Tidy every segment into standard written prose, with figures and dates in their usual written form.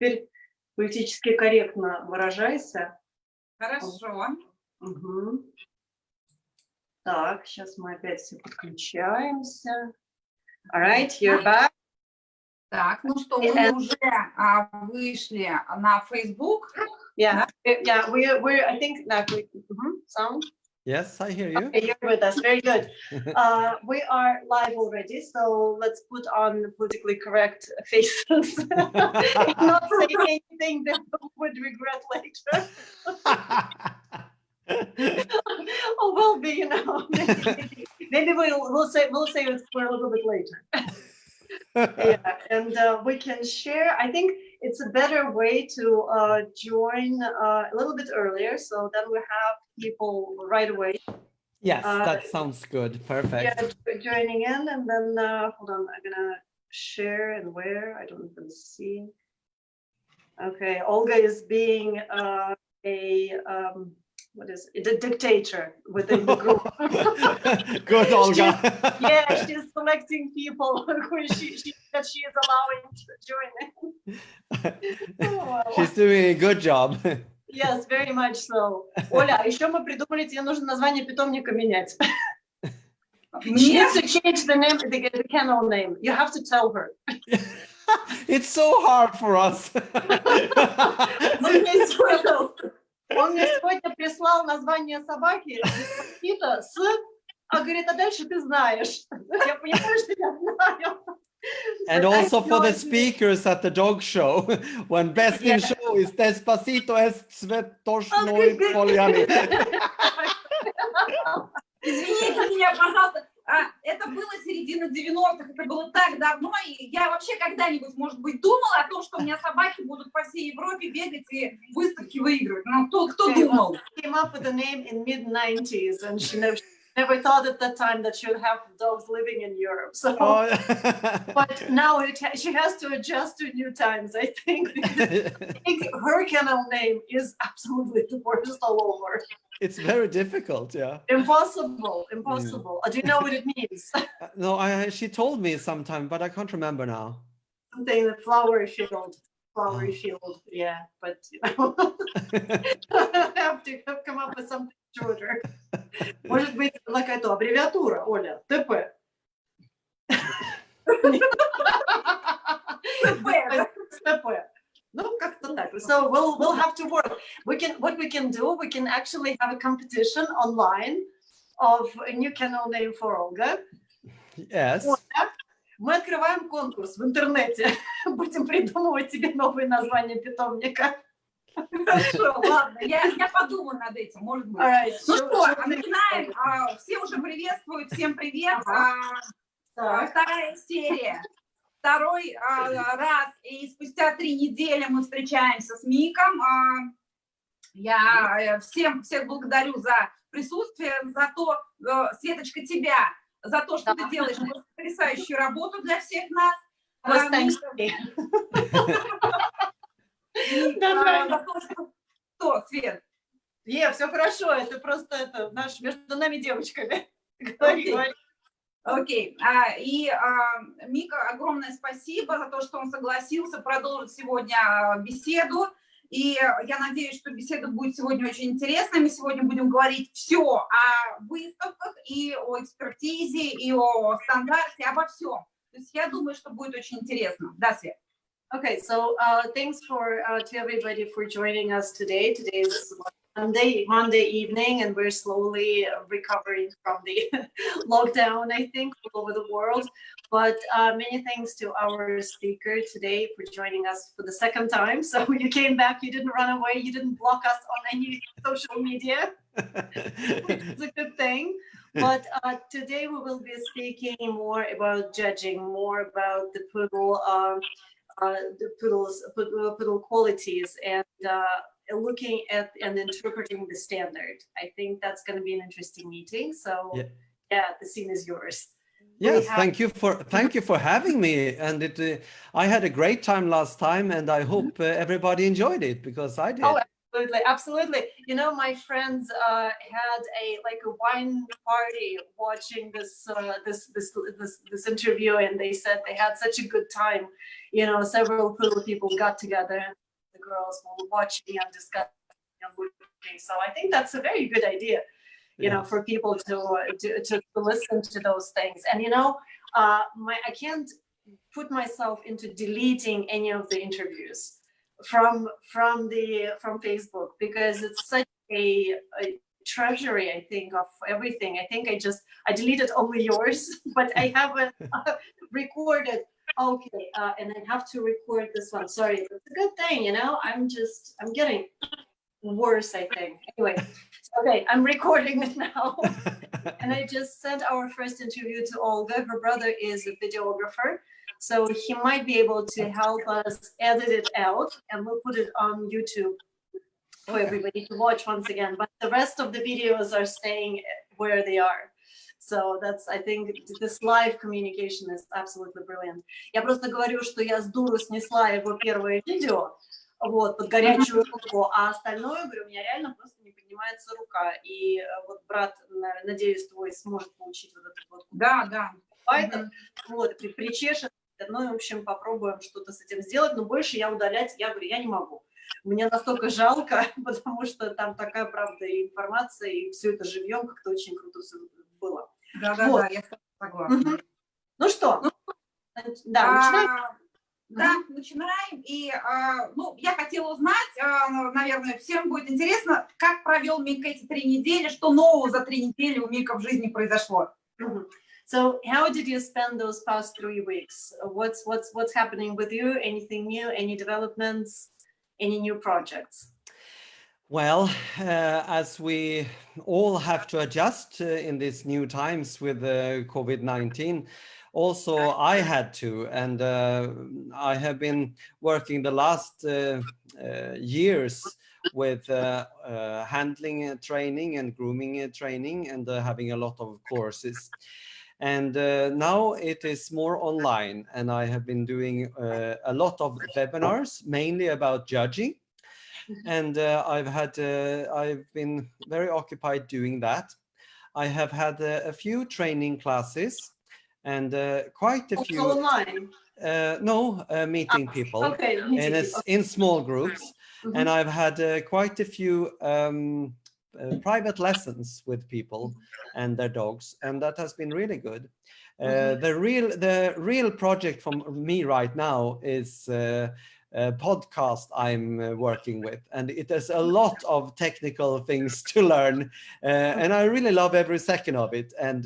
Теперь политически корректно выражайся. Хорошо. Угу. Так, сейчас мы опять все подключаемся. All right, you're back. Так, ну что, мы уже вышли на Facebook. Yeah, yeah, we're I think that sound. Yes, I hear you. Okay, you're with us. Very good. We are live already, so let's put on politically correct faces. Not say anything that we would regret later. Oh, will be, you know. Maybe we'll say it for a little bit later. Yeah, and we can share. I think it's a better way to join a little bit earlier, so then we have people right away. Yes, that sounds good. Perfect. Yeah, joining in, and then hold on, I'm gonna share and where I don't even see. Okay, Olga is being what is it? The dictator within the group. Good, Olga. She's selecting people who she is allowing to join in. Oh, she's doing a good job. Yes, very much so. Оля, еще мы придумали, тебе нужно название питомника менять. She needs to change the name, the kennel name. You have to tell her. It's so hard for us. Он мне сегодня прислал название собаки с, говорит, а дальше ты знаешь. Я понимаю, что я знаю. And also for the speakers at the dog show, when best in show is Despacito es Svetoshnoy Polyani. Извините меня, пожалуйста. Это было середина 90-х, это было так давно, и я вообще когда-нибудь, может быть, думала о том, что у меня собаки будут по всей Европе бегать и выставки выигрывать. Но кто думал? She came up with the name in mid-90s, and she never thought at that time that she would have dogs living in Europe. So, but now she has to adjust to new times, I think. I think her kennel name is absolutely the worst all over. It's very difficult, yeah. Impossible. Do you know what it means? No, she told me sometime, but I can't remember now. Something that flowery field, yeah, but you know, I have to come up with something shorter. Может быть, какая-то аббревиатура, Оля, ТП. ТП. No, как-то так. So we'll have to work. What we can do, we can actually have a competition online of a new kennel name for Olga. Yes. Мы открываем конкурс в интернете. Будем придумывать тебе новые названия питомника. Хорошо, ладно, я подумаю над этим, может быть. Ну что, начинаем. Все уже приветствуют, всем привет. Вторая серия. Второй раз, и спустя 3 недели мы встречаемся с Миком. Я всех благодарю за присутствие, за то, Светочка, тебя, за то, что ты делаешь потрясающую работу для всех нас. За то, что, Свет? Все хорошо, это просто между нами девочками. Говори. Окей. И Мика, огромное спасибо за то, что он согласился продолжить сегодня беседу. И я надеюсь, что беседа будет сегодня очень интересной. Мы сегодня будем говорить все о выставках, и о экспертизе, и о стандарте, обо всем. То есть я думаю, что будет очень интересно. Да, Свет? Okay, so thanks to everybody for joining us today. Today is Monday evening, and we're slowly recovering from the lockdown, I think, all over the world. But many thanks to our speaker today for joining us for the second time. So you came back, you didn't run away, you didn't block us on any social media, which is a good thing. But today we will be speaking more about judging, more about the poodle qualities, and looking at and interpreting the standard. I think that's going to be an interesting meeting. So yeah, the scene is yours. Yes, thank you for having me. And I had a great time last time, and I hope everybody enjoyed it, because I did. Oh, Absolutely, absolutely. You know, my friends had a wine party watching this interview, and they said they had such a good time. You know, several people got together, and the girls were watching and discussing and looking. So I think that's a very good idea. You know, for people to listen to those things. And you know, I can't put myself into deleting any of the interviews from Facebook, because it's such a treasury, I think, of everything. I think I deleted only yours, but I haven't recorded. Okay, and I have to record this one. Sorry, it's a good thing, you know. I'm getting worse, I think. Anyway, okay, I'm recording it now. And I just sent our first interview to Olga. Her brother is a videographer, so he might be able to help us edit it out, and we'll put it on YouTube for everybody to watch once again. But the rest of the videos are staying where they are. So I think this live communication is absolutely brilliant. Я просто говорю, что я с дуру снесла его первое видео, вот, под горячую руку, а остальное, говорю, у меня реально просто не поднимается рука. И вот брат, надеюсь, твой сможет получить вот этот вот. Да. Вот, причешет. Ну, и, в общем, попробуем что-то с этим сделать, но больше я удалять, я говорю, я не могу. Мне настолько жалко, потому что там такая, правда, и информация, и все это живьем, как-то очень круто все было. Да, я согласна. Ну что, да, начинаем. Да, начинаем. И, ну, я хотела узнать, наверное, всем будет интересно, как провел Мика эти 3 недели, что нового за 3 недели у Мика в жизни произошло. So, how did you spend those past 3 weeks? What's happening with you? Anything new? Any developments? Any new projects? Well, as we all have to adjust in these new times with COVID-19, also I had to, and I have been working the last years with handling training and grooming training, and having a lot of courses. And now it is more online, and I have been doing a lot of webinars, mainly about judging. And I've been very occupied doing that. I have had a few training classes, and quite a few. Online? No, meeting people. Okay, in small groups. And I've had quite a few private lessons with people and their dogs, and that has been really good. The real project for me right now is a podcast I'm working with, and it is a lot of technical things to learn, and I really love every second of it. And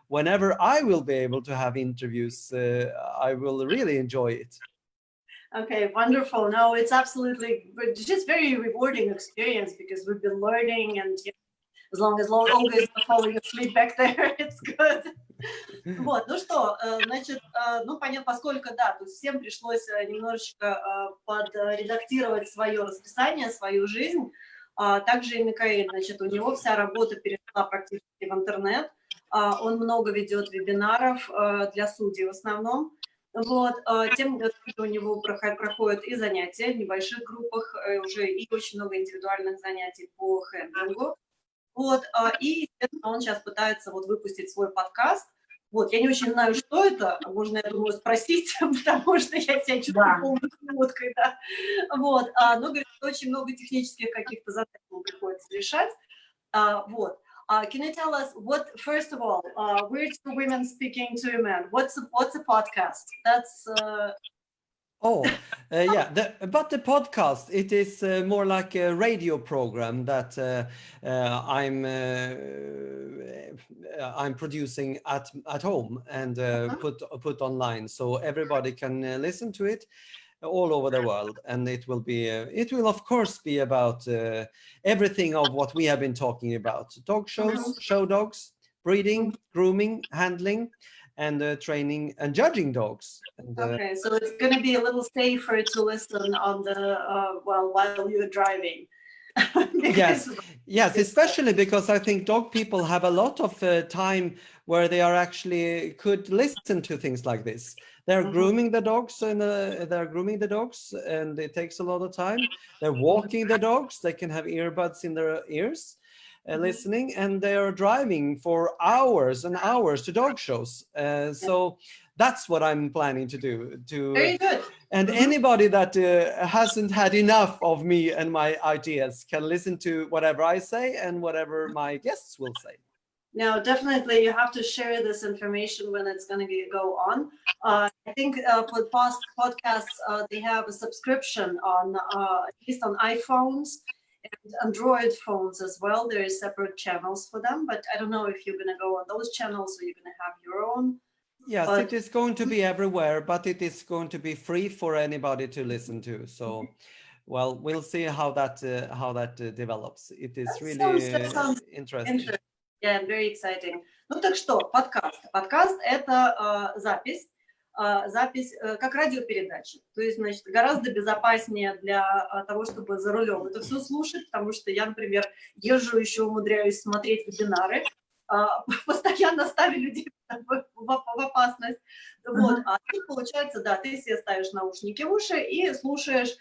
whenever I will be able to have interviews, I will really enjoy it. Okay, wonderful. No, it's just very rewarding experience, because we've been learning, and as long as Olga is not falling asleep back there, it's good. Вот, ну что, значит, ну понятно, поскольку, да, то есть всем пришлось немножечко подредактировать свое расписание, свою жизнь. Также и Микаэль, значит, у него вся работа перешла практически в интернет. Он много ведет вебинаров для судей в основном. Вот, тем у него проходят и занятия в небольших группах, уже и очень много индивидуальных занятий по хендлингу. Вот, и он сейчас пытается вот выпустить свой подкаст. Вот, я не очень знаю, что это, можно, я думаю, спросить, потому что я себя чувствую полной уткой, да. Вот, но, говорит, очень много технических каких-то задач приходится решать. Вот. Can you tell us first of all, we're 2 women speaking to a man. What's a podcast? That's but the podcast, it is more like a radio program that I'm producing at home and put online, so everybody can listen to it all over the world. And it will of course be about everything of what we have been talking about: dog shows, show dogs, breeding, grooming, handling, and training and judging dogs. And, okay, so it's going to be a little safer to listen on the while you're driving. Yes, especially because I think dog people have a lot of time where they are actually could listen to things like this. They're grooming the dogs, and it takes a lot of time. They're walking the dogs. They can have earbuds in their ears, listening, and they are driving for hours and hours to dog shows. So that's what I'm planning to do. Very good. And anybody that hasn't had enough of me and my ideas can listen to whatever I say and whatever my guests will say. Now, definitely, you have to share this information when it's going to go on. I think for past podcasts, they have a subscription on at least on iPhones and Android phones as well. There is separate channels for them, but I don't know if you're going to go on those channels or you're going to have your own. Yes, it is going to be everywhere, but it is going to be free for anybody to listen to. So, well, we'll see how that develops. It is Sounds interesting. Yeah, very exciting. Ну так что, подкаст. Подкаст – это запись как радиопередача. То есть, значит, гораздо безопаснее для того, чтобы за рулем это все слушать, потому что я, например, езжу, еще умудряюсь смотреть вебинары, постоянно ставлю людей в опасность. Вот. А тут получается, да, ты себе ставишь наушники в уши и слушаешь.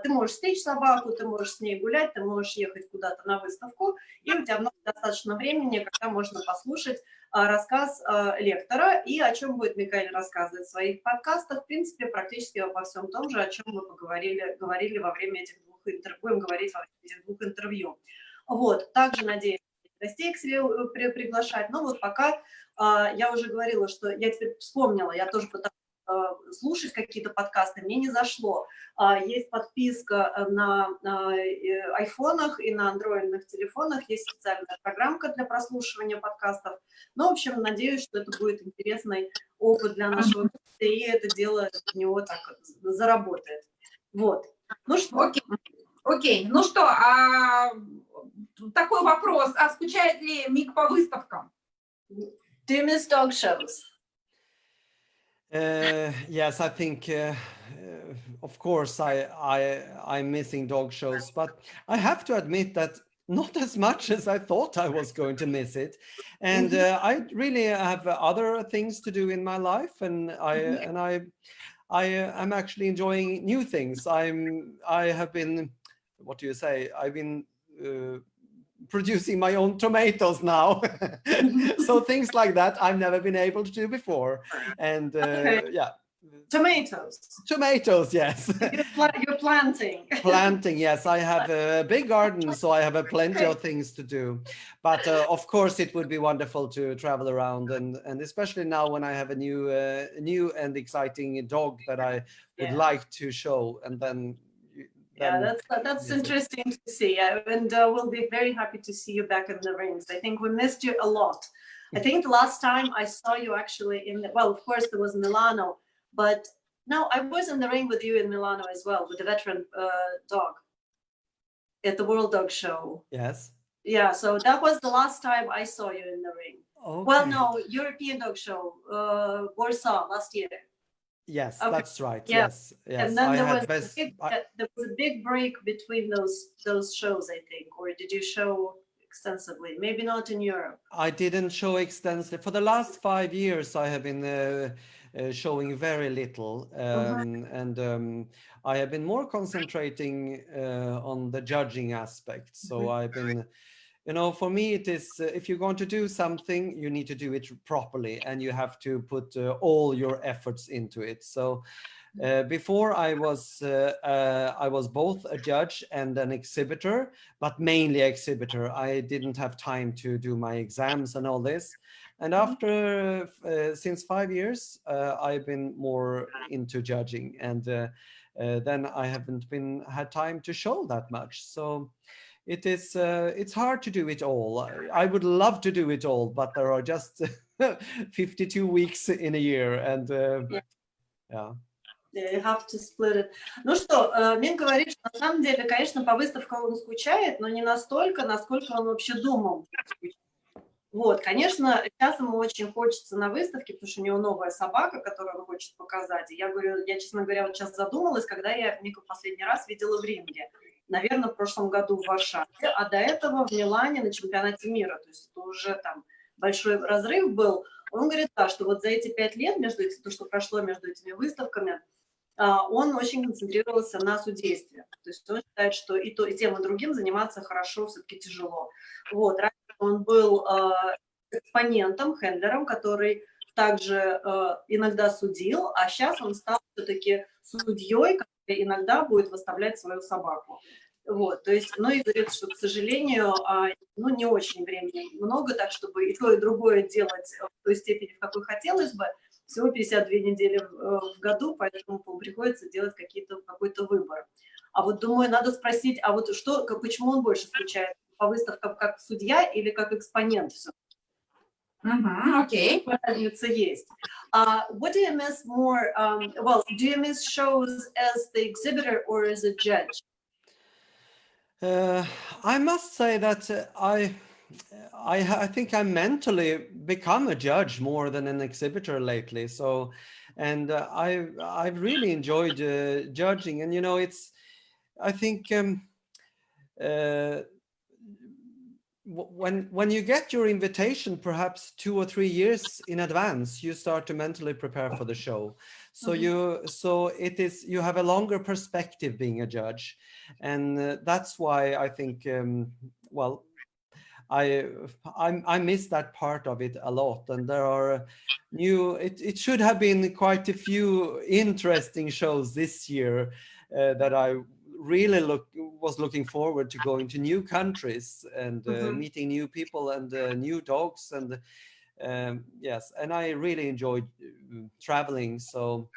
Ты можешь стричь собаку, ты можешь с ней гулять, ты можешь ехать куда-то на выставку, и у тебя достаточно времени, когда можно послушать рассказ лектора, и о чем будет Микаэль рассказывать в своих подкастах, в принципе, практически обо всем том же, о чем мы говорили во время этих двух интервью, будем говорить во время этих двух интервью. Вот. Также надеюсь гостей к себе приглашать, но вот пока я уже говорила, что я теперь вспомнила, я тоже пыталась слушать какие-то подкасты, мне не зашло. Есть подписка на айфонах и на андроидных телефонах, есть специальная программка для прослушивания подкастов. Ну, в общем, надеюсь, что это будет интересный опыт для нашего гостя, и это дело в него так заработает. Вот. Ну что? Окей. Ну что, такой вопрос. А скучает ли Мик по выставкам? Do you miss dog shows? Yes, I think, of course, I'm missing dog shows, but I have to admit that not as much as I thought I was going to miss it. And I really have other things to do in my life, and I'm actually enjoying new things. I have been, what do you say? I've been producing my own tomatoes now. So things like that I've never been able to do before. And yeah. Tomatoes, yes. You're planting. Planting, yes. I have a big garden, so I have plenty of things to do. But of course, it would be wonderful to travel around, and especially now when I have a new and exciting dog that I would like to show, and then. Yeah, that's interesting to see, and we'll be very happy to see you back in the rings. I think we missed you a lot. I think the last time I saw you actually well, of course there was Milano, but no, I was in the ring with you in Milano as well, with the veteran dog at the World Dog Show. Yes. Yeah, so that was the last time I saw you in the ring. Okay. Well, no, European Dog Show, Warsaw last year. Yes, okay. That's right. Yeah. Yes. And then there was a big break between those shows, I think. Or did you show extensively? Maybe not in Europe. I didn't show extensively. For the last 5 years, I have been showing very little. And I have been more concentrating on the judging aspect. So I've been... for me, it is, if you're going to do something, you need to do it properly, and you have to put all your efforts into it. So before I was both a judge and an exhibitor, but mainly exhibitor. I didn't have time to do my exams and all this. And after, since 5 years, I've been more into judging, and then I haven't had time to show that much. So it's hard to do it all. I would love to do it all, but there are just 52 weeks in a year, and yeah. You have to split it. Ну что, Мин говорит, что на самом деле, конечно, по выставкам он скучает, но не настолько, насколько он вообще думал. Вот, конечно, сейчас ему очень хочется на выставке, потому что у него новая собака, которую он хочет показать. И я говорю, я, честно говоря, вот сейчас задумалась, когда я Мику последний раз видела в ринге. Наверное, в прошлом году в Варшаве, а до этого в Милане на чемпионате мира. То есть это уже там большой разрыв был. Он говорит, да, что вот за эти 5 лет, то, что прошло между этими выставками, он очень концентрировался на судействе. То есть он считает, что и тем, и другим заниматься хорошо все-таки тяжело. Вот. Раньше он был экспонентом, хендлером, который также иногда судил, а сейчас он стал все-таки судьей, который иногда будет выставлять свою собаку. Вот, то есть, ну и говорит, что, к сожалению, ну не очень времени много, так чтобы и то, и другое делать в той степени, в какой хотелось бы. Всего 52 недели в году, поэтому приходится делать какой-то выбор. А вот думаю, надо спросить, а вот почему он больше скучает? По выставкам как судья или как экспонент? Окей. Разница есть. What do you miss more? Well, do you miss shows as the exhibitor or as a judge? I must say that I think I mentally become a judge more than an exhibitor lately. So, and I've really enjoyed judging, and I think when you get your invitation, perhaps 2 or 3 years in advance, you start to mentally prepare for the show. So you have a longer perspective being a judge, and that's why I think well, I miss that part of it a lot. And there are it should have been quite a few interesting shows this year that I really was looking forward to going to new countries and meeting new people and new dogs, and yes, and I really enjoyed traveling. So,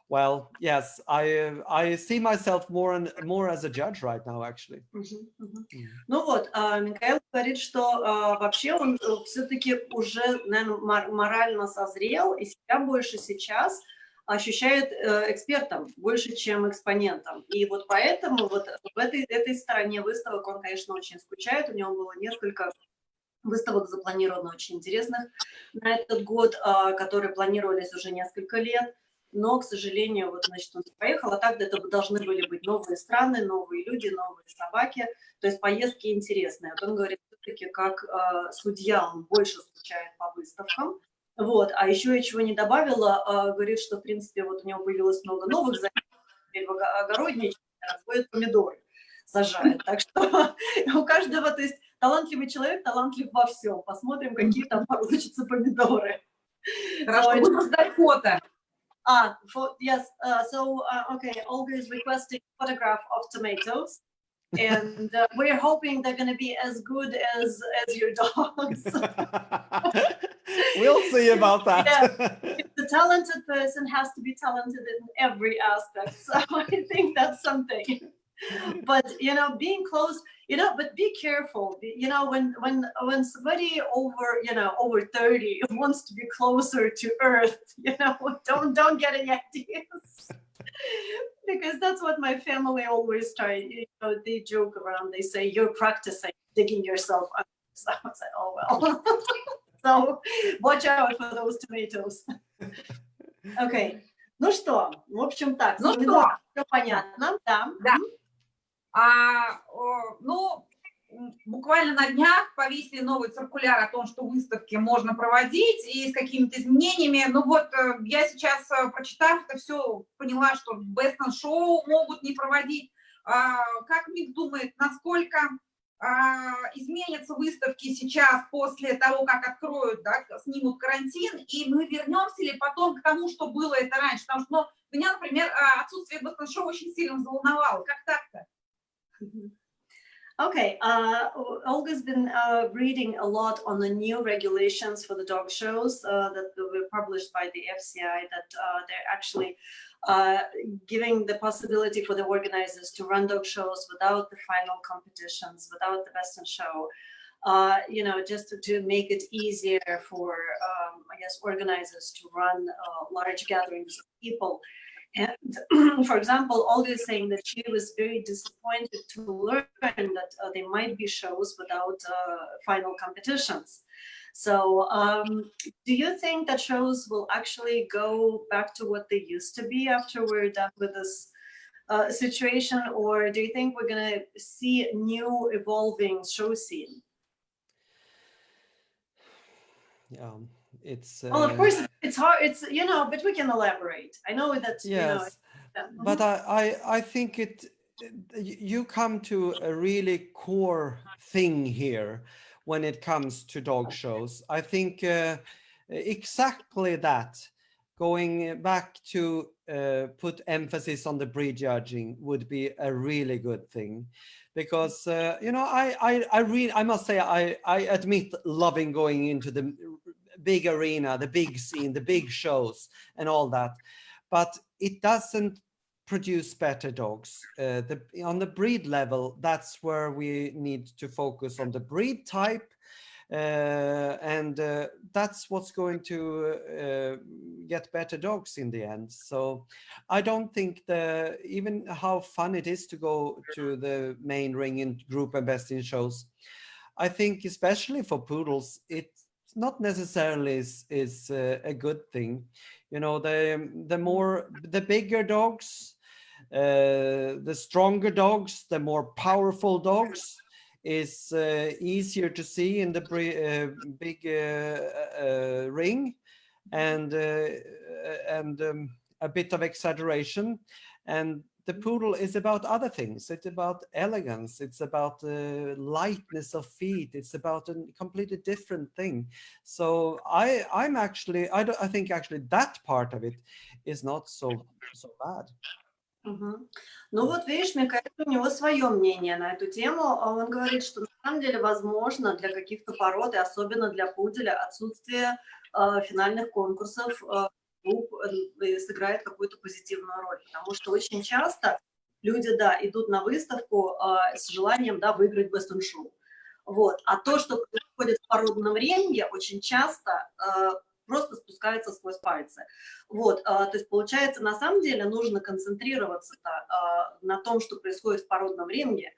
well, yes, I see myself more as a judge right now, actually. Ну вот, Михаил говорит, что вообще он все-таки уже, наверное, морально созрел и себя больше сейчас ощущает экспертом, больше, чем экспонентом. И вот поэтому вот в этой стороне выставок он, конечно, очень скучает. У него было несколько выставок запланировано очень интересных на этот год, которые планировались уже несколько лет. Но, к сожалению, вот, значит, он поехал, а так это должны были быть новые страны, новые люди, новые собаки. То есть поездки интересные. Вот он говорит, все-таки как судья он больше скучает по выставкам. Вот. А еще я чего не добавила, говорит, что, в принципе, вот у него появилось много новых занятий, теперь в огороде разводит помидоры, сажает. Так что у каждого, то есть талантливый человек талантлив во всем. Посмотрим, какие там получатся помидоры. Хорошо, буду ждать фото. Yes. Okay, Olga is requesting a photograph of tomatoes, and we're hoping they're going to be as good as your dogs. We'll see about that. Yeah. The talented person has to be talented in every aspect. So I think that's something. But being close, but be careful. When somebody over 30 wants to be closer to Earth, don't get any ideas. Because that's what my family always try. They joke around. They say you're practicing digging yourself under. So I was like, oh well. So watch out for those tomatoes. Okay. Ну что, в общем так. Ну что? Все понятно, да? Да. Буквально на днях повесили новый циркуляр о том, что выставки можно проводить и с какими-то изменениями. Ну вот я сейчас, прочитав это все, поняла, что Best in Show могут не проводить. Как Мик думает, насколько изменятся выставки сейчас после того, как откроют, да, снимут карантин, и мы вернемся ли потом к тому, что было это раньше? Потому что меня, например, отсутствие Best in Show очень сильно взволновало. Как так-то? Okay, Olga's been reading a lot on the new regulations for the dog shows that were published by the FCI, that they're actually giving the possibility for the organizers to run dog shows without the final competitions, without the Best in Show, just to make it easier for, organizers to run large gatherings of people. And for example, Olga is saying that she was very disappointed to learn that there might be shows without final competitions. So do you think that shows will actually go back to what they used to be after we're done with this situation? Or do you think we're going to see a new evolving show scene? Yeah, it's Well, of course, it's hard. It's, but we can elaborate. I know that, yes, but I think you come to a really core thing here when it comes to dog shows. I think exactly that, going back to put emphasis on the breed judging would be a really good thing, because I must say I admit loving going into the big arena, the big scene, the big shows and all that, but it doesn't produce better dogs. On the breed level, that's where we need to focus on the breed type, and that's what's going to get better dogs in the end. So I don't think even how fun it is to go to the main ring in group and best in shows, I think especially for poodles, it's not necessarily is a good thing. The bigger dogs, the stronger dogs, the more powerful dogs is easier to see in the big ring, and a bit of exaggeration. And the poodle is about other things. It's about elegance. It's about lightness of feet. It's about a completely different thing. So I think actually that part of it is not so bad. Ну вот видишь, мне кажется, у него свое мнение на эту тему. Он говорит, что на самом деле возможно для каких-то пород, и особенно для пуделя, отсутствие финальных конкурсов групп сыграет какую-то позитивную роль. Потому что очень часто люди, да, идут на выставку с желанием, да, выиграть Best in Show. Вот. А то, что происходит в породном ринге, очень часто просто спускается сквозь пальцы. Вот, то есть, получается, на самом деле нужно концентрироваться на том, что происходит в породном ринге,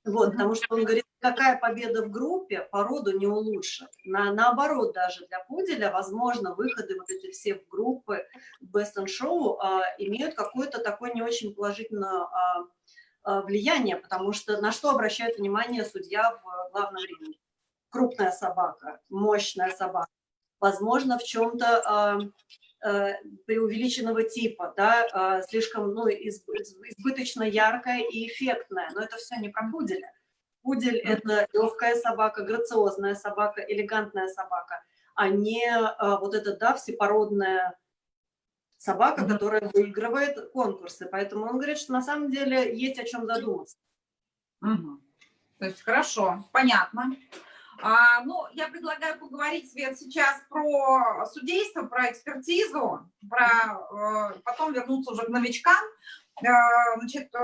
вот, потому что он говорит, какая победа в группе породу не улучшит. Наоборот, даже для пуделя, возможно, выходы вот эти все в группы Best in Show имеют какое-то такое не очень положительное влияние, потому что на что обращает внимание судья в главном ринге? Крупная собака, мощная собака, возможно, в чем-то преувеличенного типа, да, слишком избыточно яркая и эффектная, но это все не про пуделя. Пудель – это легкая собака, грациозная собака, элегантная собака, а не вот эта, да, всепородная собака, которая выигрывает конкурсы. Поэтому он говорит, что на самом деле есть о чем задуматься. То есть хорошо, понятно. Ну, я предлагаю поговорить, Свет, сейчас про судейство, про экспертизу, потом вернуться уже к новичкам. Значит,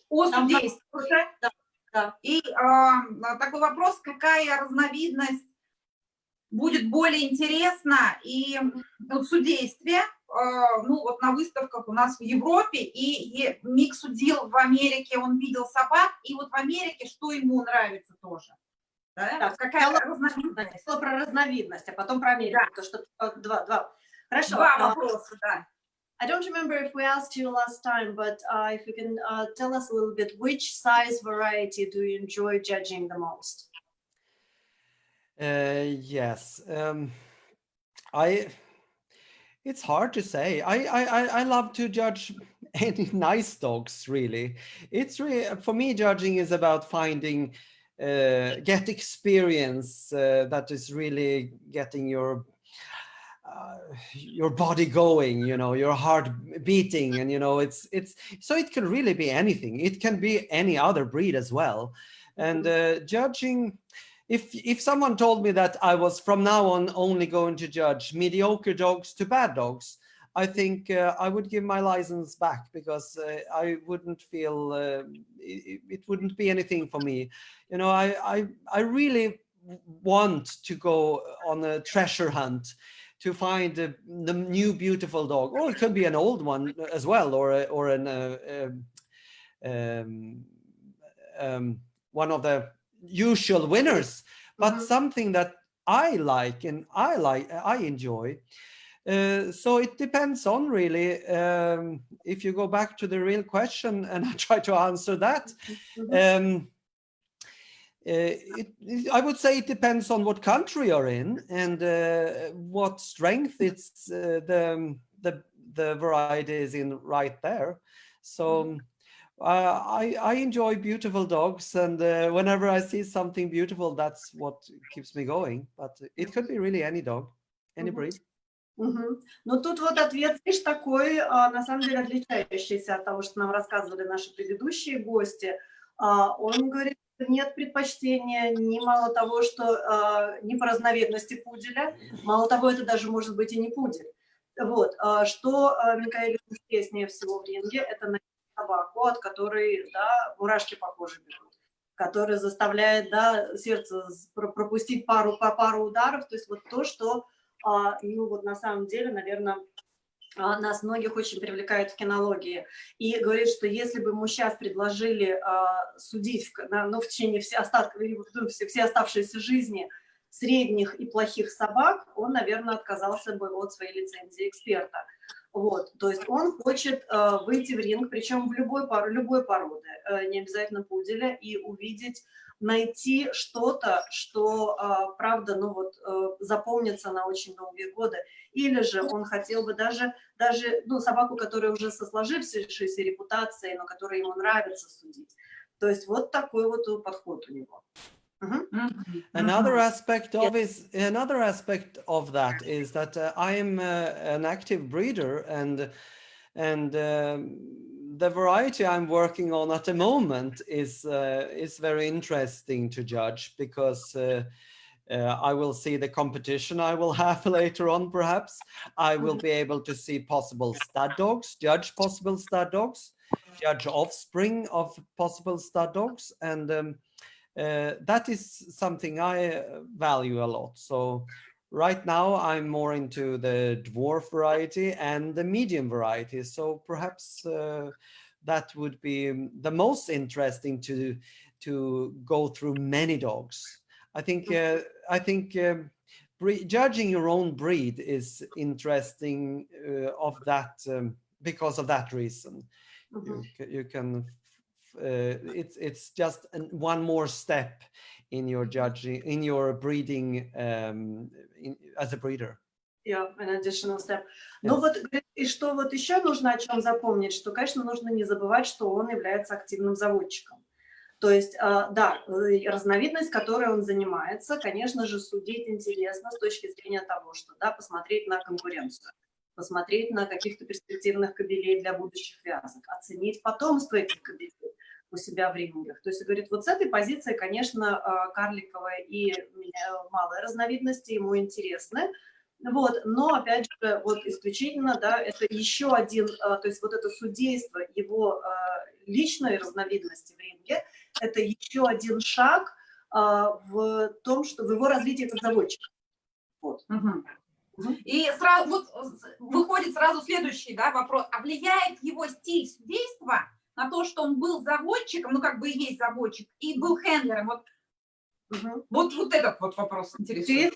о судействе. Да. И такой вопрос, какая разновидность будет более интересна и в судействе, ну вот на выставках у нас в Европе, и Мик судил в Америке, он видел собак, и вот в Америке что ему нравится тоже. Да? Да, какая разновидность? Про разновидность, а потом про Америку, да. Потому что два. Хорошо. Два вопроса, да. I don't remember if we asked you last time, but if you can tell us a little bit, which size variety do you enjoy judging the most? Yes, it's hard to say. I love to judge any nice dogs, really. It's really, for me, judging is about finding, get experience that is really getting your body going, your heart beating, and it's so it can really be anything. It can be any other breed as well. And judging, if someone told me that I was from now on only going to judge mediocre dogs to bad dogs, I think I would give my license back, because I wouldn't feel it wouldn't be anything for me. I really want to go on a treasure hunt to find the new beautiful dog, or it could be an old one as well, or one of the usual winners, but something that I like and I enjoy. So it depends on, really, if you go back to the real question and I try to answer that. I would say it depends on what country you're in and what strength it's the variety is in right there. So I enjoy beautiful dogs, and whenever I see something beautiful, that's what keeps me going. But it could be really any dog, any breed. Мгм. Ну, тут вот ответ, видишь, такой, на самом деле, отличающийся от того, что нам рассказывали наши предыдущие гости. Он говорит, что нет предпочтения ни мало того, что ни по разновидности пуделя, мало того, это даже может быть и не пудель. Вот. Что Микаэлю интереснее всего в ринге, это найти собаку, от которой, да, мурашки по коже бегут, которая заставляет, да, сердце пропустить пару ударов, то есть вот то, что ну вот на самом деле, наверное, нас многих очень привлекает в кинологии. И говорит, что если бы ему сейчас предложили судить в течение всей оставшейся жизни средних и плохих собак, он, наверное, отказался бы от своей лицензии эксперта. Вот, то есть он хочет выйти в ринг, причем в любой породы, не обязательно пуделя, и увидеть, найти что-то, что, правда, ну вот, запомнится на очень долгие годы. Или же он хотел бы даже ну, собаку, которая уже со сложившейся репутацией, но которой ему нравится судить. То есть вот такой вот подход у него. Another aspect of that is that I am an active breeder, and the variety I'm working on at the moment is very interesting to judge, because I will see the competition I will have later on. Perhaps I will be able to see possible stud dogs, judge possible stud dogs, judge offspring of possible stud dogs, and that is something I value a lot. So right now I'm more into the dwarf variety and the medium variety. So perhaps that would be the most interesting to go through many dogs. I think judging your own breed is interesting because of that reason. You can. It's just one more step in your judging, in your breeding as a breeder. Yeah, an additional step. Ну вот, и что вот еще нужно о чем запомнить, что, конечно, нужно не забывать, что он является активным заводчиком. То есть, да, разновидность, которой он занимается, конечно же, судить интересно с точки зрения того, что, да, посмотреть на конкуренцию, посмотреть на каких-то перспективных кобелей для будущих вязок, оценить потомство этих кобелей у себя в рингах. То есть, говорит, вот с этой позиции, конечно, карликовая и малая разновидности ему интересны. Вот, но, опять же, вот исключительно, да, это еще один, то есть вот это судейство его личной разновидности в ринге, это еще один шаг в том, что в его развитии как заводчика. Вот. И сразу вот выходит сразу следующий, да, вопрос. А влияет его стиль судейства на то, что он был заводчиком, ну как бы и есть заводчик, и был хендлером? Вот этот вот вопрос интересует.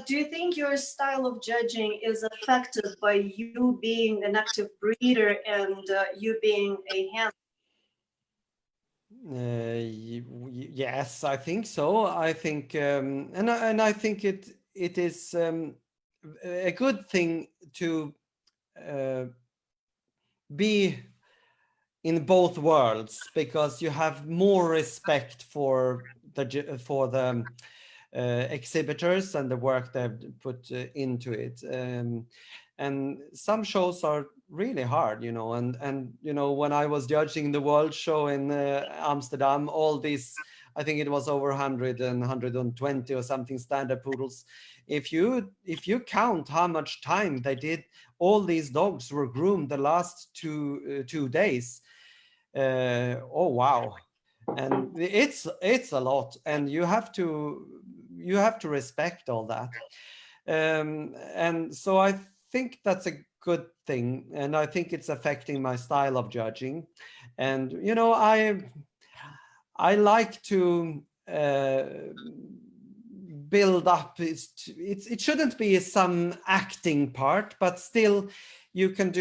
Do you think your style of judging is affected by you being an active breeder and you being a handler? Yes, I think so. I think, and I think it is a good thing to be in both worlds, because you have more respect for the exhibitors and the work they've put into it. And some shows are really hard, you know, and you know, when I was judging the World Show in Amsterdam, all these, I think it was over 100 and 120 or something standard poodles. If you count how much time they did, all these dogs were groomed the last 2 days. Oh wow. And it's a lot, and you have to respect all that. And so I think that's a good thing, and I think it's affecting my style of judging. And you know, I like to build up. It shouldn't be some acting part, but still you can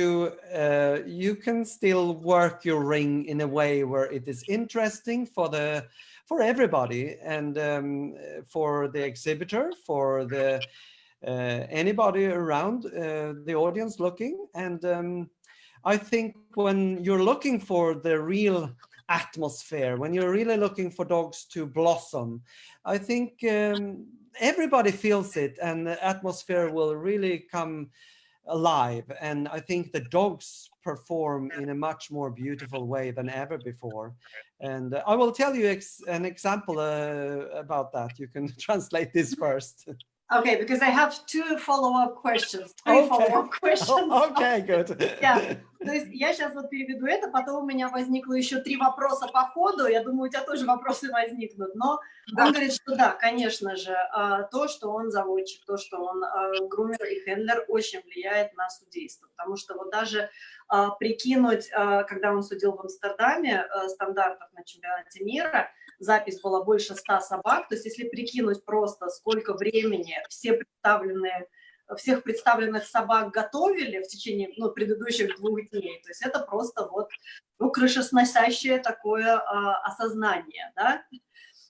still work your ring in a way where it is interesting for the for everybody, and for the exhibitor, for the anybody around the audience looking. And I think when you're looking for the real atmosphere, when you're really looking for dogs to blossom, I think everybody feels it, and the atmosphere will really come alive. And I think the dogs perform in a much more beautiful way than ever before. And I will tell you an example about that. You can translate this first. Okay, because I have two follow-up questions. Three follow-up questions. Okay, good. Yeah. То есть я сейчас вот переведу это, потом у меня возникло еще 3 вопроса по ходу, я думаю, у тебя тоже вопросы возникнут, но он говорит, что да, конечно же, то, что он заводчик, то, что он грумер и хендлер, очень влияет на судейство, потому что вот даже прикинуть, когда он судил в Амстердаме стандартов на чемпионате мира, запись была больше 100 собак, то есть если прикинуть просто, сколько времени всех представленных собак готовили в течение предыдущих 2 дней, то есть это просто вот крышесносящее такое осознание, да?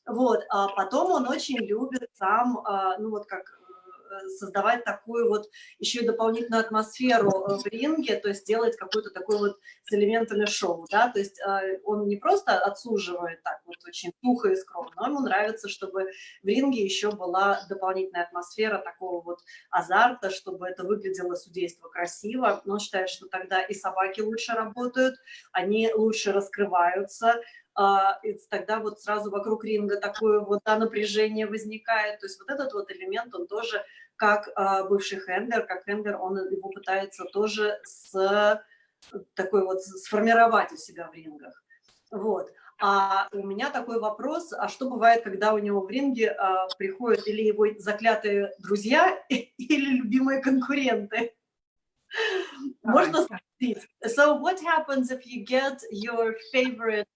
Вот, а потом он очень любит сам, создавать такую вот еще и дополнительную атмосферу в ринге, то есть делать какой-то такой вот с элементами шоу, да, то есть он не просто отсуживает так вот очень сухо и скромно, но ему нравится, чтобы в ринге еще была дополнительная атмосфера такого вот азарта, чтобы это выглядело судейство красиво, но он считает, что тогда и собаки лучше работают, они лучше раскрываются, и тогда вот сразу вокруг ринга такое вот напряжение возникает, то есть вот этот вот элемент, он тоже как бывший хендлер, как хендлер, он его пытается тоже сформировать у себя в рингах. Вот. А у меня такой вопрос, а что бывает, когда у него в ринге приходят или его заклятые друзья, или любимые конкуренты? Можно спросить? So what happens if you get your favorite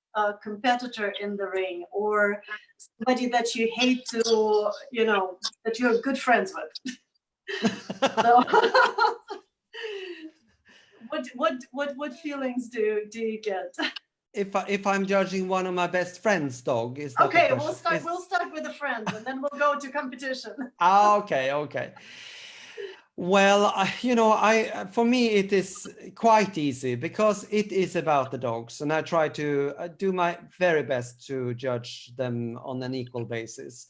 competitor in the ring, or somebody that you hate to, that you're good friends with? So, what feelings do you get? If I'm judging one of my best friends' dog, is that okay? We'll start with the friends, and then we'll go to competition. Okay. Well, for me, it is quite easy because it is about the dogs, and I try to do my very best to judge them on an equal basis.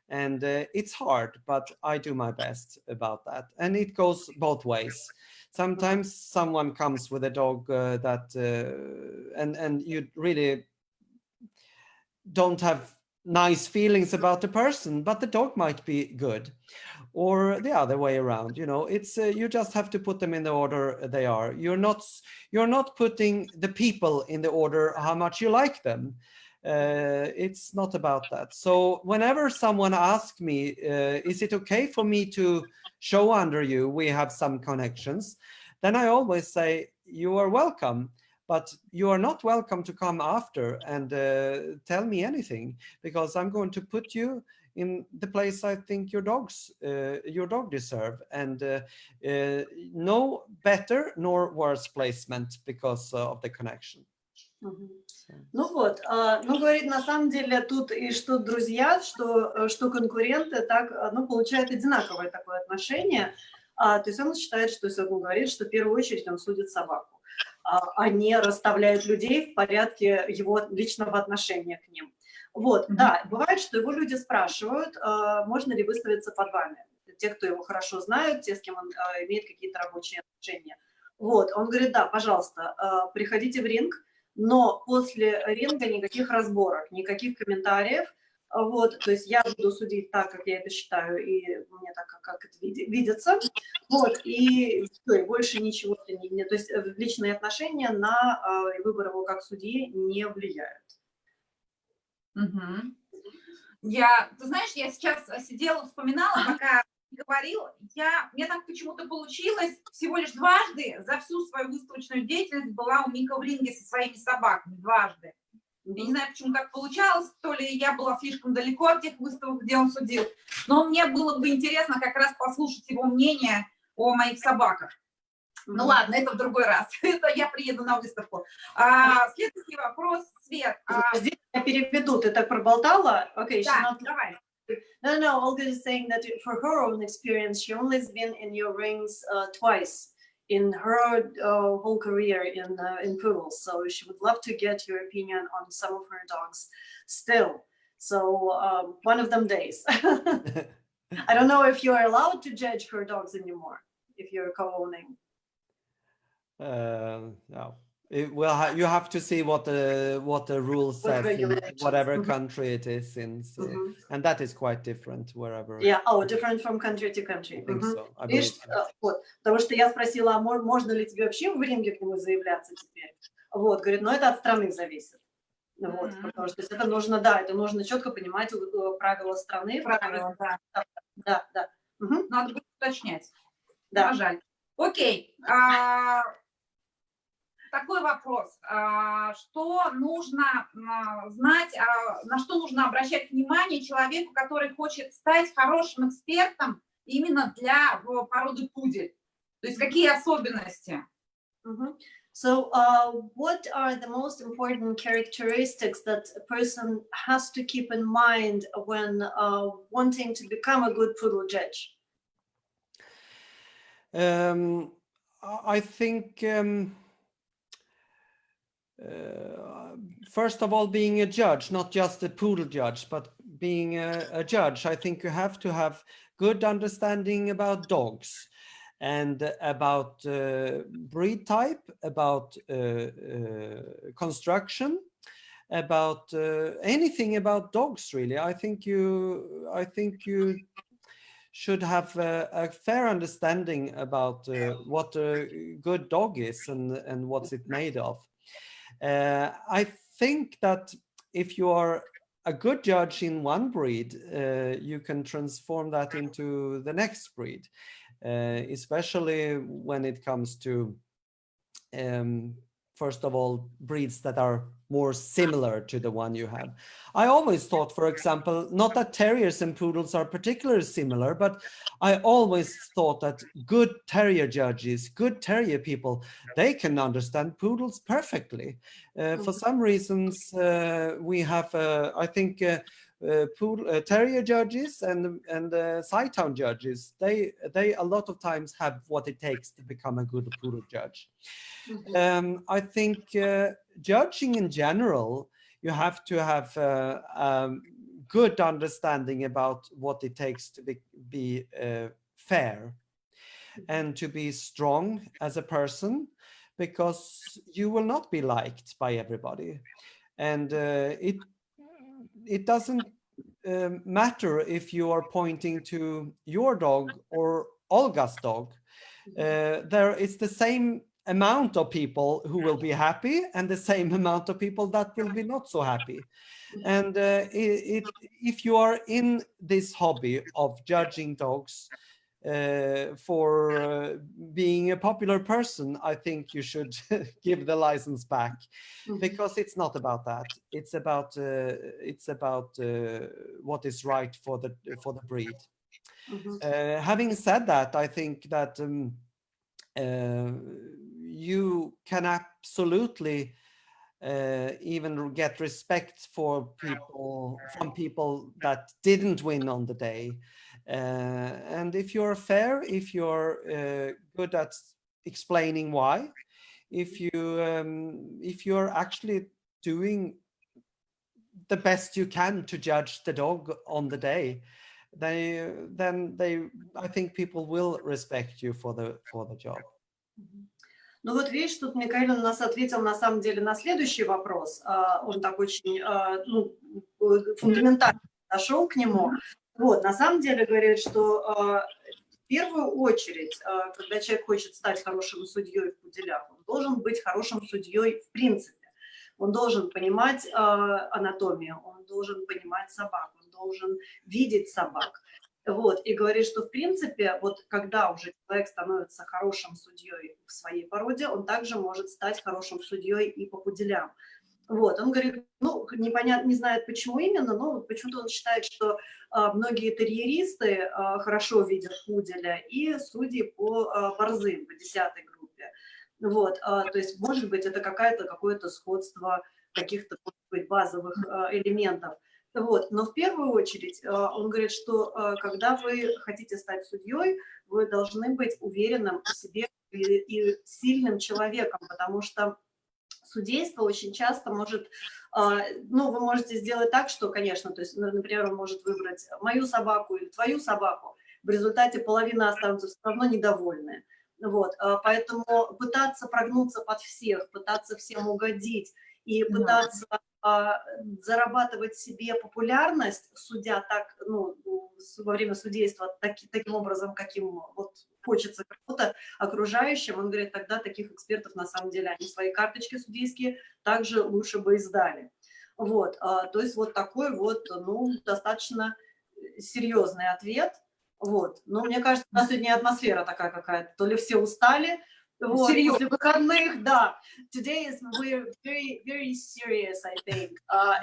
And it's hard, but I do my best about that. And it goes both ways. Sometimes someone comes with a dog and you really don't have nice feelings about the person, but the dog might be good. Or the other way around, it's you just have to put them in the order they are. You're not putting the people in the order how much you like them. It's not about that. So whenever someone asks me, is it okay for me to show under you, we have some connections, then I always say, you are welcome, but you are not welcome to come after and tell me anything, because I'm going to put you in the place I think your dog deserve, and no better nor worse placement because of the connection. Ну вот, говорит, на самом деле тут и что друзья, что конкуренты, так, получают одинаковое такое отношение. То есть он считает, что если он говорит, что в первую очередь он судит собаку, а не расставляет людей в порядке его личного отношения к ним. Вот, да, бывает, что его люди спрашивают, можно ли выставиться под вами. Те, кто его хорошо знают, те, с кем он имеет какие-то рабочие отношения. Вот, он говорит, да, пожалуйста, приходите в ринг, но после ринга никаких разборок, никаких комментариев. Вот, то есть я буду судить так, как я это считаю, и мне так, как это видится. Вот, и больше ничего не... То есть личные отношения на выбор его как судьи не влияют. Ты знаешь, я сейчас сидела, вспоминала, пока говорила, мне так почему-то получилось, всего лишь дважды за всю свою выставочную деятельность была у Мика в ринге со своими собаками, дважды. Я не знаю, почему так получалось, то ли я была слишком далеко от тех выставок, где он судил, но мне было бы интересно как раз послушать его мнение о моих собаках. Ну ладно, это в другой раз, это я приеду на выставку. Следующий вопрос Свет, Подожди, я переведу, ты так проболтала? Okay, she's да, not... давай. No, Olga is saying that for her own experience, she only has been in your rings twice in her whole career in poodles. So she would love to get your opinion on some of her dogs still. So one of them days. I don't know if you're allowed to judge her dogs anymore, if you're co-owning. No. You have to see what the rule says in regulations. whatever country it is in, and that is quite different wherever. Yeah, different from country to country. I think so. I Видишь, believe so. вот, потому что я спросила, а можно ли тебе вообще в ринге к нему заявляться теперь? Вот, говорит, но это от страны зависит. Вот, потому что это нужно, да, это нужно четко понимать правила страны. Правила, да. Да. Надо будет уточнять. Да. Жаль. Окей. Такой вопрос. Что нужно знать, на что нужно обращать внимание человеку, который хочет стать хорошим экспертом именно для породы пудель? То есть какие особенности? So, what are the most important characteristics that a person has to keep in mind when wanting to become a good poodle judge? I think first of all, being a judge, not just a poodle judge, but being a judge, I think you have to have good understanding about dogs and about breed type, about construction, about anything about dogs, really. I think you should have a fair understanding about what a good dog is and what's it made of. I think that if you are a good judge in one breed, you can transform that into the next breed, especially when it comes to, first of all, breeds that are more similar to the one you have. I always thought, for example, not that terriers and poodles are particularly similar, but I always thought that good terrier judges, good terrier people, they can understand poodles perfectly. For some reasons, we have, I think, terrier judges and Sighthound judges, they a lot of times have what it takes to become a good poodle judge. I think judging in general, you have to have good understanding about what it takes to be fair and to be strong as a person, because you will not be liked by everybody. And it doesn't matter if you are pointing to your dog or Olga's dog. There is the same amount of people who will be happy and the same amount of people that will be not so happy. And if you are in this hobby of judging dogs for being a popular person, I think you should give the license back, because it's not about that. It's about what is right for the breed. Having said that, I think that you can absolutely even get respect for from people that didn't win on the day. And if you're fair, if you're good at explaining why, if you're actually doing the best you can to judge the dog on the day, then I think people will respect you for the job. Ну вот видишь, тут Микаэль у нас ответил на самом деле на следующий вопрос. Он так очень фундаментально дошел к нему. Вот, на самом деле говорит, что в первую очередь, когда человек хочет стать хорошим судьей в пуделях, он должен быть хорошим судьей в принципе. Он должен понимать анатомию, он должен понимать собак, он должен видеть собак. Вот, и говорит, что в принципе, вот когда уже человек становится хорошим судьей в своей породе, он также может стать хорошим судьей и по пуделям. Вот, он говорит, ну, непонятно, не знает, почему именно, но почему-то он считает, что многие терьеристы хорошо видят пуделя и судьи по борзым, по 10-й группе. Вот, то есть, может быть, это какое-то сходство каких-то, может быть, базовых элементов. Вот. Но в первую очередь он говорит, что когда вы хотите стать судьей, вы должны быть уверенным в себе и сильным человеком, потому что судейство очень часто может, ну, вы можете сделать так, что, конечно, то есть, например, он может выбрать мою собаку или твою собаку, в результате половина останутся все равно недовольны. Вот, поэтому пытаться прогнуться под всех, пытаться всем угодить и пытаться зарабатывать себе популярность, судя так, ну, во время судейства таким образом, каким вот хочется кому-то окружающим, он говорит, тогда таких экспертов на самом деле, они свои карточки судейские также лучше бы издали. Вот, то есть вот такой вот, ну, достаточно серьезный ответ. Вот, но мне кажется, у нас сегодня атмосфера такая какая-то, то ли все устали, вот, после выходных, да. Today is we're very, very serious, I think.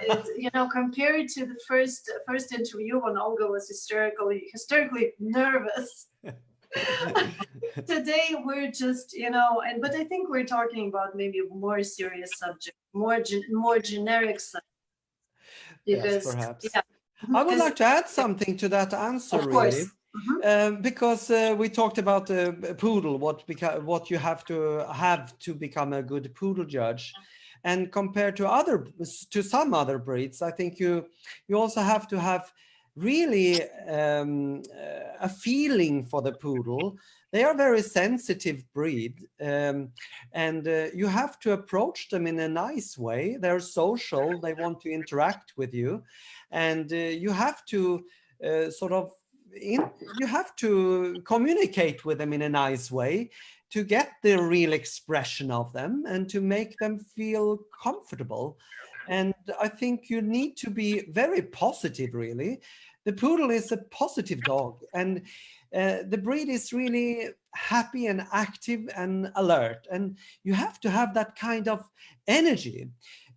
It's, you know, compared to the first interview when Olga was hysterically nervous. Today we're just, you know, but I think we're talking about maybe a more serious subject, more generic subject. Yes, perhaps. Yeah. I would like to add something to that answer, really. Because we talked about the poodle, what you have to become a good poodle judge, and compared to some other breeds, I think you also have to have really a feeling for the poodle. They are very sensitive breed, and you have to approach them in a nice way. They're social, they want to interact with you, and you have to you have to communicate with them in a nice way to get the real expression of them and to make them feel comfortable. And I think you need to be very positive, really. The poodle is a positive dog, and the breed is really happy and active and alert, and you have to have that kind of energy.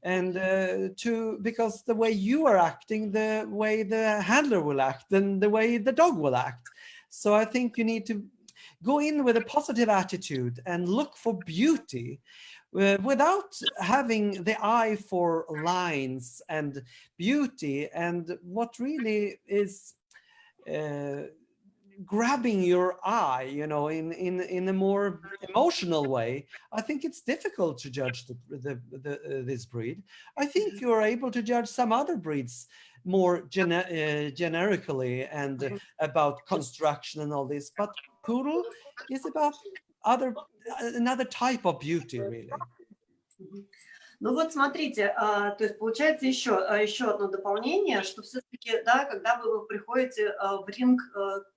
And because the way you are acting, the way the handler will act, and the way the dog will act. So I think you need to go in with a positive attitude and look for beauty without having the eye for lines and beauty and what really is grabbing your eye, you know, in a more emotional way. I think it's difficult to judge this breed. I think you're able to judge some other breeds more generically and about construction and all this, but poodle is about another type of beauty, really. Ну вот смотрите, то есть получается еще одно дополнение, что все-таки, да, когда вы приходите в ринг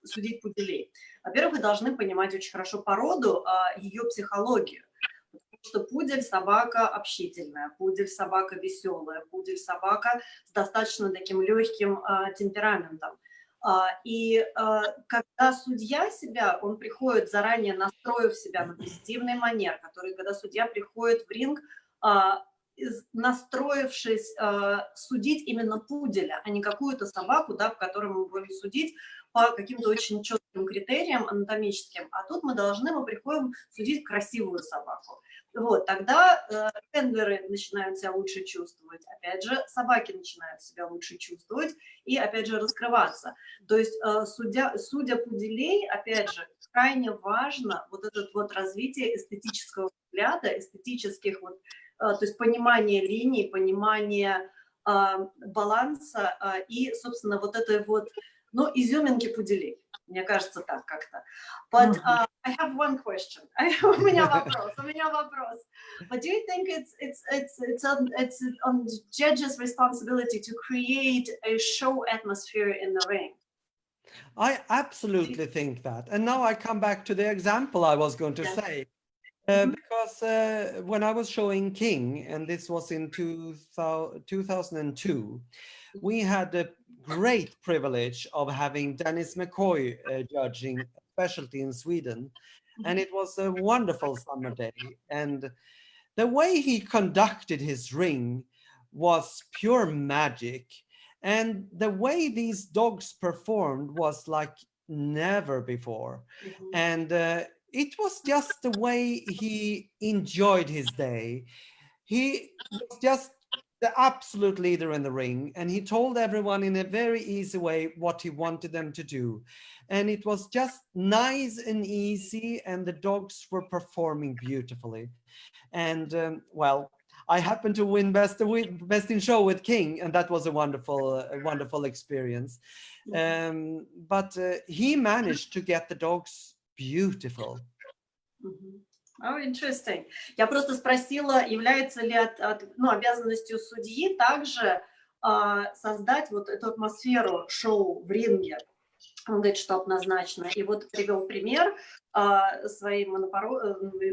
судить пуделей, во-первых, вы должны понимать очень хорошо породу, ее психологию, потому что пудель собака общительная, пудель собака веселая, пудель собака с достаточно таким легким темпераментом. И когда судья себя, он приходит заранее настроив себя на позитивный манер, который, когда судья приходит в ринг, настроившись судить именно пуделя, а не какую-то собаку, да, в которой мы будем судить по каким-то очень четким критериям анатомическим, а тут мы приходим судить красивую собаку. Вот, тогда хендлеры начинают себя лучше чувствовать, опять же, собаки начинают себя лучше чувствовать и, опять же, раскрываться. То есть, судя пуделей, опять же, крайне важно вот это вот развитие эстетического взгляда, эстетических вот, то есть понимание линий, понимание баланса и, собственно, вот этой вот, ну, изюминки пуделей. Мне кажется, так как-то. But I have one question. У меня вопрос. But do you think it's on the judge's responsibility to create a show atmosphere in the ring? I absolutely think that. And now I come back to the example I was going to say. Because when I was showing King, and this was in 2002, we had the great privilege of having Dennis McCoy judging a specialty in Sweden. And it was a wonderful summer day. And the way he conducted his ring was pure magic. And the way these dogs performed was like never before. And it was just the way he enjoyed his day. He was just the absolute leader in the ring, and he told everyone in a very easy way what he wanted them to do, and it was just nice and easy, and the dogs were performing beautifully. And well, I happened to win best in show with King, and that was a wonderful experience. But he managed to get the dogs beautiful. Oh, interesting. Я просто спросила, является ли обязанностью судьи также создать вот эту атмосферу шоу в ринге. Он говорит, что однозначно. И вот привел пример,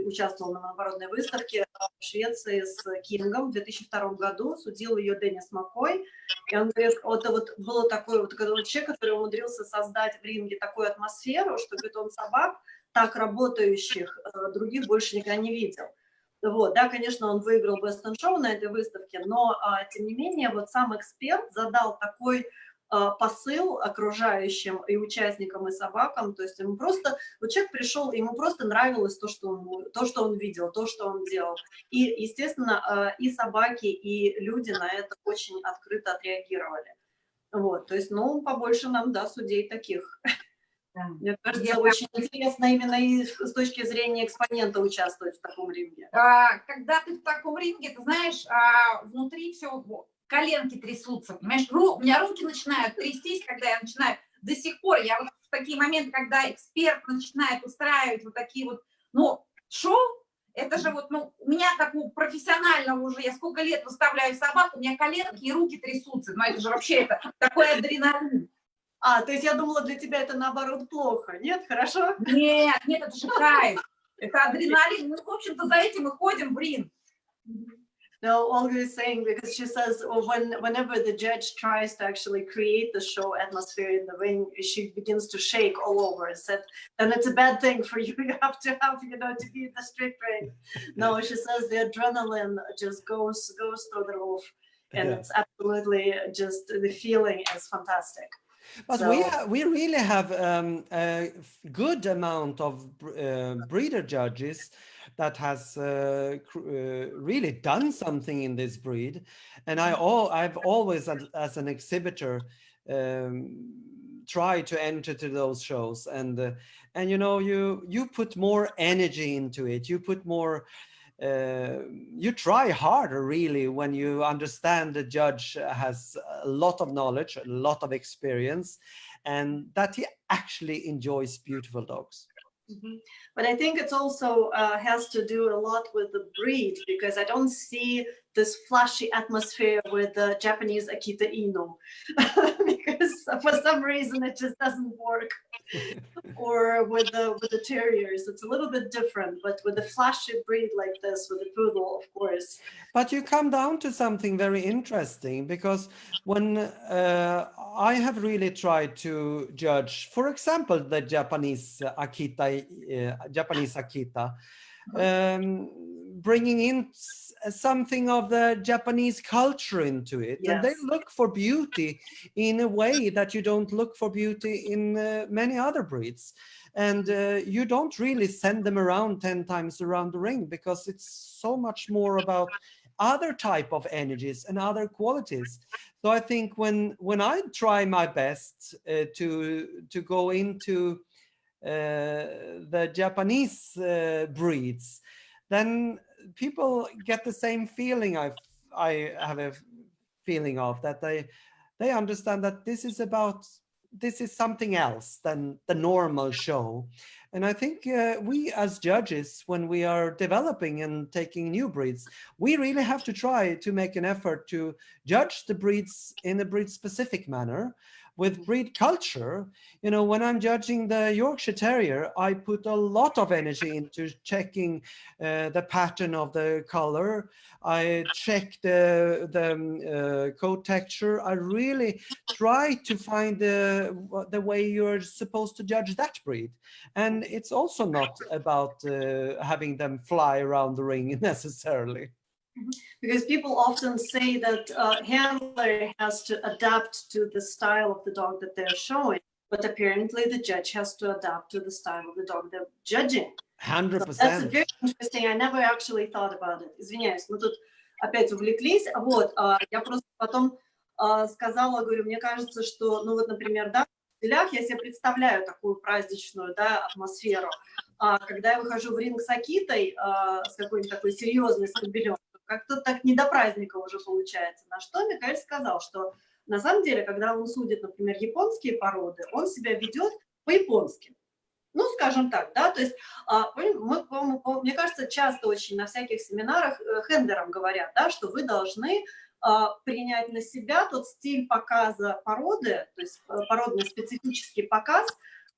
участвовал на монопородной выставке в Швеции с Кингом в 2002 году, судил ее Деннис Маккой. И он говорит, вот было такой вот человек, который умудрился создать в ринге такую атмосферу, что, говорит, он собак так работающих других больше никогда не видел. Вот, да, конечно, он выиграл Best in Show на этой выставке, но, тем не менее, вот сам эксперт задал такой посыл окружающим и участникам, и собакам, то есть ему просто, вот человек пришел, ему просто нравилось то, что он видел, то, что он делал. И, естественно, и собаки, и люди на это очень открыто отреагировали. Вот, то есть, ну, побольше нам, да, судей таких. Да. Мне кажется, очень интересно именно и с точки зрения экспонента участвовать в таком ринге. Когда ты в таком ринге, ты знаешь, внутри все, коленки трясутся, понимаешь? У меня руки начинают трястись, когда я начинаю, до сих пор, я вот в такие моменты, когда эксперт начинает устраивать вот такие вот, ну, шоу, это же вот, ну, у меня как у профессионального уже, я сколько лет выставляю собак, у меня коленки и руки трясутся, но это же вообще это такой адреналин. То есть я думала, для тебя это наоборот плохо. Нет, хорошо? Нет, это же кайф. Это адреналин. Мы, в общем-то, за этим и ходим в ринг. No, Olga is saying, because she says whenever the judge tries to actually create the show atmosphere in the ring, she begins to shake all over. And it's a bad thing for you. You have to have, to be in the strict ring. No, she says the adrenaline just goes through the roof. And it's absolutely just, the feeling is fantastic. But we really have a good amount of breeder judges that has really done something in this breed, and I've always, as an exhibitor, tried to enter to those shows, and you put more energy into it. You put more. You try harder, really, when you understand the judge has a lot of knowledge, a lot of experience, and that he actually enjoys beautiful dogs. Mm-hmm. But I think it's also has to do a lot with the breed, because I don't see this flashy atmosphere with the Japanese Akita Inu, because for some reason it just doesn't work. Or with the terriers, it's a little bit different, but with a flashy breed like this, with the poodle, of course. But you come down to something very interesting, because when I have really tried to judge, for example, the Japanese Akita, bringing in something of the Japanese culture into it. Yes. And they look for beauty in a way that you don't look for beauty in many other breeds. And you don't really send them around 10 times around the ring, because it's so much more about other type of energies and other qualities. So I think when I try my best to go into the Japanese breeds, then people get the same feeling I have a feeling of, that they understand that this is something else than the normal show. And I think we as judges, when we are developing and taking new breeds, we really have to try to make an effort to judge the breeds in a breed specific manner, with breed culture. When I'm judging the Yorkshire Terrier, I put a lot of energy into checking the pattern of the color. I check the coat texture. I really try to find the way you're supposed to judge that breed. And it's also not about having them fly around the ring necessarily. Because people often say that handler has to adapt to the style of the dog that they're showing, but apparently the judge has to adapt to the style of the dog they're judging. 100%. So that's very interesting. I never actually thought about it. Извиняюсь, мы тут опять увлеклись. Вот, я просто потом сказала, говорю, мне кажется, что, ну вот, например, да, в стилях я себе представляю такую праздничную, да, атмосферу. Когда я выхожу в ринг с Акитой, с какой-нибудь такой серьезной скобелем, как-то так не до праздника уже получается. На что Микаэль сказал, что на самом деле, когда он судит, например, японские породы, он себя ведет по-японски. Ну, скажем так, да, то есть мне кажется, часто очень на всяких семинарах хендлерам говорят, да, что вы должны принять на себя тот стиль показа породы, то есть породный специфический показ,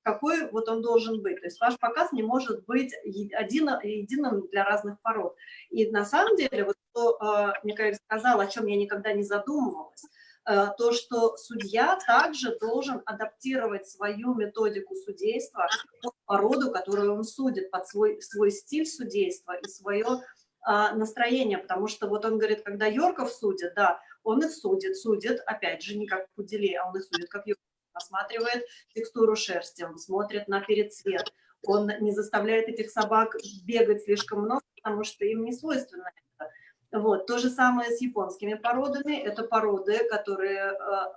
какой вот он должен быть. То есть ваш показ не может быть единым для разных пород. И на самом деле, вот что Микаэль сказал, о чем я никогда не задумывалась, то, что судья также должен адаптировать свою методику судейства под породу, которую он судит, под свой стиль судейства и свое настроение, потому что вот он говорит, когда Йорков судит, да, он их судит, опять же, не как пуделей, а он их судит как Йорков, осматривает текстуру шерсти, он смотрит на перецвет, он не заставляет этих собак бегать слишком много, потому что им не свойственно это. Вот. То же самое с японскими породами. Это породы, которые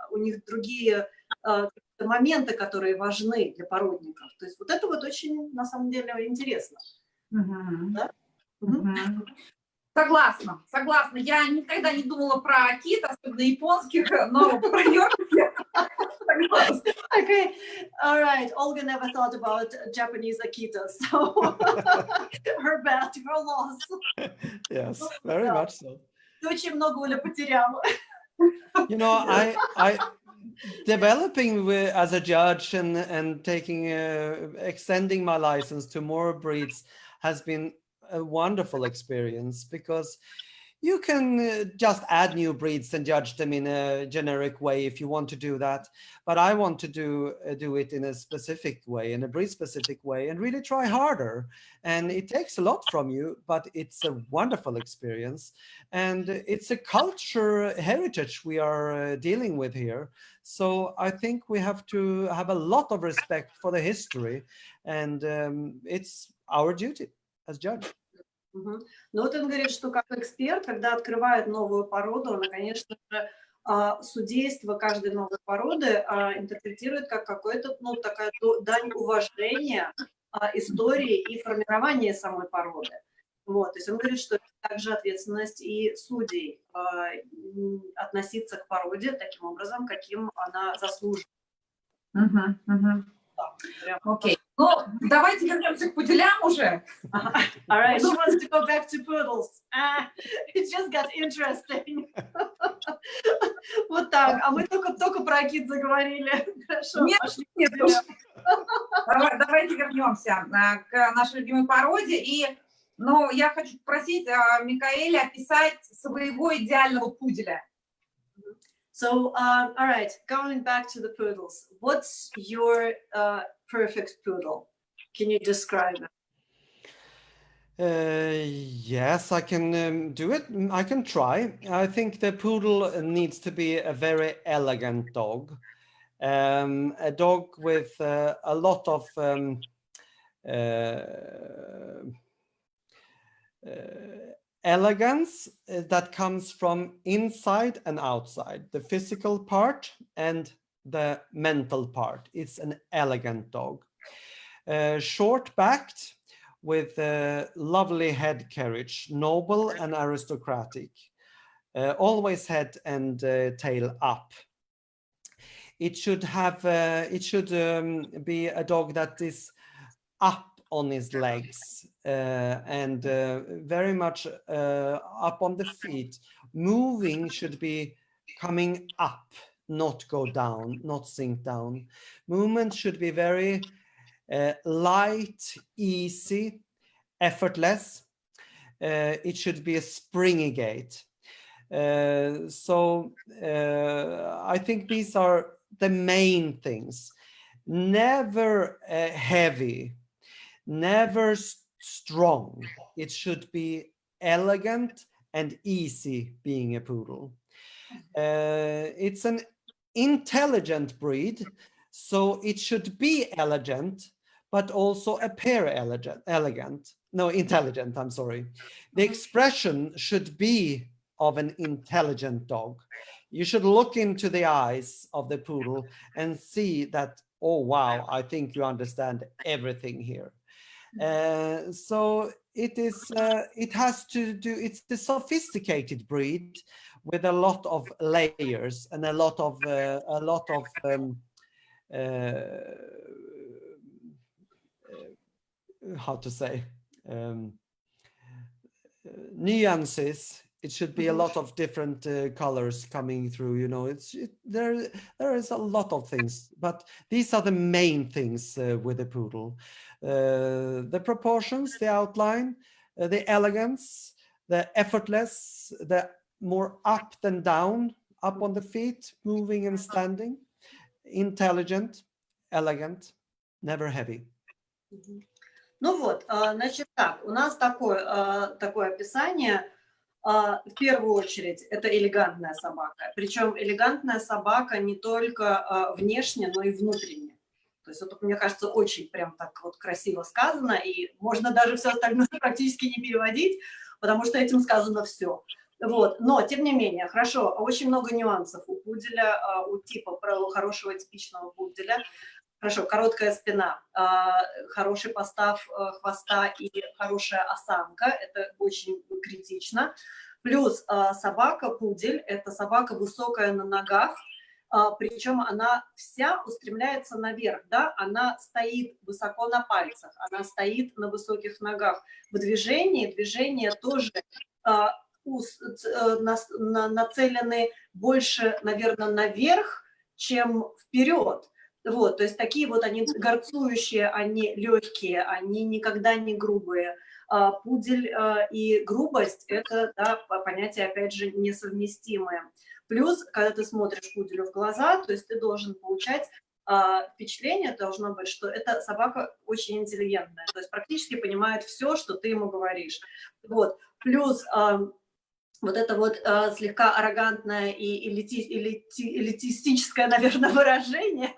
у них другие моменты, которые важны для породников. То есть вот это вот очень, на самом деле, интересно. Да? Согласна, согласна. Я никогда не думала про акит, особенно японских, но про йорков я согласна. Okay, all right. Olga never thought about Japanese Akita, so her bad, her loss. Yes, very much so. Ты очень много, Оля, потеряла. You know, I developing as a judge and taking extending my license to more breeds has been a wonderful experience, because you can just add new breeds and judge them in a generic way if you want to do that. But I want to do it in a specific way, in a breed specific way, and really try harder. And it takes a lot from you, but it's a wonderful experience. And it's a culture heritage we are dealing with here. So I think we have to have a lot of respect for the history, and it's our duty as judge. Но вот он говорит, что как эксперт, когда открывает новую породу, он, конечно же, судейство каждой новой породы интерпретирует как какое-то, ну, такая дань уважения истории и формирования самой породы. Вот, то есть он говорит, что это также ответственность и судей относиться к породе таким образом, каким она заслуживает. Окей. Ну, давайте вернемся к пуделям уже. All right, she wants to go back to poodles. It just got interesting. Вот так. А мы только про акит заговорили. Хорошо. Нет, давайте вернемся к нашей любимой породе. И, ну, я хочу попросить Микаэля описать своего идеального пуделя. So, all right, going back to the poodles. What's your perfect poodle? Can you describe it? Yes, I can do it. I can try. I think the poodle needs to be a very elegant dog. A dog with a lot of elegance that comes from inside and outside, the physical part and the mental part. It's an elegant dog. Short-backed with a lovely head carriage, noble and aristocratic, always head and tail up. It should have be a dog that is up on his legs and very much up on the feet. Moving should be coming up, not go down, not sink down. Movement should be very light, easy, effortless. It should be a springy gait. So I think these are the main things. Never heavy, never strong. It should be elegant and easy being a poodle. It's an intelligent breed, so it should be elegant, but also appear intelligent, I'm sorry. The expression should be of an intelligent dog. You should look into the eyes of the poodle and see that, oh, wow, I think you understand everything here. So it has to do, it's the sophisticated breed with a lot of layers and a lot of how to say, nuances. It should be a lot of different colors coming through, you know. There is a lot of things, but these are the main things with the poodle. The proportions, the outline, the elegance, the effortless, the more up than down, up on the feet, moving and standing, intelligent, elegant, never heavy. Ну вот, значит так, у нас такое описание. В первую очередь, это элегантная собака. Причем элегантная собака не только внешне, но и внутренне. То есть это, мне кажется, очень прям так вот красиво сказано, и можно даже все остальное практически не переводить, потому что этим сказано все. Вот. Но, тем не менее, хорошо, очень много нюансов у пуделя, у типа хорошего типичного пуделя. Хорошо, короткая спина, хороший постав хвоста и хорошая осанка, это очень критично. Плюс собака-пудель, это собака высокая на ногах, причем она вся устремляется наверх, да, она стоит высоко на пальцах, она стоит на высоких ногах. В движения тоже нацелены больше, наверное, наверх, чем вперед. Вот, то есть такие вот они горцующие, они легкие, они никогда не грубые. Пудель и грубость – это, да, понятия, опять же, несовместимые. Плюс, когда ты смотришь пуделю в глаза, то есть ты должен получать впечатление, должно быть, что эта собака очень интеллигентная, то есть практически понимает все, что ты ему говоришь. Вот. Плюс вот это вот слегка аррогантное и элитистическое, наверное, выражение,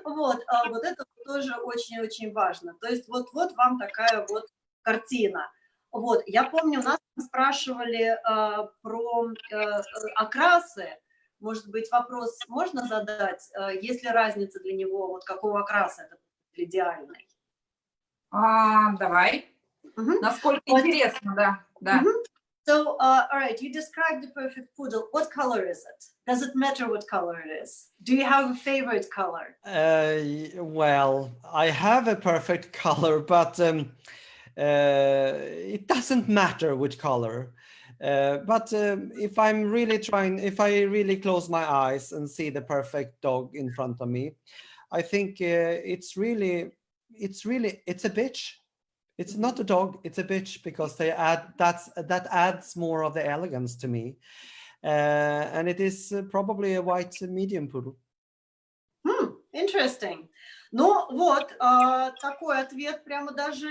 вот это тоже очень-очень важно. То есть вот вам такая вот картина. Вот, я помню, нас спрашивали про окрасы. Может быть, вопрос можно задать? Есть ли разница для него, вот какого окраса это идеальный? Давай. Насколько интересно, да. So, all right, you described the perfect poodle. What color is it? Does it matter what color it is? Do you have a favorite color? Well, I have a perfect color, but it doesn't matter which color. But if I really close my eyes and see the perfect dog in front of me, I think it's a bitch. It's not a dog, it's a bitch, because that adds more of the elegance to me. And it is probably a white medium poodle. Interesting. Ну вот, такой ответ прямо даже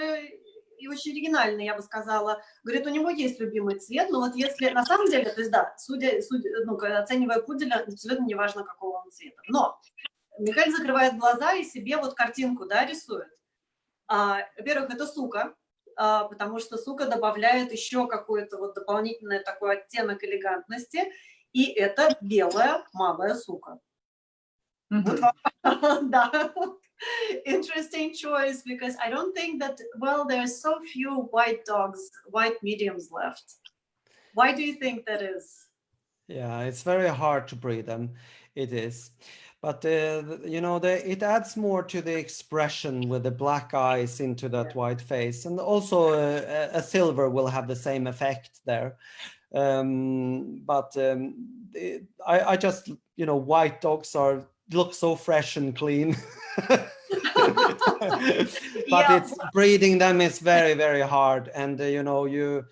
и очень оригинальный, я бы сказала. Говорит, у него есть любимый цвет, но вот если на самом деле, то есть да, оценивая пуделя, абсолютно неважно, какого он цвета. Но Михаил закрывает глаза и себе вот картинку, да, рисует. Во-первых, это сука, потому что сука добавляет еще какой-то вот дополнительный такой оттенок элегантности, и это белая малая сука. Вот, да. Interesting choice, because I don't think that, well, there's so few white dogs, white mediums left. Why do you think that is? Yeah, it's very hard to breed them. It is. But, you know, it adds more to the expression with the black eyes into that white face. And also a silver will have the same effect there. I just, you know, white dogs look so fresh and clean. But breeding them is very, very hard. And, you know,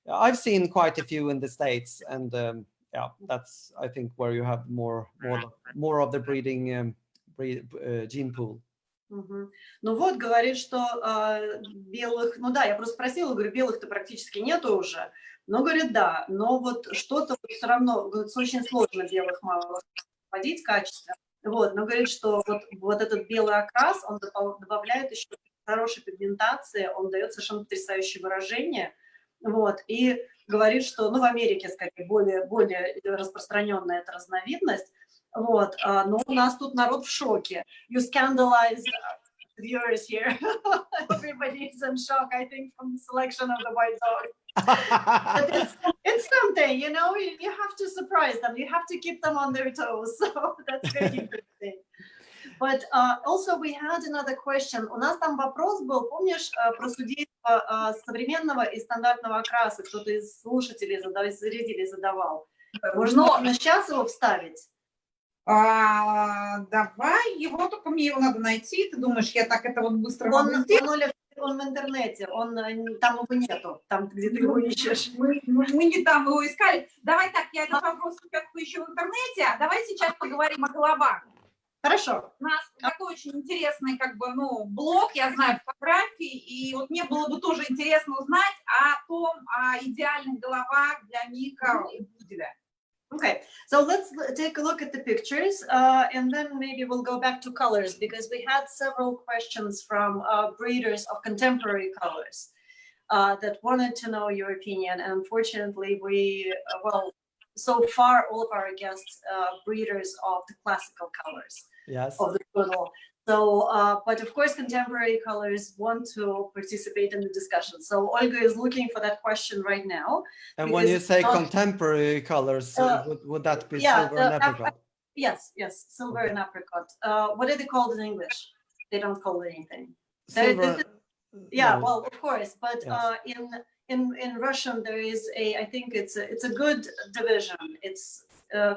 I've seen quite a few in the States, and yeah, that's, I think, where you have more of the breeding gene pool. Ну вот, говорит, что белых, ну да, я просто спросила, говорю, белых-то практически нету уже. Но, говорит, да, но вот что-то вот все равно, говорит, очень сложно белых малых вводить качественно. Вот, но говорит, что вот этот белый окрас, он добавляет еще хорошей пигментации, он дает совершенно потрясающее выражение. Вот, и говорит, что, ну, в Америке, скорее, более распространенная эта разновидность. Вот, но у нас тут народ в шоке. You scandalized viewers here. Everybody is in shock, I think, from the selection of the white dog. But it's something, you know, you have to surprise them. You have to keep them on their toes. So that's very interesting. But also we had another question. У нас там вопрос был, помнишь, про судейство современного и стандартного окраса. Кто-то из слушателей, зрителей задавал. Можно сейчас его вставить? Давай его, только мне его надо найти. Ты думаешь, я так это вот быстро могу сделать? Он в интернете, там его нету, там, где ты его ищешь. Мы не там его искали. Давай так, я этот вопрос сейчас поищу в интернете, а давай сейчас поговорим о головах. Хорошо. У нас такой очень интересный, как бы, ну, блог, я знаю, фотографии, и вот мне было бы тоже интересно узнать о идеальных головах для Мика и Пуделя. Okay, so let's take a look at the pictures, and then maybe we'll go back to colors, because we had several questions from breeders of contemporary colors that wanted to know your opinion. And unfortunately, well, so far, all of our guests breeders of the classical colors. Yes. Of the poodle. So, but of course, contemporary colors want to participate in the discussion. So Olga is looking for that question right now. And when you say contemporary colors, would that be silver and apricot? Yes, silver and apricot. What are they called in English? They don't call it anything. Silver. Yeah, No. well, of course, but Yes. In Russian there is I think it's a good division. It's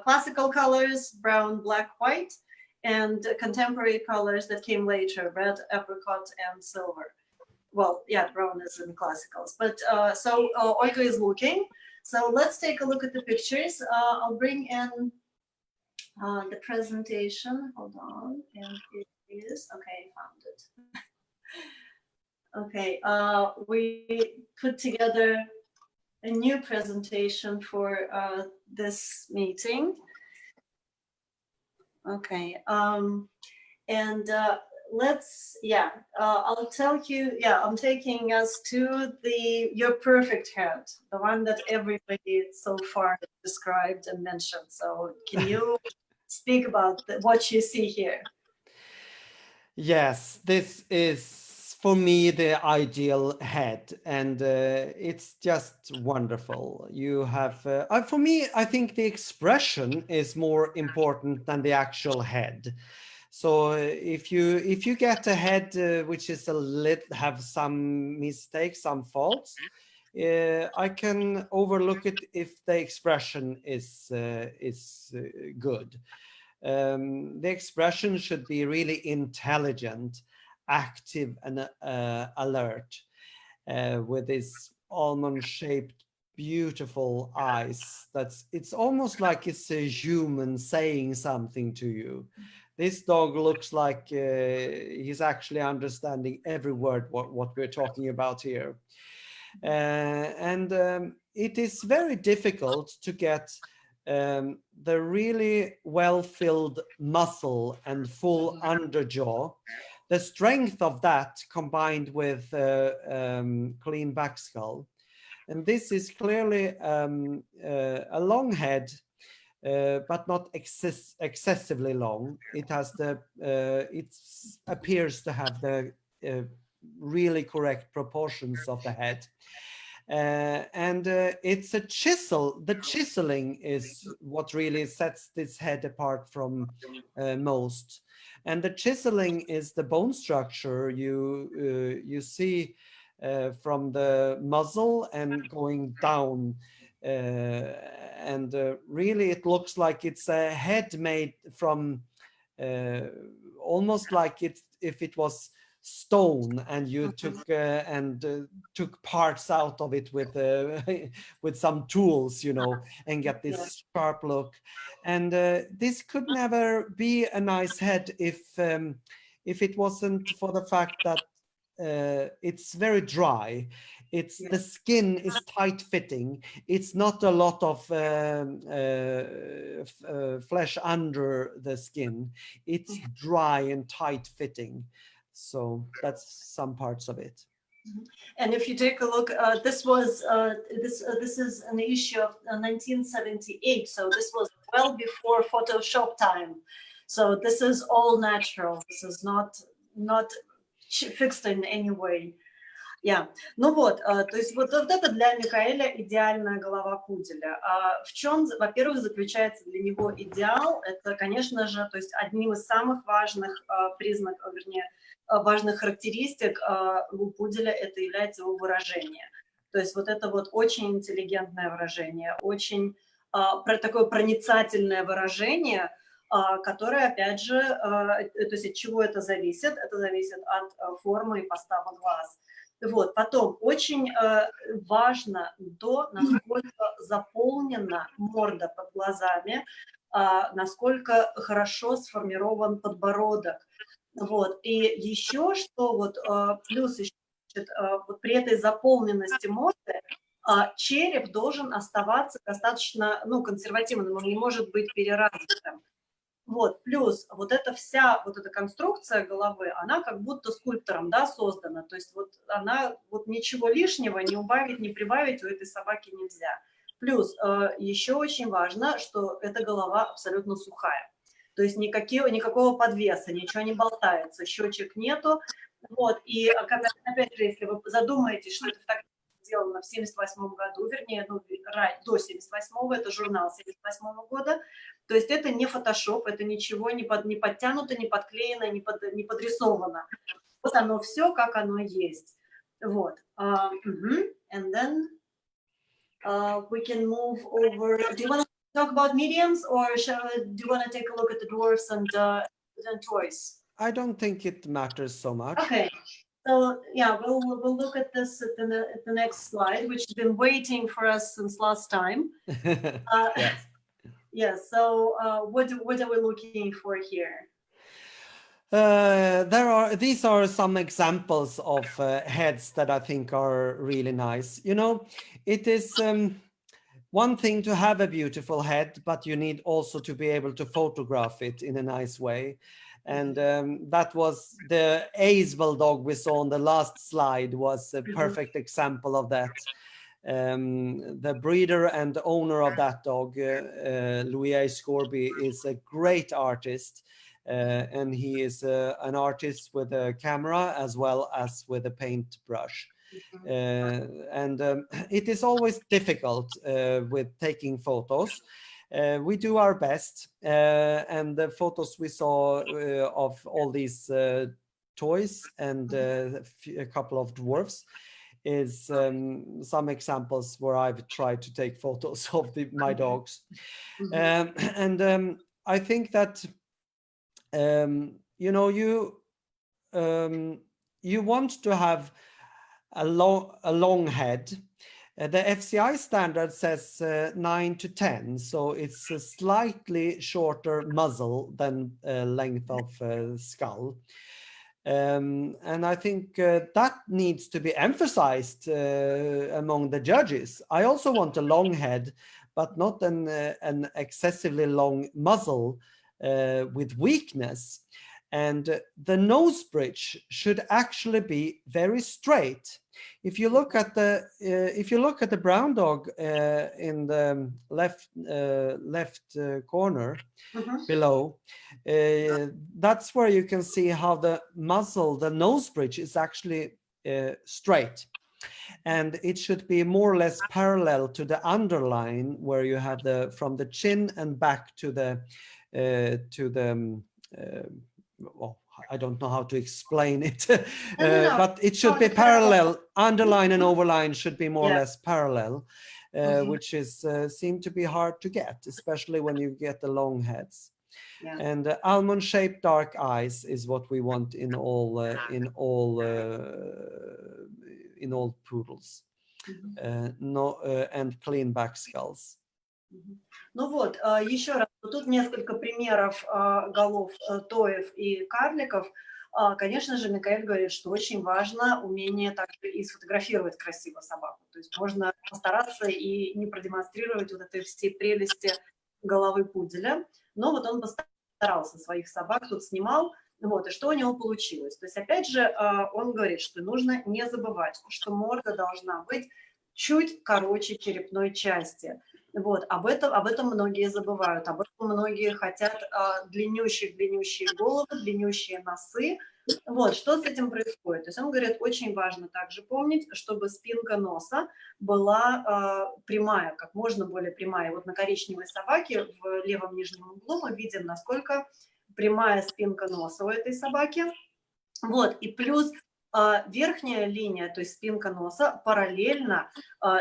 classical colors, brown, black, white, and contemporary colors that came later, red, apricot, and silver. Well, yeah, brown is in classicals. But so Olga is looking. So let's take a look at the pictures. I'll bring in the presentation. Hold on. And it is, okay, found it. Okay, we put together a new presentation for this meeting. Okay, and I'll tell you, I'm taking us to your perfect head, the one that everybody so far has described and mentioned. So can you speak about what you see here? Yes, this is for me the ideal head, and it's just wonderful. You have, for me, I think the expression is more important than the actual head. So if you get a head which is have some mistakes, some faults, I can overlook it if the expression is good. The expression should be really intelligent, active, and alert, with this almond-shaped, beautiful eyes. It's almost like it's a human saying something to you. This dog looks like he's actually understanding every word what we're talking about here. And it is very difficult to get the really well-filled muscle and full underjaw. The strength of that combined with clean back skull. And this is clearly a long head, but not excessively long. It has it appears to have the really correct proportions of the head. And it's a chisel. The chiseling is what really sets this head apart from most. And the chiseling is the bone structure you see from the muzzle and going down. And really it looks like it's a head made from almost like if it was stone, and you took took parts out of it with with some tools, you know, and get this sharp look. And this could never be a nice head if it wasn't for the fact that it's very dry. The skin is tight fitting. It's not a lot of flesh under the skin. It's dry and tight fitting. So that's some parts of it. And if you take a look, this is an issue of 1978, so this was well before Photoshop time. So this is all natural. This is not fixed in any way. Yeah. Ну вот, то есть вот это для Микаэля идеальная голова пуделя. В чем, во-первых, заключается для него идеал? Это, конечно же, то есть одним из самых важных признаков, вернее, важных характеристик у пуделя это является его выражение. То есть вот это вот очень интеллигентное выражение, очень такое проницательное выражение, которое, опять же, то есть от чего это зависит? Это зависит от формы и постава глаз. Вот, потом очень важно то, насколько заполнена морда под глазами, насколько хорошо сформирован подбородок. Вот, и еще что, вот, плюс еще, вот при этой заполненности морды череп должен оставаться достаточно, ну, консервативным, он не может быть переразвитым. Вот, плюс вот эта вся, вот эта конструкция головы, она как будто скульптором, да, создана, то есть вот она, вот ничего лишнего не убавить, не прибавить у этой собаки нельзя. Плюс еще очень важно, что эта голова абсолютно сухая, то есть никакого подвеса, ничего не болтается, щечек нету, вот, и опять же, если вы задумаетесь, что это сделано в 78 году, вернее, ну, до 78-го, это журнал 78-го года, то есть это не фотошоп, это ничего не подтянуто, не подклеено, не подрисовано. Вот оно все, как оно есть. Вот. And then we can move over. Do you want to talk about mediums, or do you want to take a look at the dwarfs and toys? I don't think it matters so much. Okay. So yeah, we'll look at this at the next slide, which has been waiting for us since last time. Yes. Yes. So what are we looking for here? These are some examples of heads that I think are really nice. You know, it is one thing to have a beautiful head, but you need also to be able to photograph it in a nice way. And that was the Ace dog we saw on the last slide was a perfect example of that. The breeder and owner of that dog, Louis Scorby, is a great artist. And he is an artist with a camera as well as with a paintbrush. And it is always difficult with taking photos. We do our best, and the photos we saw of all these toys and a couple of dwarfs is some examples where I've tried to take photos of my dogs. And I think that you know, you want to have a long head. The FCI standard says 9 to 10, so it's a slightly shorter muzzle than length of skull. And I think that needs to be emphasized among the judges. I also want a long head, but not an excessively long muzzle with weakness. And the nose bridge should actually be very straight. If you look at the brown dog in the left corner below, that's where you can see how the muzzle, the nose bridge, is actually straight, and it should be more or less parallel to the underline where you have from the chin and back to the well, I don't know how to explain it, but it should be parallel. Underline and overline should be more or less parallel, which is seem to be hard to get, especially when you get the long heads. Yeah. And almond-shaped dark eyes is what we want in all poodles. And clean back skulls. Ну вот, еще раз, тут несколько примеров голов тоев и карликов. Конечно же, Микаэль говорит, что очень важно умение также и сфотографировать красиво собаку. То есть можно постараться и не продемонстрировать вот этой всей прелести головы пуделя. Но вот он постарался своих собак, тут снимал. Вот, и что у него получилось? То есть, опять же, он говорит, что нужно не забывать, что морда должна быть чуть короче черепной части. Вот, об этом многие забывают, об этом многие хотят длиннющие головы, длиннющие носы. Вот, что с этим происходит? То есть он говорит, очень важно также помнить, чтобы спинка носа была прямая, как можно более прямая. Вот на коричневой собаке в левом нижнем углу мы видим, насколько прямая спинка носа у этой собаки. Вот, и плюс верхняя линия, то есть спинка носа, параллельно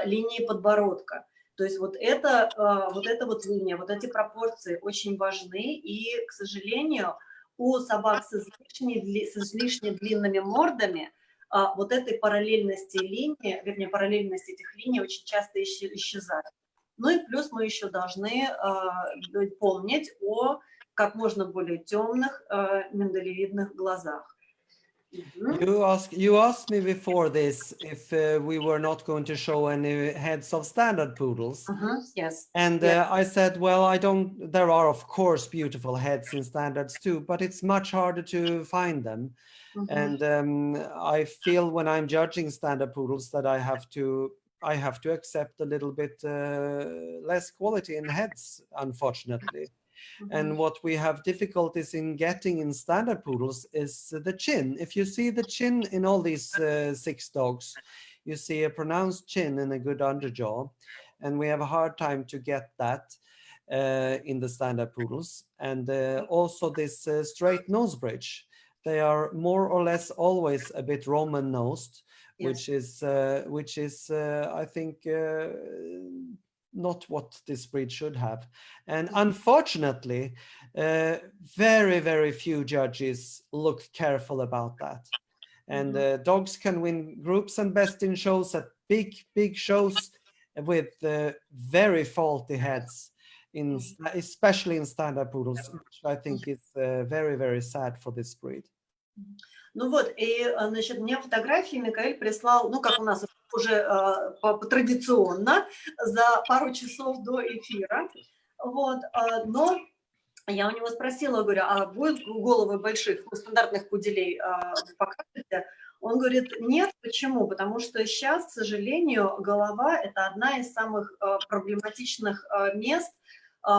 линии подбородка. То есть вот эта вот линия, вот эти пропорции очень важны, и, к сожалению, у собак с излишне длинными мордами вот этой параллельности линии, вернее, параллельность этих линий очень часто исчезает. Ну и плюс мы еще должны помнить о как можно более темных миндалевидных глазах. You asked me before this if we were not going to show any heads of standard poodles. Yes. And yes. I said, well, there are of course beautiful heads in standards too, but it's much harder to find them. And I feel when I'm judging standard poodles that I have to accept a little bit less quality in heads, unfortunately. And what we have difficulties in getting in standard poodles is the chin. If you see the chin in all these 6 dogs, you see a pronounced chin and a good underjaw. And we have a hard time to get that in the standard poodles. And also this straight nose bridge. They are more or less always a bit Roman nosed, yes. which is I think not what this breed should have. And unfortunately, very, very few judges look careful about that. And dogs can win groups and best in shows at big shows with very faulty heads, especially in standard poodles, which I think is very, very sad for this breed. Ну вот, и, значит, мне фотографии Микаэль прислал, ну, как у нас уже традиционно, за пару часов до эфира. Вот, но я у него спросила, говорю, а будут головы больших, стандартных пуделей покажете? Он говорит, нет, почему? Потому что сейчас, к сожалению, голова – это одна из самых проблематичных мест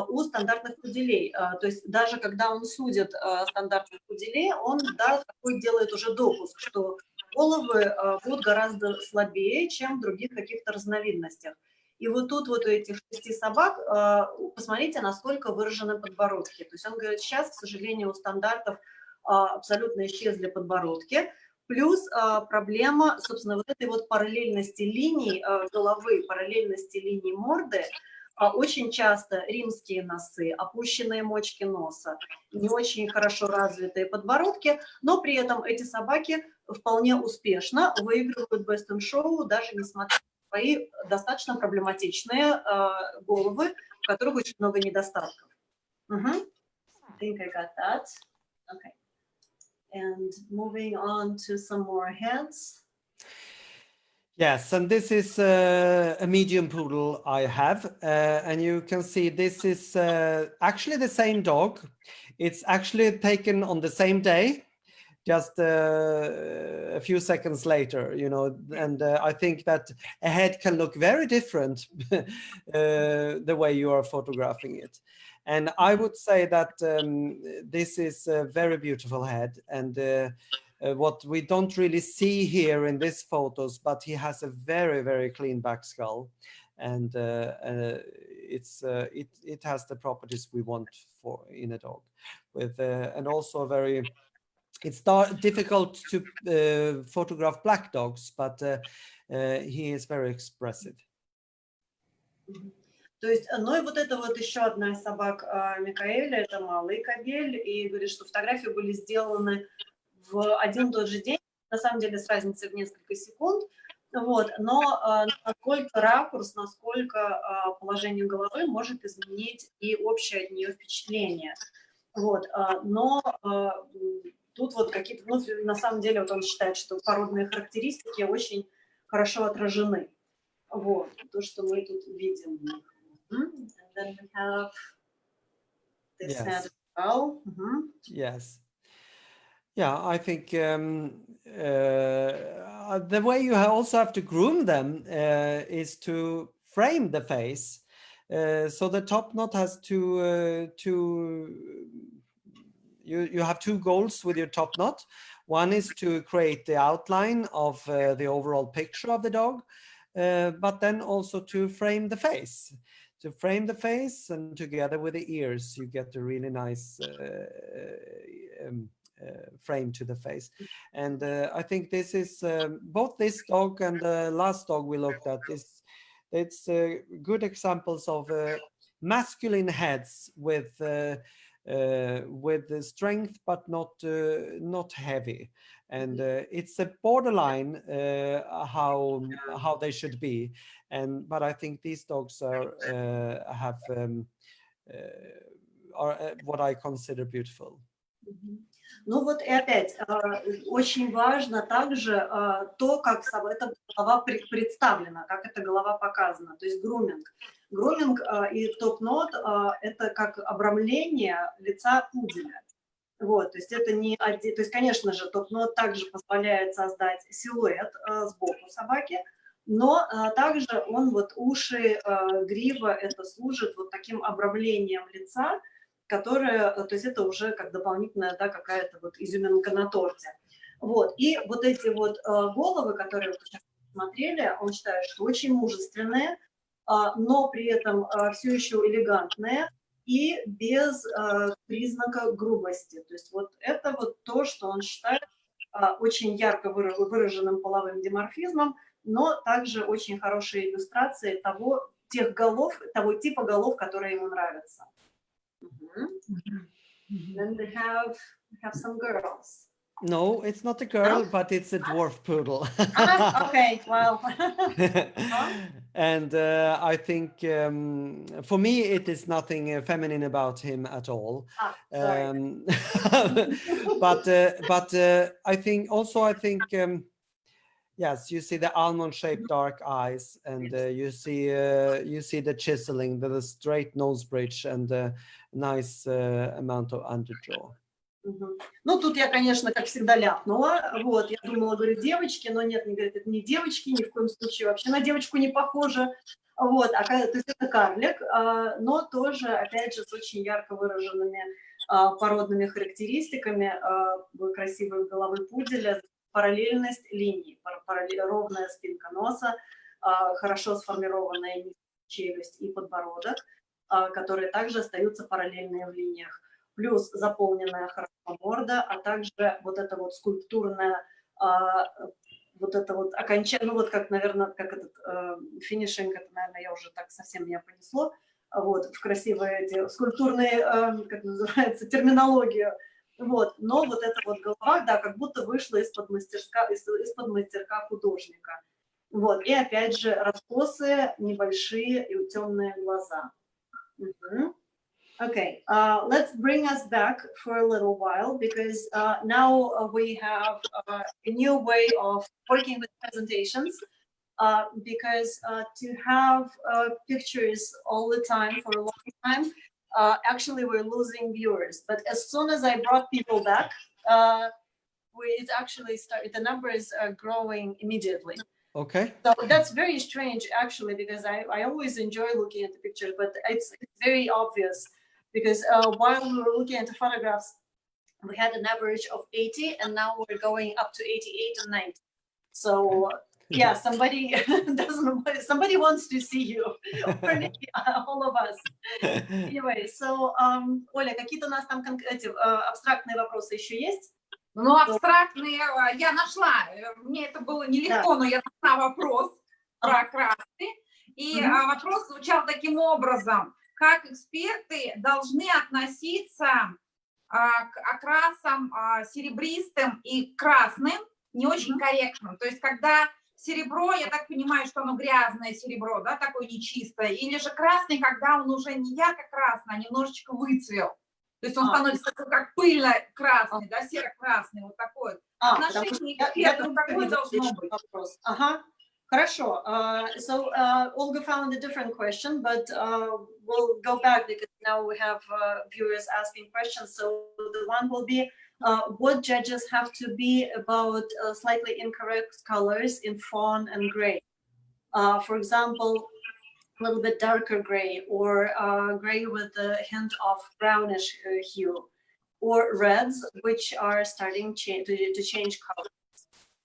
у стандартных пуделей. То есть даже когда он судит стандартных пуделей, он такой делает уже допуск, что головы будут гораздо слабее, чем в других каких-то разновидностях. И вот тут вот у этих 6 собак, посмотрите, насколько выражены подбородки. То есть он говорит, сейчас, к сожалению, у стандартов абсолютно исчезли подбородки. Плюс проблема, собственно, вот этой вот параллельности линий головы, параллельности линий морды. Очень часто римские носы, опущенные мочки носа, не очень хорошо развитые подбородки, но при этом эти собаки вполне успешно выигрывают Best in Show, даже несмотря на свои достаточно проблематичные головы, в которых очень много недостатков. I think I got that. Okay. And moving on to some more heads. Yes, and this is a medium poodle I have, and you can see this is actually the same dog. It's actually taken on the same day, just a few seconds later, you know, and I think that a head can look very different the way you are photographing it. And I would say that this is a very beautiful head, and what we don't really see here in these photos, but he has a very, very clean back skull, and it has the properties we want for in a dog, with and also very. It's difficult to photograph black dogs, but he is very expressive. То есть, ну и вот это вот еще одна из собак Микаэля, это малый кобель, и говорит, что фотографии были сделаны в один и тот же день, на самом деле с разницей в несколько секунд, вот, но насколько ракурс, насколько положение головы может изменить и общее от нее впечатление. Вот, но тут вот какие-то, ну, на самом деле вот он считает, что породные характеристики очень хорошо отражены. Вот, то, что мы тут видим. And then we have this head as well. Yes. Yeah, I think the way you also have to groom them is to frame the face. So the top knot has you have two goals with your top knot. One is to create the outline of the overall picture of the dog, but then also to frame the face. To frame the face, and together with the ears, you get a really nice frame to the face. And I think this is both this dog and the last dog we looked at is it's good examples of masculine heads with the strength but not heavy, and it's a borderline how they should be. And but I think these dogs are what I consider beautiful. Ну вот и опять, очень важно также то, как эта голова представлена, как эта голова показана, то есть груминг. Груминг и топ-нот – это как обрамление лица пуделя. Вот, то есть это не один, то есть, конечно же, топ-нот также позволяет создать силуэт сбоку собаки, но также он вот уши, грива, это служит вот таким обрамлением лица, которая, то есть это уже как дополнительная, да, какая-то вот изюминка на торте. Вот, и вот эти вот головы, которые вы сейчас смотрели, он считает, что очень мужественные, но при этом все еще элегантные и без признака грубости. То есть вот это вот то, что он считает очень ярко выраженным половым диморфизмом, но также очень хорошей иллюстрацией того типа голов, которые ему нравятся. Then they have some girls. No, it's not a girl, but it's a dwarf poodle. Okay, well. And I think for me it is nothing feminine about him at all. Sorry. But I think yes, you see the almond-shaped dark eyes, and you see the chiseling, the straight nose bridge, and a nice amount of underjaw. Ну, тут я, конечно, как всегда ляпнула. Вот, я думала, говорю, девочки, но нет, не говорит, это не девочки, ни в коем случае вообще на девочку не похоже. Вот, то есть это карлик, но тоже, опять же, с очень ярко выраженными породными характеристиками красивой головы пуделя, параллельность линий, ровная спинка носа, хорошо сформированная челюсть и подбородок, которые также остаются параллельные в линиях. Плюс заполненная хорошо морда, а также вот это вот скульптурное, вот это вот окончание, ну вот как, наверное, как этот финишинг, это, наверное, я уже так совсем меня понесло, вот, в красивые эти скульптурные, как называется, терминологию, вот, но вот эта вот голова, да, как будто вышла из-под мастерка художника, вот, и опять же раскосые, небольшие и темные глаза. Okay, let's bring us back for a little while, because now we have a new way of working with presentations, because to have pictures all the time for a long time, actually we're losing viewers. But as soon as I brought people back, it actually started, the numbers are growing immediately. Okay. So that's very strange, actually, because I always enjoy looking at the pictures, but it's very obvious. Because while we were looking at the photographs, we had an average of 80, and now we're going up to 88 and 90. So yeah, somebody wants to see you, or maybe all of us. Anyway, so Оля, какие-то у нас там абстрактные вопросы еще есть? Ну, абстрактные я нашла. Мне это было нелегко, но я нашла вопрос про красный. И вопрос звучал таким образом. Как эксперты должны относиться к окрасам серебристым и красным, не очень корректным. То есть, когда серебро, я так понимаю, что оно грязное серебро, да, такое нечистое, или же красный, когда он уже не ярко-красный, а немножечко выцвел. То есть он становится такой, как пыльно-красный, да, серо-красный, вот такой. Отношение эксперта такое должно быть. Ага. Хорошо. So Olga found a different question, but we'll go back because now we have viewers asking questions. So the one will be what judges have to be about slightly incorrect colors in fawn and gray. For example, a little bit darker gray, or gray with a hint of brownish hue, or reds, which are starting to change color.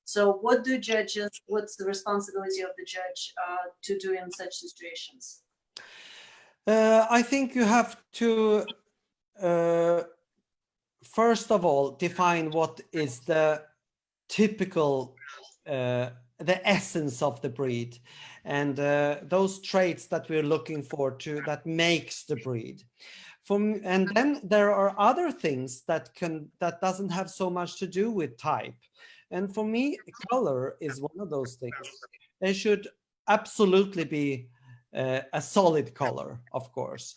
So what do judges, what's the responsibility of the judge to do in such situations? I think you have to, first of all, define what is the typical, the essence of the breed, and those traits that we're looking for that makes the breed. And then there are other things that doesn't have so much to do with type. And for me, color is one of those things. They should absolutely be a solid color, of course.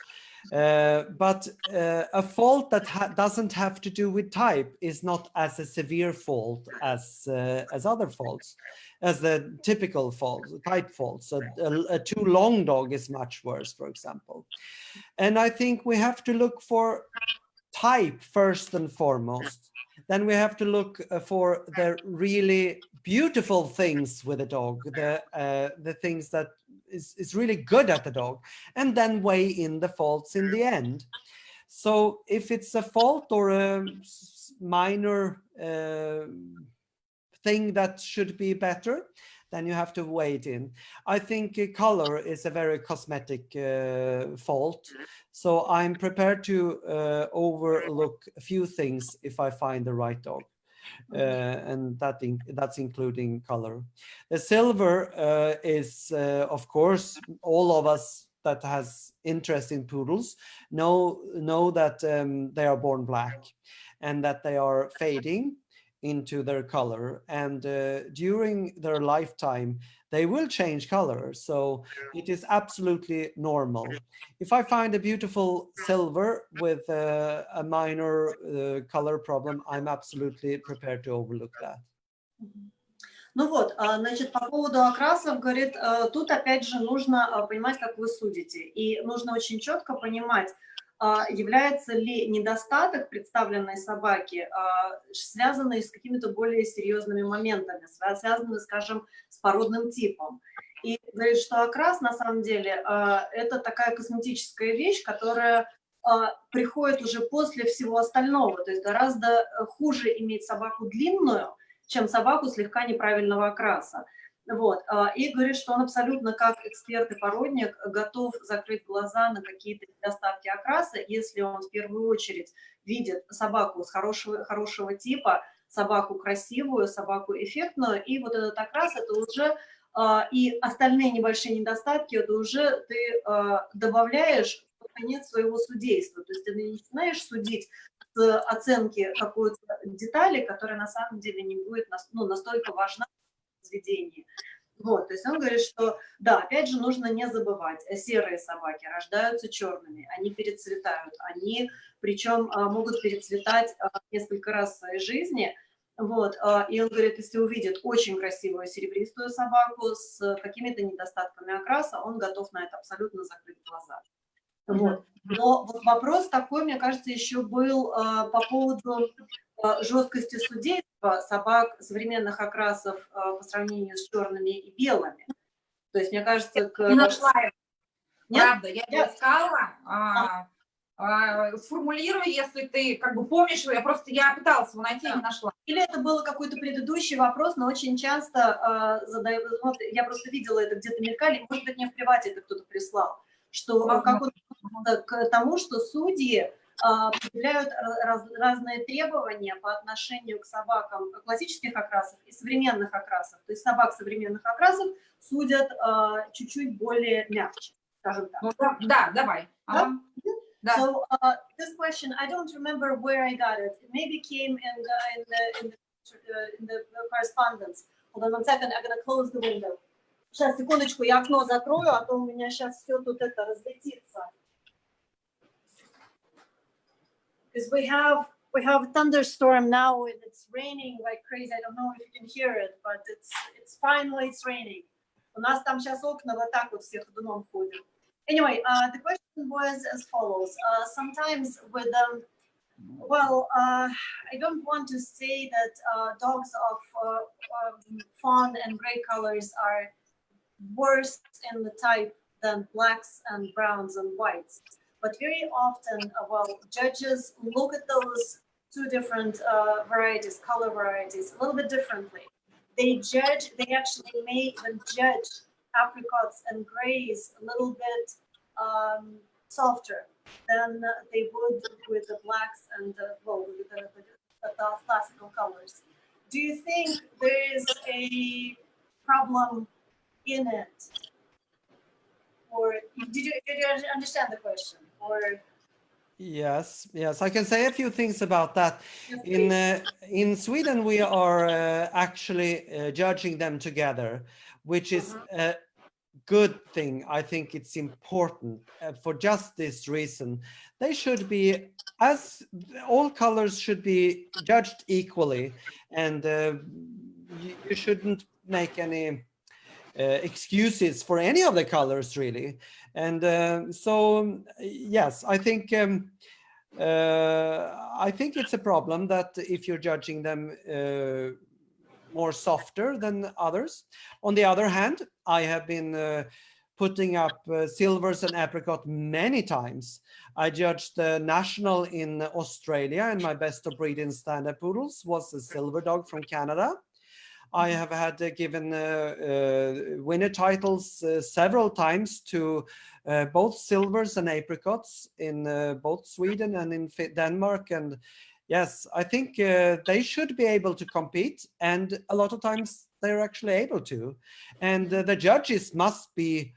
But a fault that doesn't have to do with type is not as a severe fault as other faults, as the typical faults, type faults. A too long dog is much worse, for example. And I think we have to look for type first and foremost. Then we have to look for the really beautiful things with a dog, the things that is really good at the dog, and then weigh in the faults in the end. So if it's a fault or a minor thing that should be better, then you have to weigh it in. I think color is a very cosmetic fault. So I'm prepared to overlook a few things if I find the right dog. And that's including color. The silver is, of course, all of us that has interest in poodles know that they are born black and that they are fading into their color, and during their lifetime they will change color, so it is absolutely normal. If I find a beautiful silver with a minor color problem, I'm absolutely prepared to overlook that. Ну вот, значит, по поводу окрасов, говорит, тут опять же нужно понимать, как вы судите, и нужно очень четко понимать, является ли недостаток представленной собаки связанный с какими-то более серьезными моментами, связанными, скажем, с породным типом. И говорит, что окрас, на самом деле, это такая косметическая вещь, которая приходит уже после всего остального. То есть гораздо хуже иметь собаку длинную, чем собаку слегка неправильного окраса. Вот. И говорит, что он абсолютно как эксперт и породник готов закрыть глаза на какие-то недостатки окраса, если он в первую очередь видит собаку с хорошего типа, собаку красивую, собаку эффектную, и вот этот окрас, это уже и остальные небольшие недостатки, это уже ты добавляешь в конец своего судейства. То есть ты не начинаешь судить с оценки какой-то детали, которая на самом деле не будет настолько важна в произведении. Вот, то есть он говорит, что да, опять же, нужно не забывать, серые собаки рождаются черными, они перецветают, они причем могут перецветать несколько раз в своей жизни. Вот, и он говорит, если увидит очень красивую серебристую собаку с какими-то недостатками окраса, он готов на это абсолютно закрыть глаза. Вот. Но вот вопрос такой, мне кажется, еще был по поводу жесткости судейства собак современных окрасов по сравнению с черными и белыми. То есть, мне кажется... Не нашла его. Правда, я его искала. Сформулируй, если ты как бы помнишь его, я пыталась его найти, не нашла. Или это был какой-то предыдущий вопрос, но очень часто задают, вот, я просто видела это где-то мелькали, может быть, мне в привате это кто-то прислал, что к тому, что судьи предъявляют разные требования по отношению к собакам классических окрасов и современных окрасов. То есть собак современных окрасов судят чуть-чуть более мягче, скажем так. Ну, да, давай. Да? Да. So this question, I don't remember where I got it. It maybe came in the correspondence. Hold on one second, I'm going to close the window. Сейчас, секундочку, я окно закрою, а то у меня сейчас все тут это разлетится. Because we have a thunderstorm now and it's raining like crazy. I don't know if you can hear it, but it's finally raining. У нас там сейчас окна вот так вот всех ходуном ходят. Anyway, the question was as follows. Sometimes with Well, I don't want to say that dogs of fawn and gray colors are worse in the type than blacks and browns and whites. But very often, well, judges look at those two different varieties, color varieties, a little bit differently. They actually may even judge apricots and grays a little bit softer than they would with the blacks and well, with the classical colors. Do you think there is a problem in it? Or did you understand the question? Or Yes, I can say a few things about that. yes, In Sweden, we are actually judging them together, which is a good thing. I think it's important for just this reason. They should be, as all colors should be judged equally, and you shouldn't make any excuses for any of the colors, really. And yes, I think it's a problem that if you're judging them more softer than others. On the other hand, I have been putting up silvers and apricot many times. I judged the national in Australia, and my best of breed in standard poodles was a silver dog from Canada. I have had given winner titles several times to both silvers and apricots in both Sweden and in Denmark. And yes, I think they should be able to compete. And a lot of times they're actually able to. And the judges must be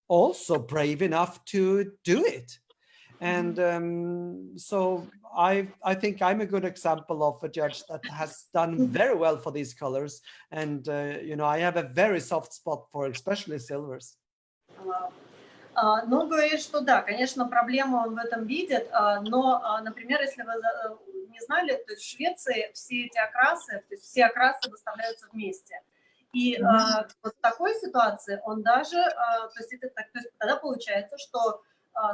also brave enough to do it. And so I think I'm a good example of a judge that has done very well for these colors. And, you know, I have a very soft spot for especially silvers. Ну, говорит, что да, конечно, проблему он в этом видит, но, например, если вы не знали, то есть в Швеции все эти окрасы, то есть все окрасы выставляются вместе. И вот в такой ситуации он даже, то есть тогда получается, что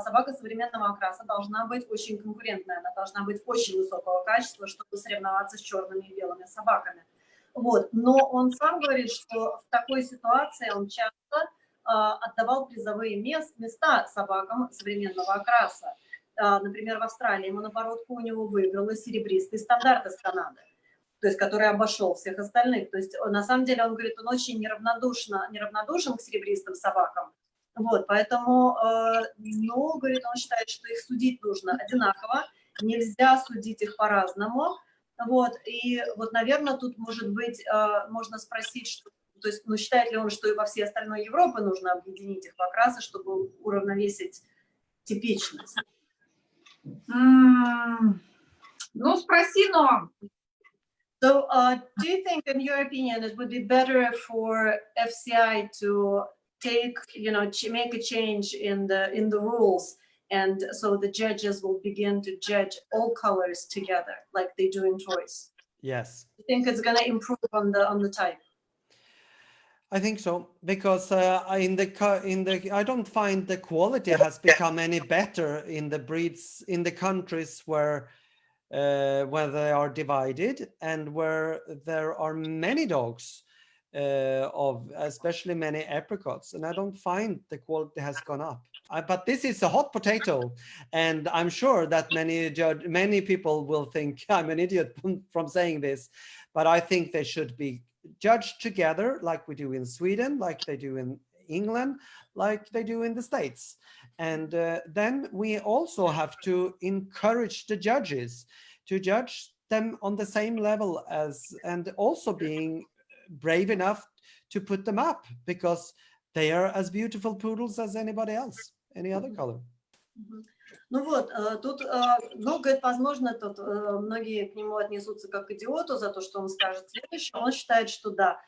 собака современного окраса должна быть очень конкурентная, она должна быть очень высокого качества, чтобы соревноваться с черными и белыми собаками. Вот. Но он сам говорит, что в такой ситуации он часто отдавал призовые места собакам современного окраса. Например, в Австралии монобородку у него выиграла серебристый стандарт из Канады, то есть который обошел всех остальных. То есть на самом деле он говорит, он очень неравнодушен к серебристым собакам. Вот, поэтому, ну, говорит, он считает, что их судить нужно одинаково, нельзя судить их по-разному. Вот, и вот, наверное, тут, может быть, можно спросить, что, то есть, ну, считает ли он, что и во всей остальной Европе нужно объединить их в окрасы, чтобы уравновесить типичность? Ну, спроси, но... So, do you think, in your opinion, it would be better for FCI to take, you know, make a change in the rules, and so the judges will begin to judge all colors together, like they do in toys? Yes. You think it's going to improve on the type? I think so, because I don't find the quality has become any better in the breeds in the countries where they are divided and where there are many dogs, of especially many apricots, and I don't find the quality has gone up. But this is a hot potato, and I'm sure that many people will think I'm an idiot from saying this, but I think they should be judged together, like we do in Sweden, like they do in England, like they do in the States. And then we also have to encourage the judges to judge them on the same level as, and also being brave enough to put them up, because they are as beautiful poodles as anybody else, any other color. Ну вот, тут, ну, говорит, возможно, тут многие к нему отнесутся как к идиоту за то, что он скажет следующее. Он считает, что да,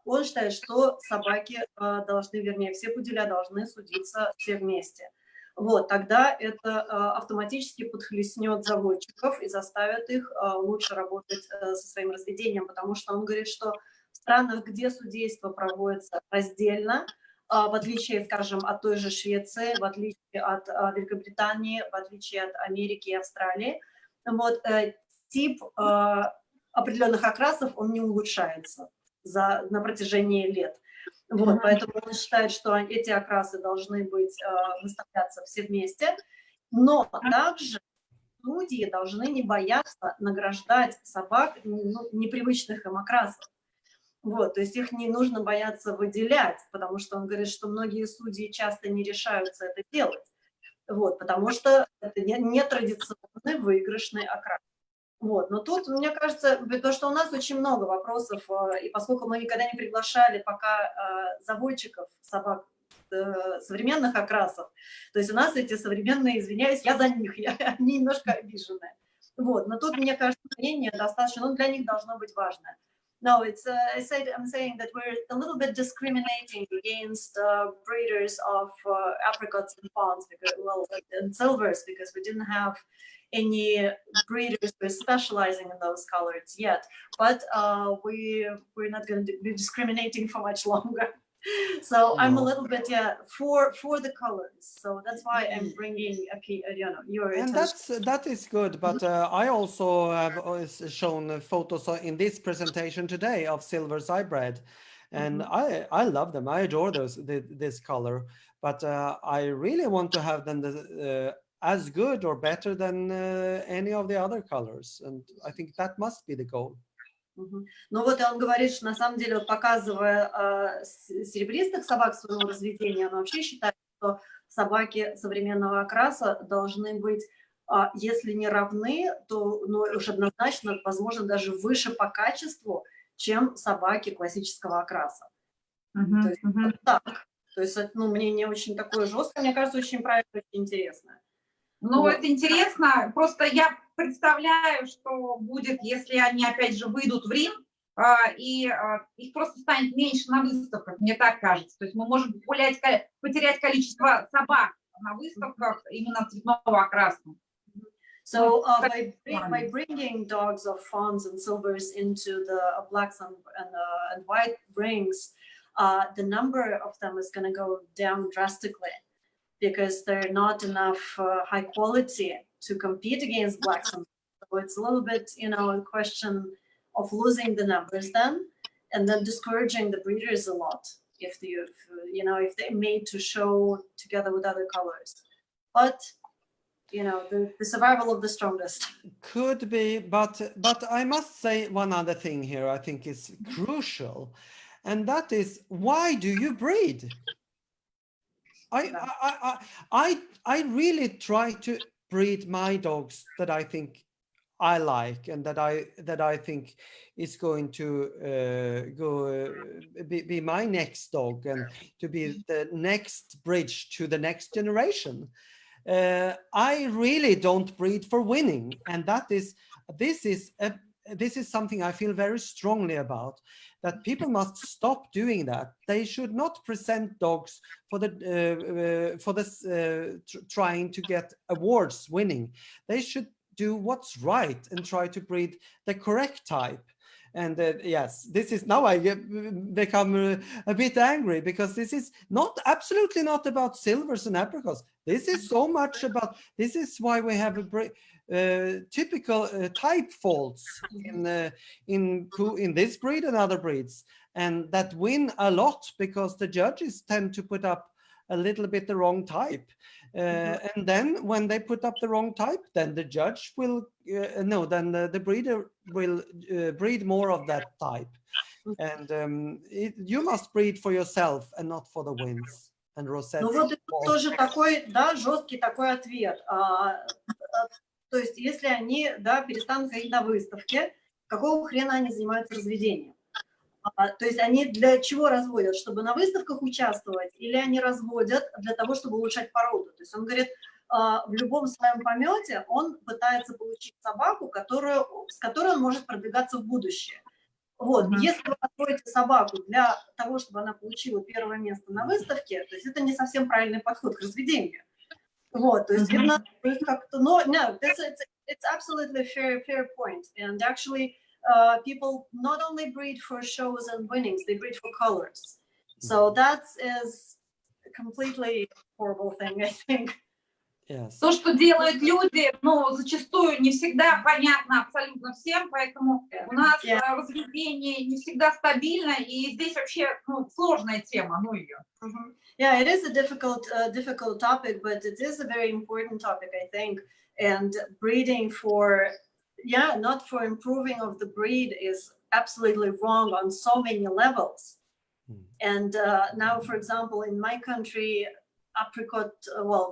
он считает, что собаки должны, вернее, все пуделя должны судиться все вместе. Вот, тогда это автоматически подхлестнет заводчиков и заставит их лучше работать со своим разведением, потому что он говорит, что в странах, где судейство проводится раздельно, в отличие, скажем, от той же Швеции, в отличие от Великобритании, в отличие от Америки и Австралии, вот, тип определенных окрасов, он не улучшается на протяжении лет. Вот, поэтому он считает, что эти окрасы должны быть, выставляться все вместе, но также судьи должны не бояться награждать собак непривычных им окрасов. Вот, то есть их не нужно бояться выделять, потому что он говорит, что многие судьи часто не решаются это делать. Вот, потому что это не традиционный выигрышный окрас. Вот, но тут, мне кажется, то, что у нас очень много вопросов, и поскольку мы никогда не приглашали пока заводчиков собак современных окрасов, то есть у нас эти современные, извиняюсь, я за них, они немножко обижены. Вот, но тут, мне кажется, мнение достаточно, но для них должно быть важное. No, it's, I'm saying that we're a little bit discriminating against breeders of apricots and fawns, because, well, and silvers, because we didn't have any breeders who are specializing in those colors yet. But we're not going to be discriminating for much longer. So I'm a little bit for the colors. So that's why I'm bringing your and attention. that is good. But I also have shown photos in this presentation today of silver hybrid, and I love them. I adore this color. But I really want to have them as good or better than any of the other colors, and I think that must be the goal. Ну вот он говорит, что на самом деле, вот показывая серебристых собак своего разведения, он вообще считает, что собаки современного окраса должны быть, если не равны, то уж однозначно, возможно, даже выше по качеству, чем собаки классического окраса. То есть, вот так. То есть, мнение очень такое жесткое, мне кажется, очень правильно, очень интересное. Ну, это интересно. Просто я представляю, что будет, если они, опять же, выйдут в Рим, и их просто станет меньше на выставках, мне так кажется. То есть мы можем потерять количество собак на выставках именно цветного окраса. So by bringing dogs of fawns and silvers into the blacks and white rings, the number of them is going to go down drastically, because there are not enough high quality to compete against blacks. So it's a little bit, a question of losing the numbers then, and then discouraging the breeders a lot if they're made to show together with other colors. But, the survival of the strongest. Could be, but I must say one other thing here I think is crucial, and that is, why do you breed? I really try to breed my dogs that I think I like and that I think is going to be my next dog and to be the next bridge to the next generation. I really don't breed for winning, and this is something I feel very strongly about, that people must stop doing that. They should not present dogs for trying to get awards winning. They should do what's right and try to breed the correct type. And yes, this is now I become a bit angry, because this is absolutely not about silvers and apricots. This is so much about, this is why we have typical type faults in this breed and other breeds, and that win a lot because the judges tend to put up a little bit the wrong type. And then when they put up the wrong type, then the judge will the breeder will breed more of that type. And you must breed for yourself and not for the wins. And Rosette. Ну вот это тоже такой, жесткий такой ответ. То есть если они, перестанут ходить на выставки, какого хрена они занимаются разведением? То есть они для чего разводят? Чтобы на выставках участвовать? Или они разводят для того, чтобы улучшать породу? То есть он говорит, в любом своем помете он пытается получить собаку, с которой он может продвигаться в будущее. Вот. Если вы откроете собаку для того, чтобы она получила первое место на выставке, то есть это не совсем правильный подход к разведению. Вот. То есть видно, как-то, it's absolutely fair point. And actually, people not only breed for shows and winnings, they breed for colors. So that is a completely horrible thing, I think. Yes. То, что делают люди, ну, зачастую не всегда понятно абсолютно всем, поэтому у нас разведение не всегда стабильно, и здесь вообще, ну, сложная тема, ну, ее. Yeah, it is a difficult topic, but it is a very important topic, I think. And breeding for, not for improving of the breed is absolutely wrong on so many levels. And now, for example, in my country,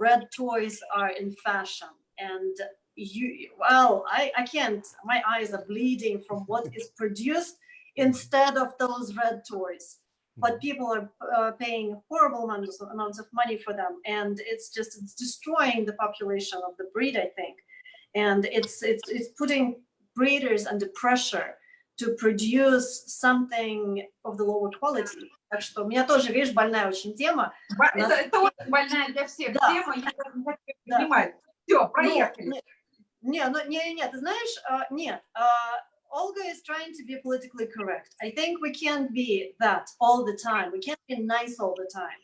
red toys are in fashion. And I can't, my eyes are bleeding from what is produced instead of those red toys. But people are paying horrible amounts of money for them, and it's destroying the population of the breed, I think, and it's putting breeders under pressure to produce something of the lower quality. Так что у меня тоже, видишь, больная очень тема. Это очень больная для всех тема, я не хочу понимать. Все, проехали. Нет, ты знаешь, нет. Olga is trying to be politically correct. I think we can't be that all the time. We can't be nice all the time.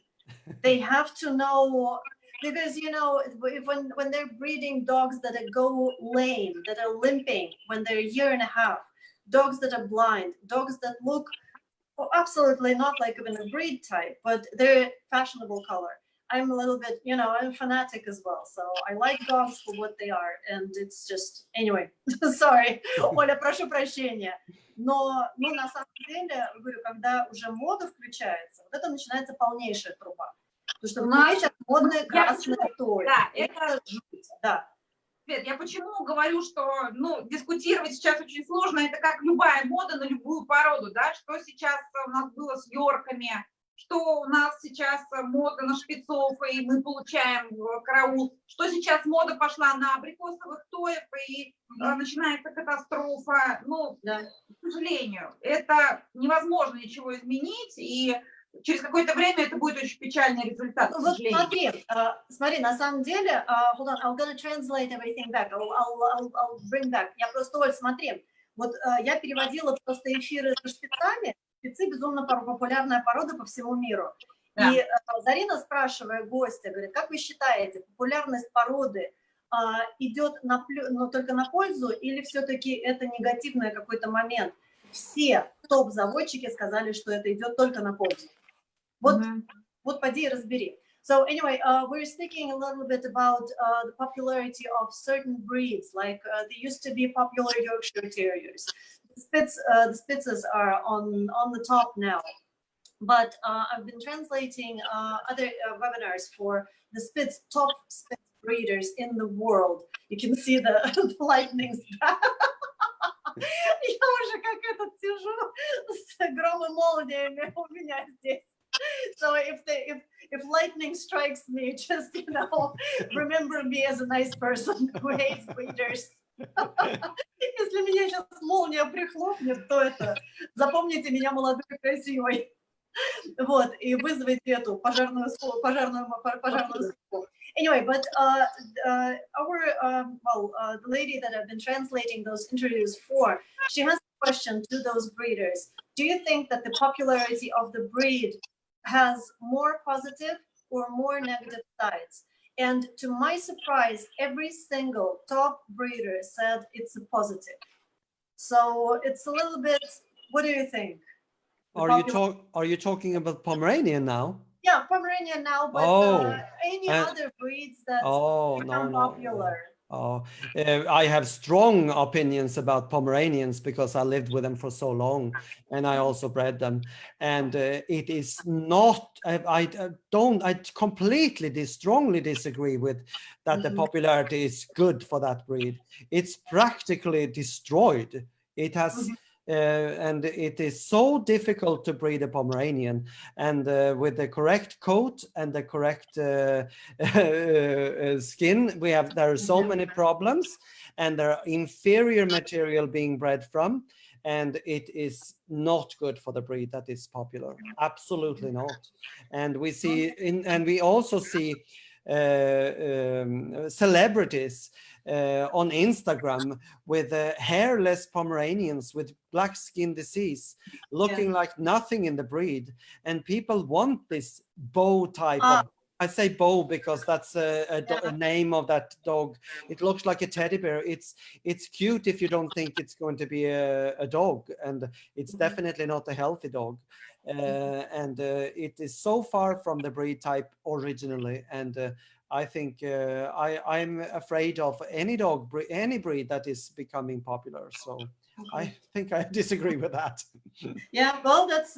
They have to know, because, you know, when they're breeding dogs that go lame, that are limping when they're a year and a half, dogs that are blind, dogs that look absolutely not like even a breed type, but they're fashionable color. I'm a little bit, you know, I'm a fanatic as well. So I like dogs for what they are. And it's just, anyway, sorry, Оля, прошу прощения. Но на самом деле, говорю, когда уже мода включается, вот это начинается полнейшая труба. Потому что в нас сейчас модные красные тои. Да, это жуть, да. Свет, я почему говорю, что, ну, дискутировать сейчас очень сложно, это как любая мода на любую породу, да, что сейчас у нас было с йорками, что у нас сейчас мода на шпицов, и мы получаем караул, что сейчас мода пошла на абрикосовых тоев, и начинается катастрофа. Ну, к сожалению, это невозможно ничего изменить, и через какое-то время это будет очень печальный результат, к сожалению. Смотри, на самом деле, hold on, I'm gonna translate everything back, I'll bring back. Я просто, Оль, смотри, вот я переводила просто эфиры со шпицами. Шпицы безумно популярная порода по всему миру. Да. И Зарина, спрашивая гостя, говорит, как вы считаете, популярность породы идет только на пользу или все-таки это негативный какой-то момент? Все топ-заводчики сказали, что это идет только на пользу. Вот поди и разбери. So anyway, we're speaking a little bit about the popularity of certain breeds, like they used to be popular Yorkshire Terriers. The Spitzes are on the top now, but I've been translating other webinars for the top Spitz breeders in the world. You can see the lightnings. Я уже как этот сижу с гром и молниями у меня здесь. So if lightning strikes me, just, you know, remember me as a nice person who hates breeders. Если меня сейчас молния прихлопнет, то это запомните меня молодой и красивой. Вот, и вызовите эту пожарную службу. Anyway, but the lady that I've been translating those interviews for, she has a question to those breeders. Do you think that the popularity of the breed has more positive or more negative sides? And to my surprise, every single top breeder said it's a positive. So it's a little bit, what do you think? Are you talking about Pomeranian now? Yeah, Pomeranian now, but any other breeds that become popular. I have strong opinions about Pomeranians because I lived with them for so long, and I also bred them. And it is not. I completely, strongly disagree with that. The popularity is good for that breed. It's practically destroyed. It has. And it is so difficult to breed a Pomeranian, and with the correct coat and the correct skin, there are so many problems, and there are inferior material being bred from, and it is not good for the breed that is popular. Absolutely not. And we see, and we also see celebrities on Instagram with hairless Pomeranians with black skin disease, looking like nothing in the breed, and people want this bow type of, I say Bo because that's a name of that dog. It looks like a teddy bear. It's cute if you don't think it's going to be a dog, and it's definitely not a healthy dog. And it is so far from the breed type originally, and I think I'm afraid of any any breed that is becoming popular. So I think I disagree with that. Yeah, well, that's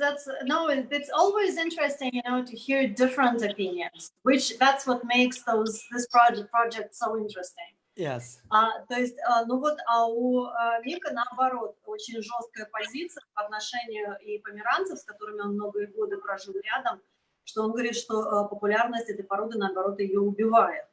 no, it's always interesting, you know, to hear different opinions, which that's what makes this project so interesting. Yes. То есть, ну вот, у Мика, наоборот, очень жесткая позиция по отношению и померанцев, с которыми он многие годы прожил рядом, что он говорит, что популярность этой породы, наоборот, ее убивает.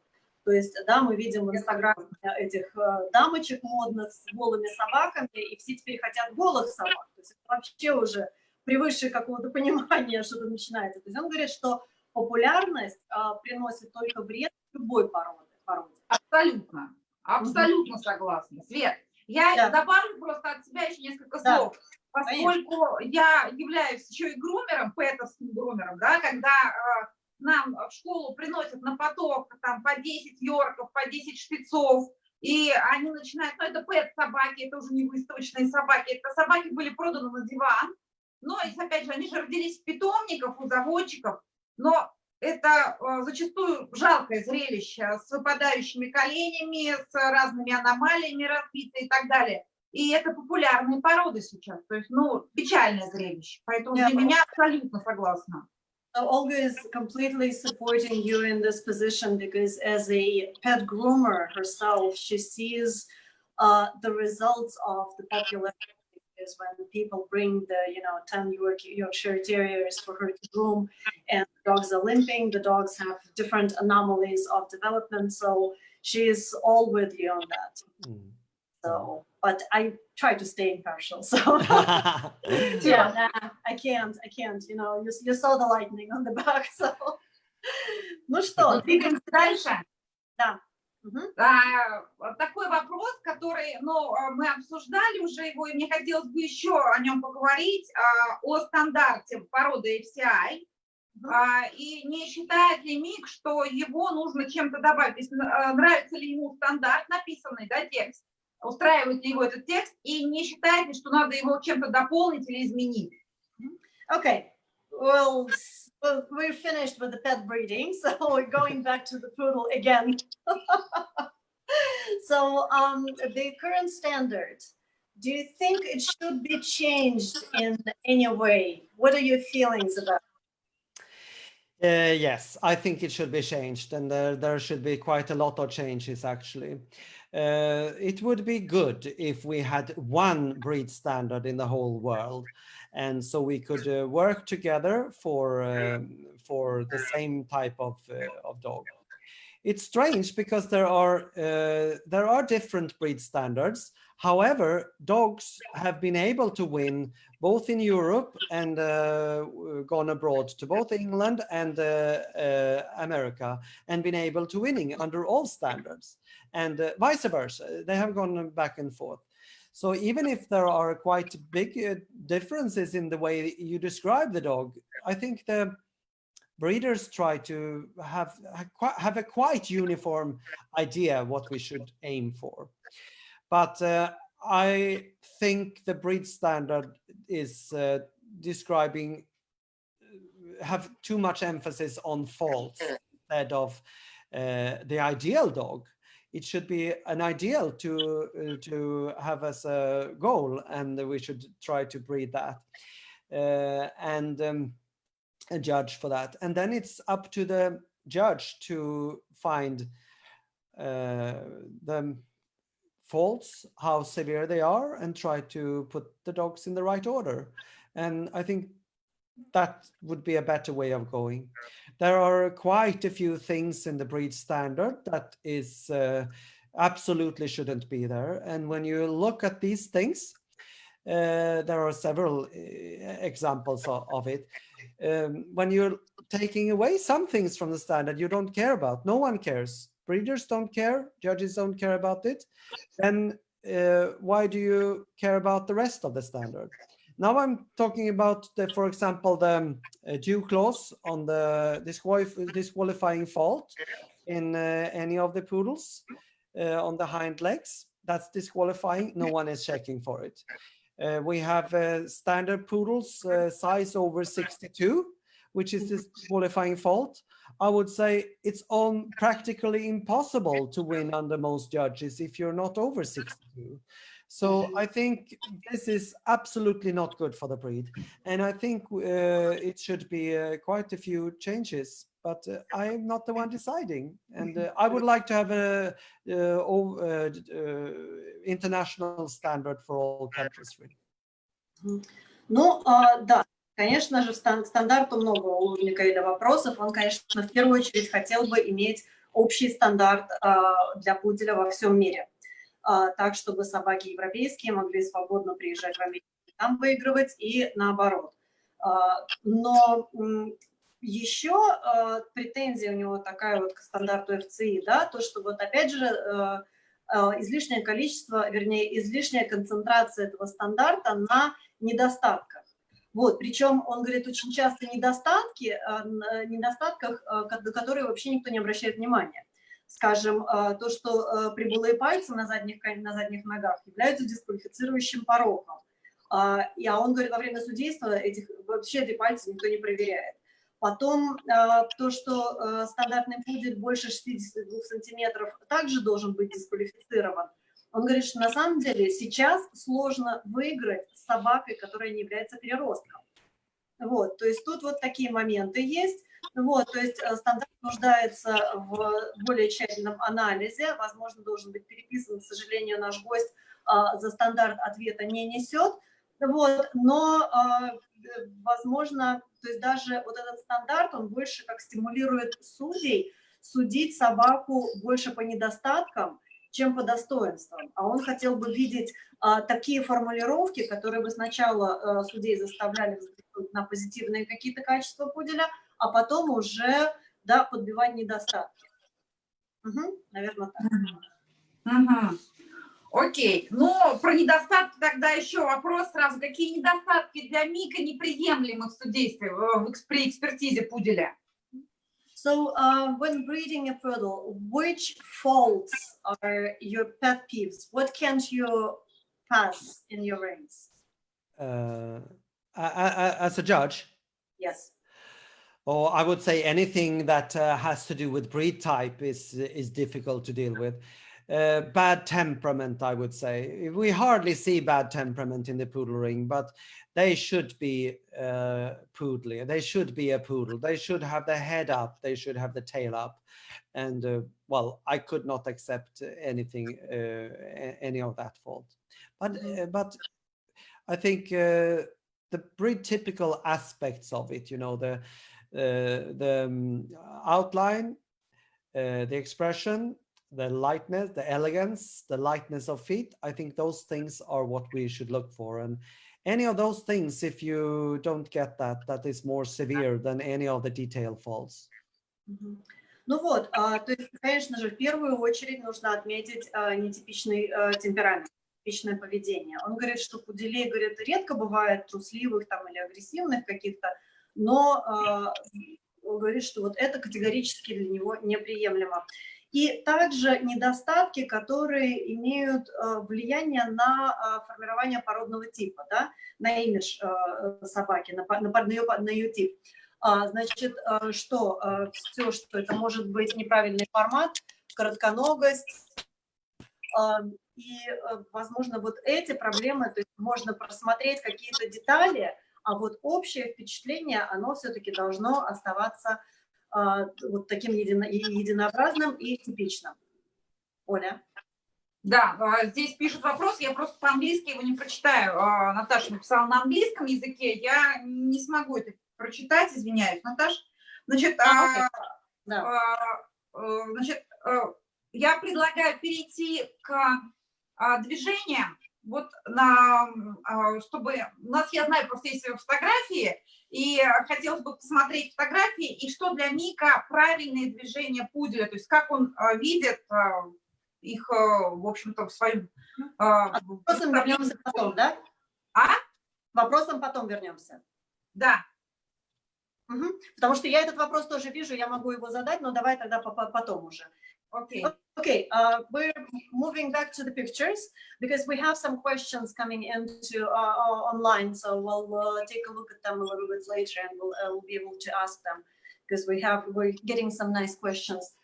То есть, да, мы видим в Инстаграме этих дамочек модных с голыми собаками, и все теперь хотят голых собак. То есть это вообще уже превыше какого-то понимания что-то начинается. То есть он говорит, что популярность приносит только вред любой породе. Абсолютно. Абсолютно согласна. Свет, я добавлю просто от себя еще несколько слов. Поскольку я являюсь еще и грумером, пэтовским грумером, да, когда нам в школу приносят на поток там по 10 йорков, по 10 шпицов, и они начинают, ну это пэт-собаки, это уже не выставочные собаки, это собаки были проданы на диван, но опять же, они же родились в питомниках у заводчиков, но это зачастую жалкое зрелище с выпадающими коленями, с разными аномалиями разбитыми и так далее. И это популярные породы сейчас. То есть, ну, печальное зрелище. Поэтому для меня абсолютно согласна. So Olga is completely supporting you in this position because as a pet groomer herself, she sees the results of the popularity. Is when people bring the 10 Yorkshire Terriers for her to groom, and the dogs are limping, the dogs have different anomalies of development, so she is all with you on that. So, but I try to stay impartial, so yeah, nah, I can't, you know, you saw the lightning on the back, so. Ну что, двигаемся дальше. Да. Такой вопрос, который, ну, мы обсуждали уже его, и мне хотелось бы еще о нем поговорить, о стандарте породы FCI. И не считает ли Мик, что его нужно чем-то добавить? То есть, нравится ли ему стандарт, написанный, да, текст? Устраивает ли его этот текст? И не считает ли, что надо его чем-то дополнить или изменить? Okay. Well, we're finished with the pet breeding, so we're going back to the poodle again. So the current standard, do you think it should be changed in any way? What are your feelings about it? Yes, I think it should be changed, and there should be quite a lot of changes actually. It would be good if we had one breed standard in the whole world, and so we could work together for the same type of dog. It's strange because there are different breed standards. However, dogs have been able to win both in Europe and gone abroad to both England and America, and been able to winning under all standards, and vice versa. They have gone back and forth. So even if there are quite big differences in the way you describe the dog, I think the breeders try to have a quite uniform idea what we should aim for. But I think the breed standard is have too much emphasis on faults instead of the ideal dog. It should be an ideal to have as a goal, and we should try to breed that and judge for that. And then it's up to the judge to find the faults, how severe they are, and try to put the dogs in the right order. And I think that would be a better way of going. There are quite a few things in the breed standard that is absolutely shouldn't be there. And when you look at these things, there are several examples of it. When you're taking away some things from the standard you don't care about, no one cares. Breeders don't care, judges don't care about it. Then why do you care about the rest of the standard? Now I'm talking about, for example, the due clause on the disqualifying fault in any of the poodles on the hind legs. That's disqualifying. No one is checking for it. We have standard poodles size over 62, which is disqualifying fault. I would say it's practically impossible to win under most judges if you're not over 62. So I think this is absolutely not good for the breed. And I think it should be quite a few changes, but I am not the one deciding. And I would like to have a international standard for all countries, really. Ну, да, конечно же, стандарту много у Микаэля вопросов. Он, конечно, в первую очередь хотел бы иметь общий стандарт для пуделя во всем мире. Так, чтобы собаки европейские могли свободно приезжать в Америку и там выигрывать, и наоборот. Но еще претензия у него такая вот к стандарту ФЦИ, да, то, что вот опять же излишнее количество, вернее, излишняя концентрация этого стандарта на недостатках. Вот, причем он говорит очень часто недостатках, на которые вообще никто не обращает внимания. Скажем, то, что прибылые пальцы на задних ногах являются дисквалифицирующим пороком. А он говорит, во время судейства вообще эти пальцы никто не проверяет. Потом то, что стандартный пудель больше 62 сантиметров также должен быть дисквалифицирован. Он говорит, что на самом деле сейчас сложно выиграть с собакой, которая не является переростком. Вот, то есть тут вот такие моменты есть. Вот, то есть стандарт нуждается в более тщательном анализе. Возможно, должен быть переписан. К сожалению, наш гость за стандарт ответа не несет. Вот, но, возможно, то есть даже вот этот стандарт, он больше как стимулирует судей судить собаку больше по недостаткам, чем по достоинствам. А он хотел бы видеть такие формулировки, которые бы сначала судей заставляли взглянуть на позитивные какие-то качества пуделя, а потом уже, да, подбивать недостатки. Наверное, так. Окей. Ну, про недостатки тогда еще вопрос сразу. Какие недостатки для Мика неприемлемы в судействе, при экспертизе пуделя? So, when breeding a poodle, which faults are your pet peeves? What can't you pass in your rings? As a judge? Yes. Or I would say anything that has to do with breed type is difficult to deal with. Bad temperament, I would say. We hardly see bad temperament in the poodle ring, but they should be poodly. They should be a poodle. They should have the head up. They should have the tail up. And well, I could not accept anything, any of that fault. But I think the breed typical aspects of it, you know, the outline, the expression, the lightness, the elegance, the lightness of feet. I think those things are what we should look for. And any of those things, if you don't get that, that is more severe than any of the detail faults. Ну вот, то есть, конечно же, в первую очередь нужно отметить нетипичный темперамент, нетипичное поведение. Он говорит, что пуделей, говорит, редко бывает трусливых там или агрессивных каких-то, но он говорит, что вот это категорически для него неприемлемо. И также недостатки, которые имеют влияние на формирование породного типа, да, на имидж собаки, на ее тип. Значит, что все, что это может быть неправильный формат, коротконогость, и, возможно, вот эти проблемы, то есть можно просмотреть какие-то детали, а вот общее впечатление, оно все-таки должно оставаться вот таким единообразным и типичным. Оля? Да, здесь пишут вопрос, я просто по-английски его не прочитаю. Наташа написала на английском языке, я не смогу это прочитать, извиняюсь, Наташа. Значит, значит, я предлагаю перейти к движениям, вот чтобы у нас, я знаю, просто есть фотографии, и хотелось бы посмотреть фотографии, и что для Мика правильные движения пуделя, то есть как он видит их, в общем-то, в своем... Просто вернемся потом, да? Вопросом потом вернемся. Да. Потому что я этот вопрос тоже вижу, я могу его задать, но давай тогда потом уже. Окей. Okay, we're moving back to the pictures because we have some questions coming into online, so we'll take a look at them a little bit later, and we'll be able to ask them because we're getting some nice questions.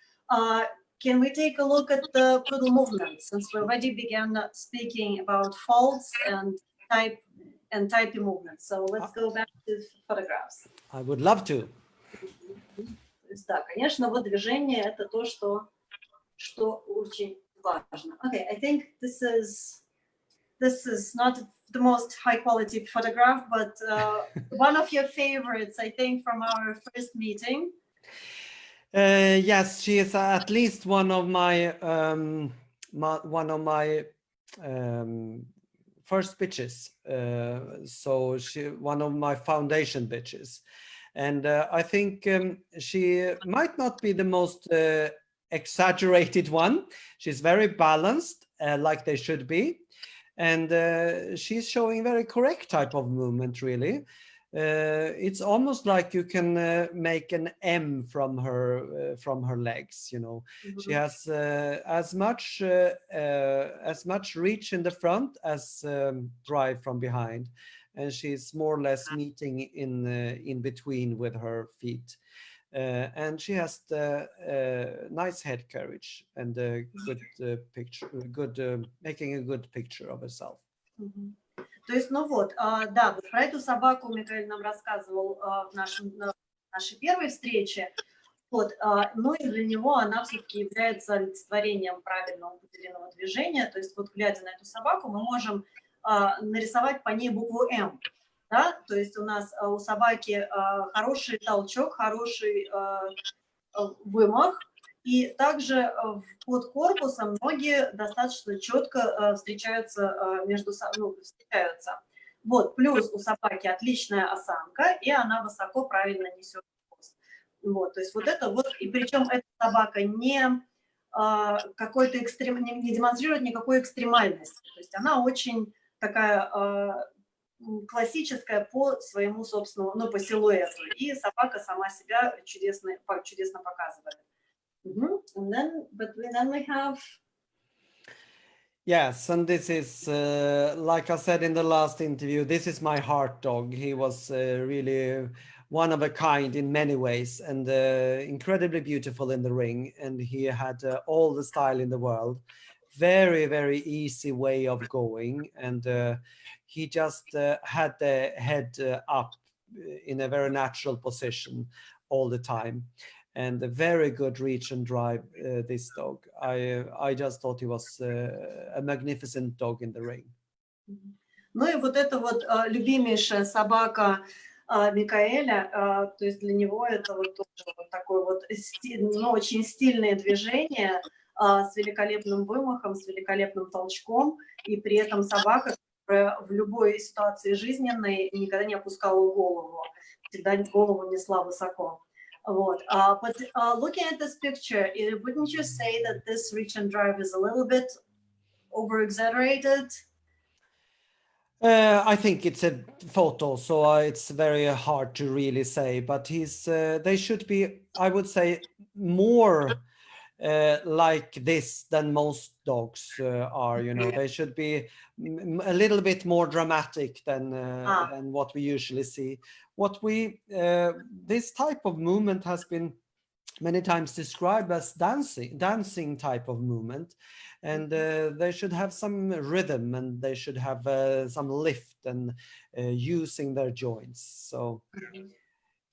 Can we take a look at the poodle movement, since we already began speaking about faults and type movements? So let's go back to the photographs. I would love to. Да, конечно, вот движение это то, что очень важно. Okay, I think this is not the most high quality photograph, but one of your favorites, I think, from our first meeting. Yes, she is at least one of my first bitches. So one of my foundation bitches, and I think she might not be the most exaggerated one. She's very balanced, like they should be, and she's showing very correct type of movement, really. It's almost like you can make an M from her legs, you know. She has as much reach in the front as drive from behind, and she's more or less meeting in between with her feet. And she has the nice head carriage and a good picture, making a good picture of herself. То есть, ну вот, да, вот про эту собаку Микаэль нам рассказывал в нашей первой встрече. Вот, но и для него она все-таки является олицетворением правильного пуделиного движения. То есть, вот глядя на эту собаку, мы можем нарисовать по ней букву М. Да? То есть у нас у собаки хороший толчок, хороший вымах, и также под корпусом ноги достаточно четко встречаются между собой, встречаются. Вот, плюс у собаки отличная осанка, и она высоко правильно несет хвост. Вот, то есть вот это вот, и причем эта собака не какой-то не демонстрирует никакой экстремальности. То есть она очень такая классическая по своему собственному, ну, по силуэту. И собака сама себя чудесно показывает. And then we have... Yes, and this is, like I said in the last interview, this is my heart dog. He was really one of a kind in many ways, and incredibly beautiful in the ring. And he had all the style in the world. Very, very easy way of going. And he just had the head up in a very natural position all the time. And a very good reach and drive, this dog. I just thought he was a magnificent dog in the ring. Ну и вот эта вот любимейшая собака Микаэля, то есть для него это вот тоже вот такое вот очень стильное движение с великолепным вымахом, с великолепным толчком, и при этом собака, которая в любой ситуации жизненной никогда не опускала голову, всегда голову несла высоко. Вот. But looking at this picture, wouldn't you say that this reach and drive is a little bit over-exaggerated? I think it's a photo, so it's very hard to really say, but they should be, I would say, more like this than most dogs are, you know. They should be a little bit more dramatic than what we usually see. This type of movement has been many times described as dancing type of movement, and they should have some rhythm, and they should have some lift and using their joints. So.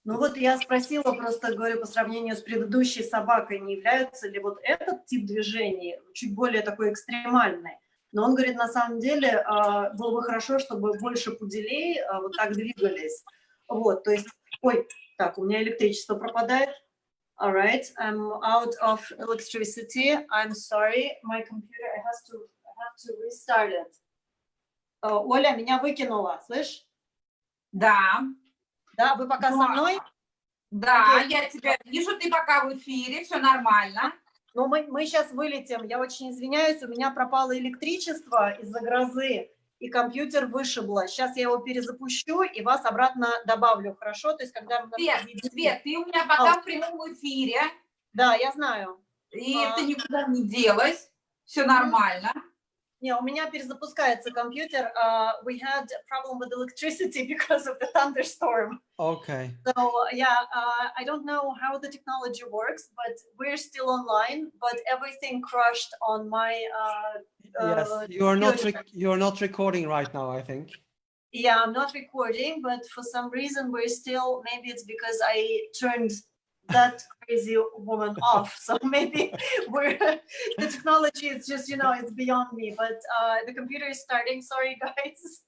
Ну вот я спросила, просто говорю, по сравнению с предыдущей собакой, не является ли вот этот тип движений чуть более такой экстремальный? Но он говорит, на самом деле, было бы хорошо, чтобы больше пуделей вот так двигались. Вот, то есть, ой, так, у меня электричество пропадает. All right, I'm out of electricity. I'm sorry, my computer, I have to restart it. Оля, меня выкинула, слышь? Да. Да, вы пока со мной? Да, я тебя вижу, ты пока в эфире, все нормально. Но мы сейчас вылетим, я очень извиняюсь, у меня пропало электричество из-за грозы, и компьютер вышибло. Сейчас я его перезапущу и вас обратно добавлю, хорошо? То есть, когда мы... Свет, ты у меня пока в прямом эфире. Да, я знаю. И ты никуда не делась. Все нормально. Не, у меня перезапускается компьютер. We had a problem with electricity because of the thunderstorm. Okay. So yeah, I don't know how the technology works, but we're still online. But everything crashed on my. Yes, you're not recording right now, I think. Yeah, I'm not recording, but for some reason we're still. Maybe it's because I turned that crazy woman off. So maybe the technology is just, it's beyond me. But the computer is starting. Sorry, guys.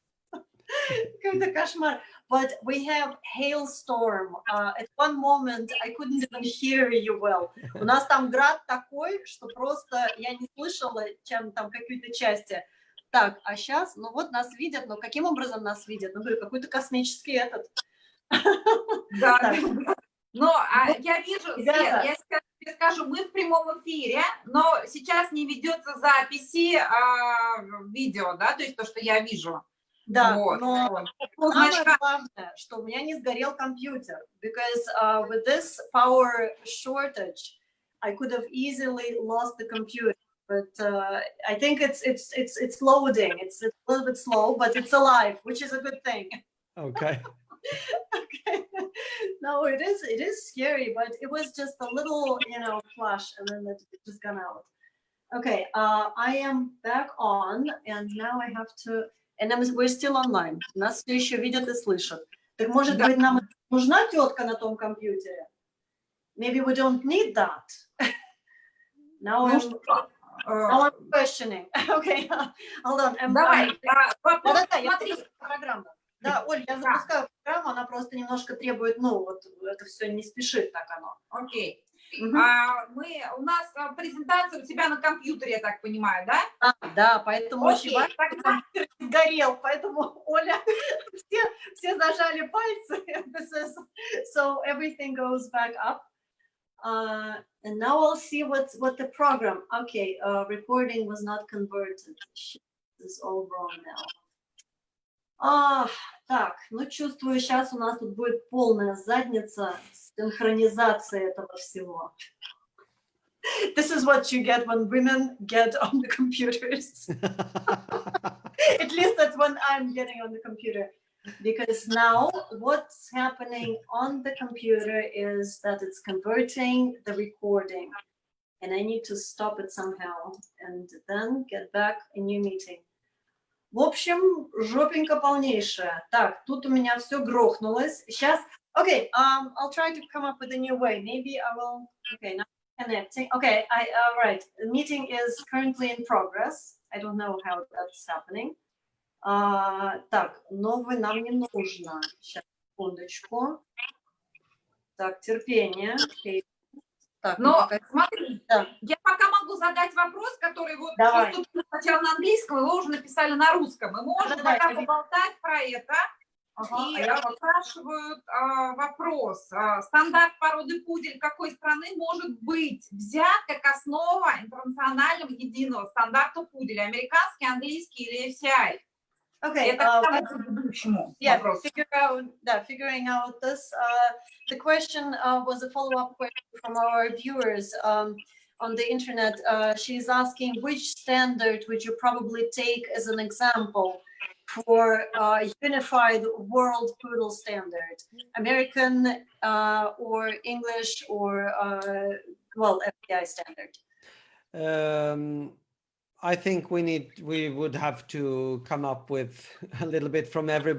Какой-то кошмар. But we have hailstorm. At one moment I couldn't even hear you well. У нас там град такой, что просто я не слышала, чем там какие-то части. Так, а сейчас, ну вот нас видят, но каким образом нас видят? Ну, говорю, какой-то космический этот. Да. Но я вижу, Свет, я сейчас тебе скажу, мы в прямом эфире, но сейчас не ведется записи видео, да, то есть то, что я вижу. Да, вот. но самое главное, что у меня не сгорел компьютер, because with this power shortage, I could have easily lost the computer. But I think it's loading. It's a little bit slow, but it's alive, which is a good thing. Okay. Okay. No, it is scary, but it was just a little, flash, and then it just gone out. Okay, I am back on, and now I have to, and we're still online. Нас все еще видят и слышат. Так может быть, нам нужна тетка на том компьютере? Maybe we don't need that. Now I'm questioning. Okay, hold on. Давай. Я запускаю программу. Да, Оль, я запускаю программу, она просто немножко требует, вот это все не спешит так оно. Окей. У нас презентация у тебя на компьютере, я так понимаю, да? Да, поэтому очень важно, тогда... сгорел, поэтому, Оля, все зажали пальцы, so everything goes back up. And now I'll see what the program. Okay, recording was not converted. Shit, this is all wrong now. Так, чувствую, сейчас у нас тут будет полная задница синхронизации этого всего. This is what you get when women get on the computers. At least that's when I'm getting on the computer. Because now what's happening on the computer is that it's converting the recording. And I need to stop it somehow and then get back a new meeting. В общем, жопенька полнейшая. Так, тут у меня все грохнулось. Сейчас, okay, I'll try to come up with a new way. Maybe I will, okay, now connecting. Okay, right, the meeting is currently in progress. I don't know how that's happening. Так, новый нам не нужно. Сейчас, секундочку. Так, терпение. Okay. Так, но смотри, я пока могу задать вопрос, который вот поступил сначала на английском, его уже написали на русском. Мы можем пока поболтать про это. И спрашивают вопрос. Стандарт породы пудель какой страны может быть взят как основа интернационального единого стандарта пуделя? Американский, английский или FCI? Okay, figuring out this. The question was a follow-up question from our viewers on the internet. She's asking, which standard would you probably take as an example for unified world poodle standard? American or English or, FPI standard? I think we would have to come up with a little bit from every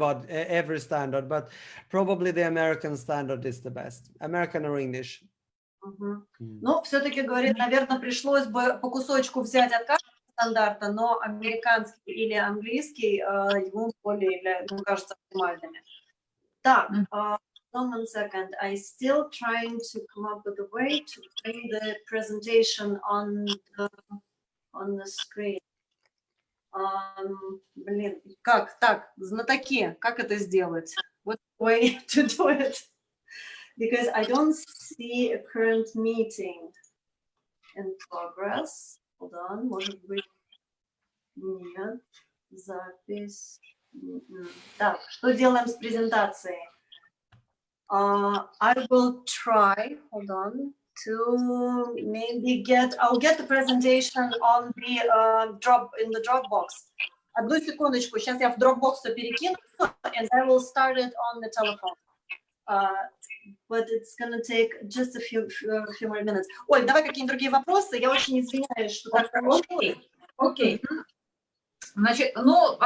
standard, but probably the American standard is the best. American or English. Ну, все-таки, говорит, наверное, пришлось бы по кусочку взять от каждого стандарта, но американский или английский ему более, кажется, оптимальными. Так, one second. I still trying to come up with a way to bring the presentation on the screen. Блин, как? Так, знатоки, как это сделать? What way to do it? Because I don't see a current meeting in progress. Hold on, может быть, нет. Запись. Так, что делаем с презентацией? I will try, hold on, to maybe I'll get the presentation on the in the Dropbox. Одну секундочку, сейчас я в Dropbox все перекину, and I will start it on the telephone. But it's gonna take just a few more minutes. Оль, давай какие-нибудь другие вопросы. Я очень извиняюсь, что так получилось. Окей. Значит, ну,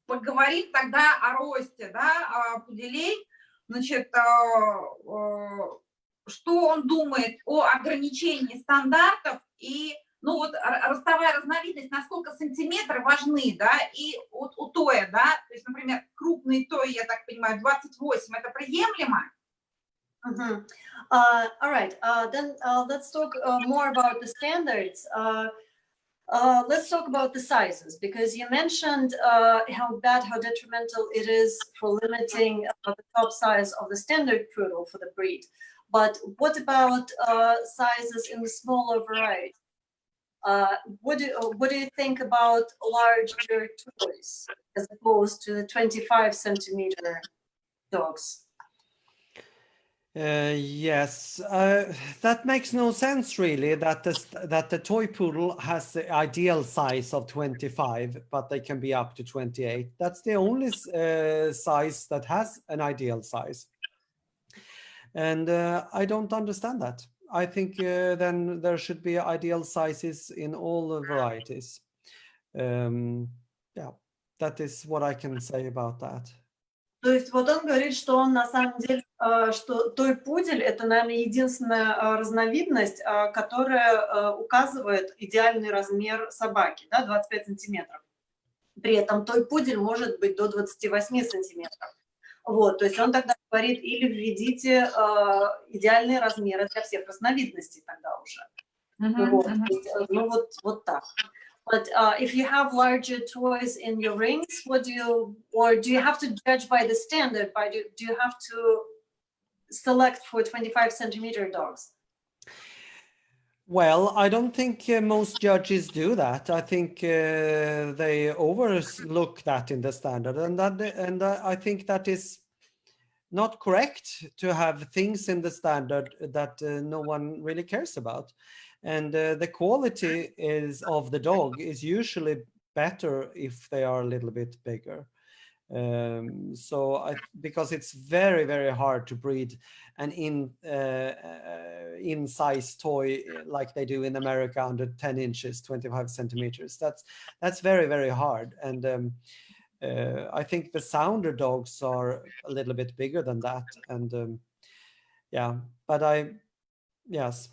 поговорим тогда о росте, да, пуделей. Значит, что он думает о ограничении стандартов и, ну, вот ростовая разновидность, насколько сантиметры важны, да, и у тоя, да, то есть, например, крупный той, я так понимаю, 28, это приемлемо? All right, then let's talk more about the standards. Let's talk about the sizes, because you mentioned how detrimental it is for limiting the top size of the standard poodle for the breed. But what about sizes in the smaller variety? What do you think about larger toys as opposed to the 25-centimeter dogs? Yes, that makes no sense really, that the toy poodle has the ideal size of 25, but they can be up to 28. That's the only size that has an ideal size. And I don't understand that. I think then there should be ideal sizes in all the varieties. Yeah, that is what I can say about that. То есть вот он говорит, что он на самом деле, что той-пудель — это, наверное, единственная разновидность, которая указывает идеальный размер собаки, да, 25 сантиметров. При этом той-пудель может быть до 28 сантиметров. Вот, то есть он тогда говорит, или введите идеальные размеры для всех разновидностей тогда уже. Вот, ну вот так. But if you have larger toys in your rings, do you have to judge by the standard? Do you have to select for 25-centimeter dogs? Well, I don't think most judges do that. I think they overlook that in the standard, and I think that is not correct to have things in the standard that no one really cares about. And the quality of the dog is usually better if they are a little bit bigger. Because it's very, very hard to breed an in-size toy like they do in America, under 10 inches, 25 centimeters. That's very, very hard. And I think the sounder dogs are a little bit bigger than that. And yeah, but yes.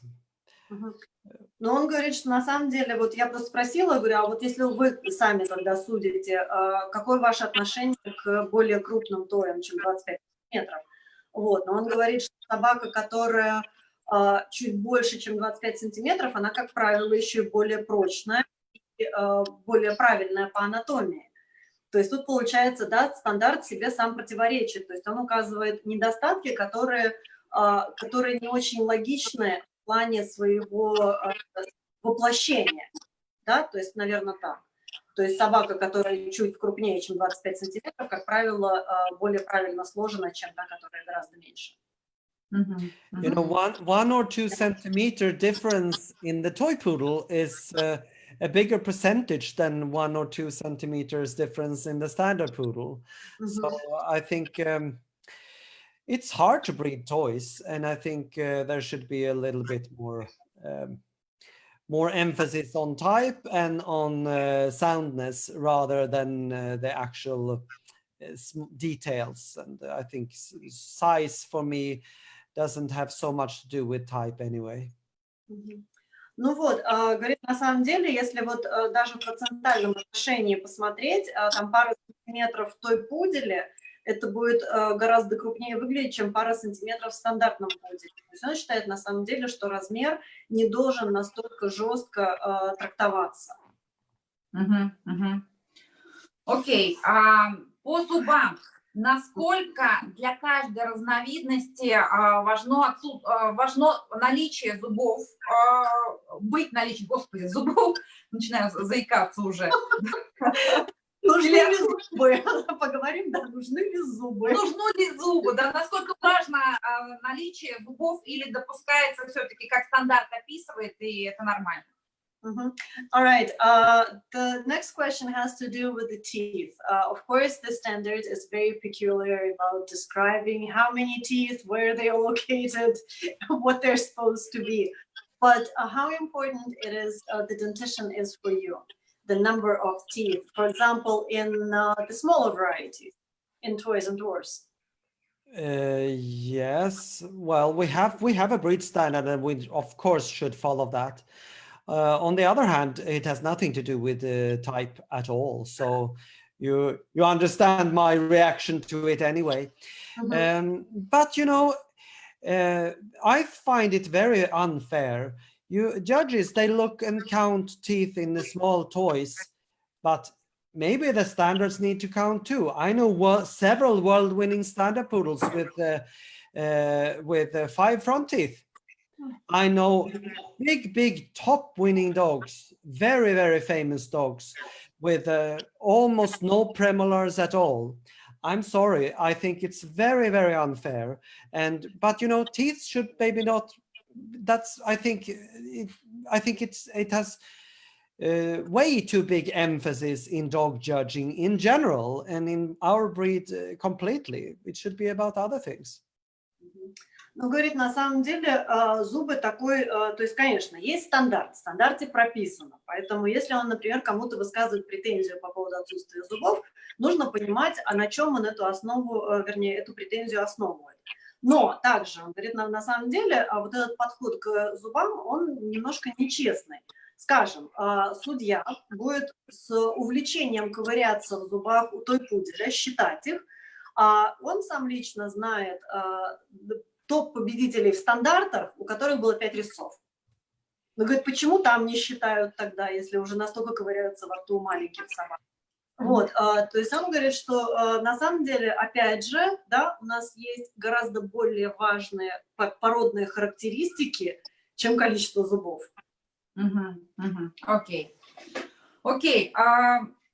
Но он говорит, что на самом деле, вот я просто спросила, говорю, а вот если вы сами тогда судите, какое ваше отношение к более крупным тоям, чем 25 сантиметров? Вот, но он говорит, что собака, которая чуть больше, чем 25 сантиметров, она, как правило, еще и более прочная, и более правильная по анатомии. То есть тут получается, да, стандарт себе сам противоречит. То есть он указывает недостатки, которые не очень логичны в плане своего воплощения, да, то есть, наверное, так. То есть собака, которая чуть крупнее, чем 25 сантиметров, как правило, более правильно сложена, чем та, которая гораздо меньше. You know, 1 or 2 centimeter difference in the toy poodle is a bigger percentage than 1 or 2 centimeters difference in the standard poodle. So I think it's hard to breed toys, and I think there should be a little bit more emphasis on type and on soundness rather than the actual details. And I think size for me doesn't have so much to do with type anyway. Ну вот, говорит, на самом деле, если вот даже в процентальном отношении посмотреть, там пара сантиметров в той пуделе, это будет гораздо крупнее выглядеть, чем пара сантиметров в стандартном пуделе. То есть он считает на самом деле, что размер не должен настолько жестко трактоваться. Окей, по зубам. насколько для каждой разновидности важно наличие зубов, быть наличие, господи, зубов, начинаю заикаться уже. Нужны ли зубы? Поговорим, да, нужны ли зубы? Нужны ли зубы, да, насколько важно наличие зубов или допускается все-таки, как стандарт описывает, и это нормально? All right. The next question has to do with the teeth. Of course, the standard is very peculiar about describing how many teeth, where they are located, what they're supposed to be. But how important it is, the dentition is for you, the number of teeth. For example, in the smaller varieties, in toys and doors. Yes. Well, we have a breed standard, and we of course should follow that. On the other hand, it has nothing to do with the type at all. So you understand my reaction to it anyway. But you know, I find it very unfair. Judges, they look and count teeth in the small toys, but maybe the standards need to count too. I know several world-winning standard poodles with 5 front teeth. I know big top winning dogs, very famous dogs with almost no premolars at all. I'm sorry, I think it's very unfair. But you know, teeth should maybe not. That's I think it has way too big emphasis in dog judging in general, and in our breed completely. It should be about other things. Ну, говорит, на самом деле зубы такой, то есть, конечно, есть стандарт, в стандарте прописано, поэтому если он, например, кому-то высказывает претензию по поводу отсутствия зубов, нужно понимать, а на чем он эту основу, вернее, эту претензию основывает. Но также, он говорит, на самом деле, вот этот подход к зубам, он немножко нечестный. Скажем, судья будет с увлечением ковыряться в зубах у той пуделя, считать их, а он сам лично знает топ-победителей в стандартах, у которых было 5 резцов. Но говорит, почему там не считают тогда, если уже настолько ковыряются во рту маленьких собак? Вот, то есть он говорит, что на самом деле, опять же, да, у нас есть гораздо более важные породные характеристики, чем количество зубов. Окей.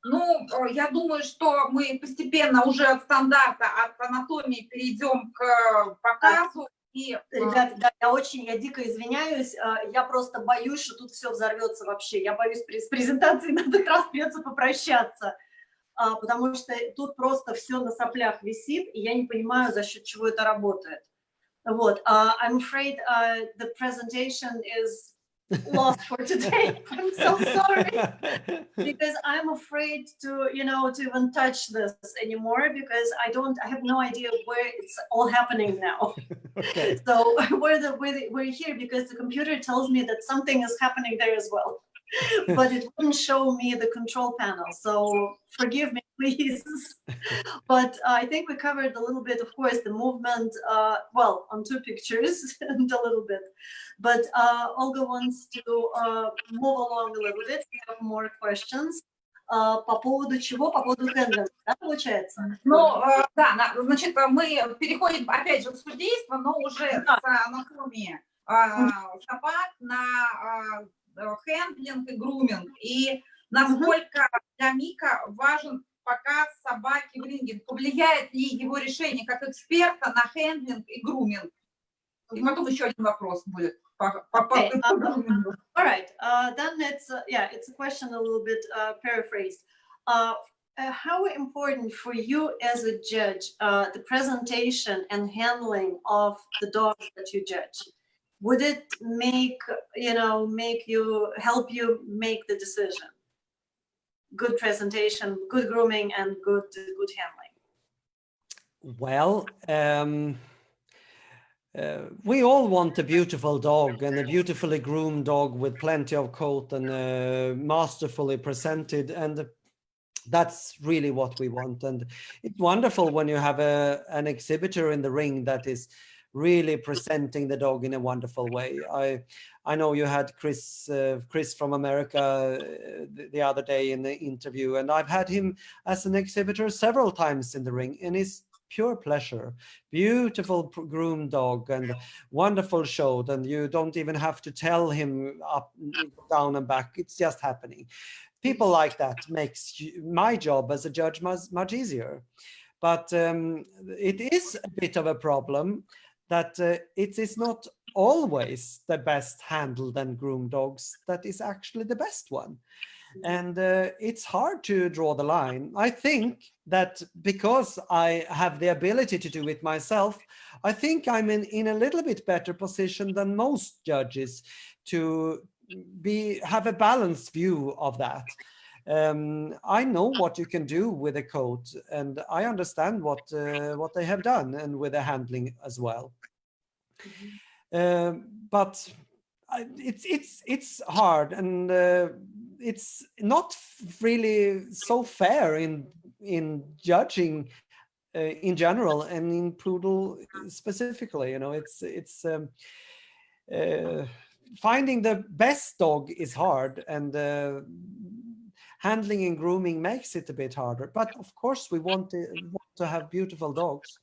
Ну, я думаю, что мы постепенно уже от стандарта, от анатомии перейдем к показу. Ребята, да, я дико извиняюсь, я просто боюсь, что тут все взорвется вообще. Я боюсь, с презентацией на этот раз придется попрощаться, потому что тут просто все на соплях висит, и я не понимаю, за счет чего это работает. Вот, I'm afraid the presentation is lost for today. I'm so sorry, because I'm afraid to, you know, to even touch this anymore, because I have no idea where it's all happening now. Okay. So we're here because the computer tells me that something is happening there as well, but it wouldn't show me the control panel. So forgive me, please. But I think we covered a little bit, of course, the movement, well, on 2 pictures and a little bit. But Olga wants to move along a little bit. We have more questions. По поводу чего? По поводу хендлинга, да, получается? Ну, да, значит, мы переходим, опять же, в судейство, но уже с анатомии собак на хендлинг и груминг. И насколько для Мика важен показ собаки в ринге? Повлияет ли его решение как эксперта на хендлинг и груминг? И потом еще один вопрос будет. Okay. All right. Then it's a question a little bit paraphrased. How important for you as a judge the presentation and handling of the dogs that you judge? Would it help you make the decision? Good presentation, good grooming, and good handling. Well, we all want a beautiful dog, and a beautifully groomed dog with plenty of coat and masterfully presented, and that's really what we want. And it's wonderful when you have an exhibitor in the ring that is really presenting the dog in a wonderful way. I know you had Chris from America the other day in the interview, and I've had him as an exhibitor several times in the ring, and he's pure pleasure. Beautiful groomed dog and wonderful show, and you don't even have to tell him up, down and back. It's just happening. People like that makes my job as a judge much easier. But it is a bit of a problem that it is not always the best handled and groomed dogs that is actually the best one. And it's hard to draw the line. I think that because I have the ability to do it myself, I think I'm in a little bit better position than most judges to have a balanced view of that. I know what you can do with a coat, and I understand what they have done, and with the handling as well. But it's hard, and it's not really so fair in judging in general, and in poodle specifically. You know, it's finding the best dog is hard, and handling and grooming makes it a bit harder. But of course, we want to have beautiful dogs,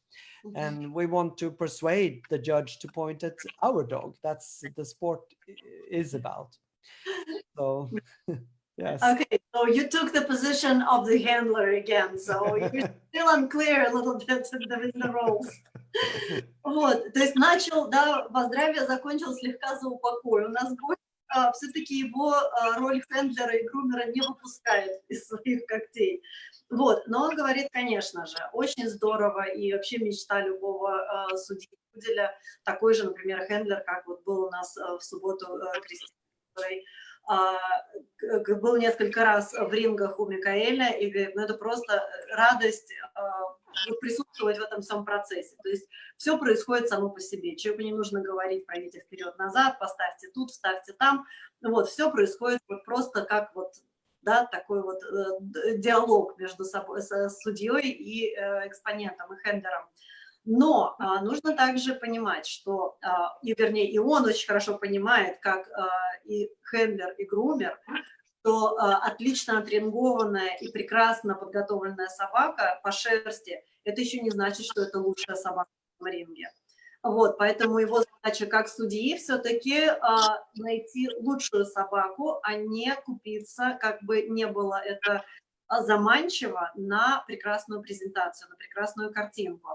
and we want to persuade the judge to point at our dog. That's the sport is about. So, yes. Okay, so you took the position of the handler again, so you're still unclear a little bit in the roles. Вот, то есть начал, да, во здравие, закончил слегка за упокой. У нас гость все-таки его роль хендлера и грумера не выпускает из своих когтей. Вот, но он говорит, конечно же, очень здорово, и вообще мечта любого судьи пуделя, такой же, например, хендлер, как вот был у нас в субботу Кристина, который был несколько раз в рингах у Микаэля, и говорит, ну это просто радость присутствовать в этом всем процессе. То есть все происходит само по себе. Человеку не нужно говорить, пройдите вперед-назад, поставьте тут, вставьте там. Вот, все происходит вот просто как вот, да, такой вот диалог между собой, с судьей и экспонентом, и хендлером. Но нужно также понимать, что, и вернее, и он очень хорошо понимает, как и хендлер, и грумер, что отлично отренгованная и прекрасно подготовленная собака по шерсти, это еще не значит, что это лучшая собака в ринге. Вот, поэтому его задача как судьи все-таки найти лучшую собаку, а не купиться, как бы не было это заманчиво, на прекрасную презентацию, на прекрасную картинку.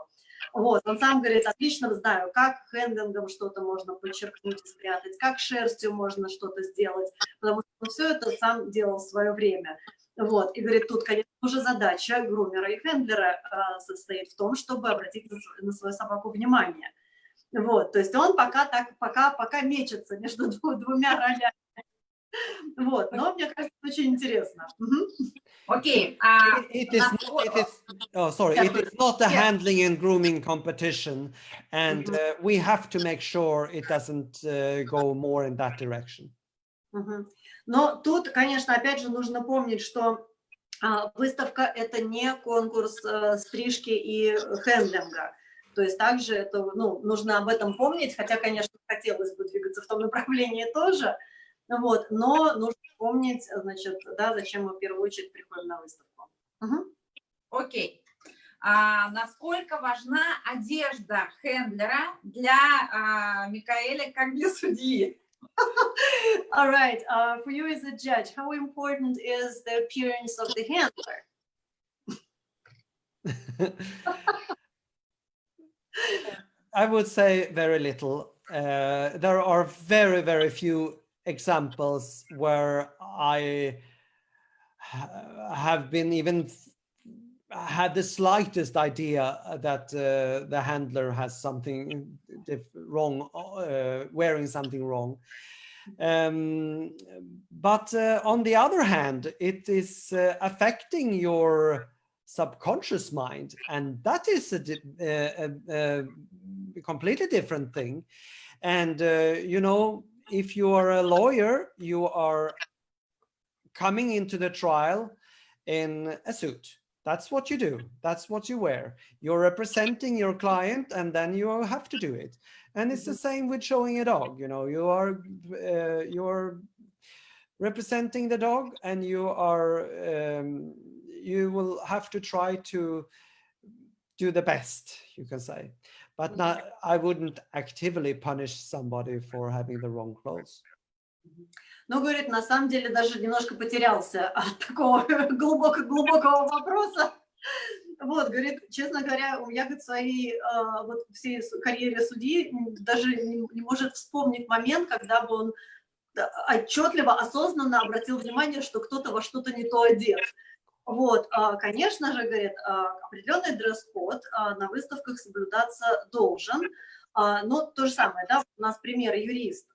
Вот, он сам говорит, отлично знаю, как хендлингом что-то можно подчеркнуть и спрятать, как шерстью можно что-то сделать, потому что он все это сам делал в свое время. Вот, и говорит, тут, конечно, уже задача грумера и хендлера состоит в том, чтобы обратить на свою собаку внимание. Вот, то есть он пока мечется между двумя ролями. Вот, но мне кажется, очень интересно. Окей. It is not a handling and grooming competition, and we have to make sure it doesn't go more in that direction. Но тут, конечно, опять же нужно помнить, что выставка – это не конкурс стрижки и хендлинга. То есть также это, ну, нужно об этом помнить, хотя, конечно, хотелось бы двигаться в том направлении тоже. Вот, но нужно помнить, значит, да, зачем мы в первую очередь приходим на выставку. Окей. Насколько важна одежда хендлера для Микаэля как для судьи? All right, for you as a judge, how important is the appearance of the handler? I would say very little. There are very, very few examples where I have been even had the slightest idea that the handler has something wrong, wearing something wrong. But on the other hand, it is affecting your subconscious mind, and that is a completely different thing. And you know, if you are a lawyer, you are coming into the trial in a suit. That's what you do. That's what you wear. You're representing your client, and then you have to do it. And it's the same with showing a dog. You know, you're representing the dog, and you will have to try to do the best, you can say. But not, I wouldn't actively punish somebody for having the wrong clothes. Ну, говорит, на самом деле даже немножко потерялся от такого глубокого вопроса. Вот, говорит, честно говоря, я, говорит, в своей вот всей карьере судьи даже не может вспомнить момент, когда бы он отчетливо, осознанно обратил внимание, что кто-то во что-то не то одет. Вот, конечно же, говорит, определенный дресс-код на выставках соблюдаться должен. Но то же самое, да, у нас пример юрист,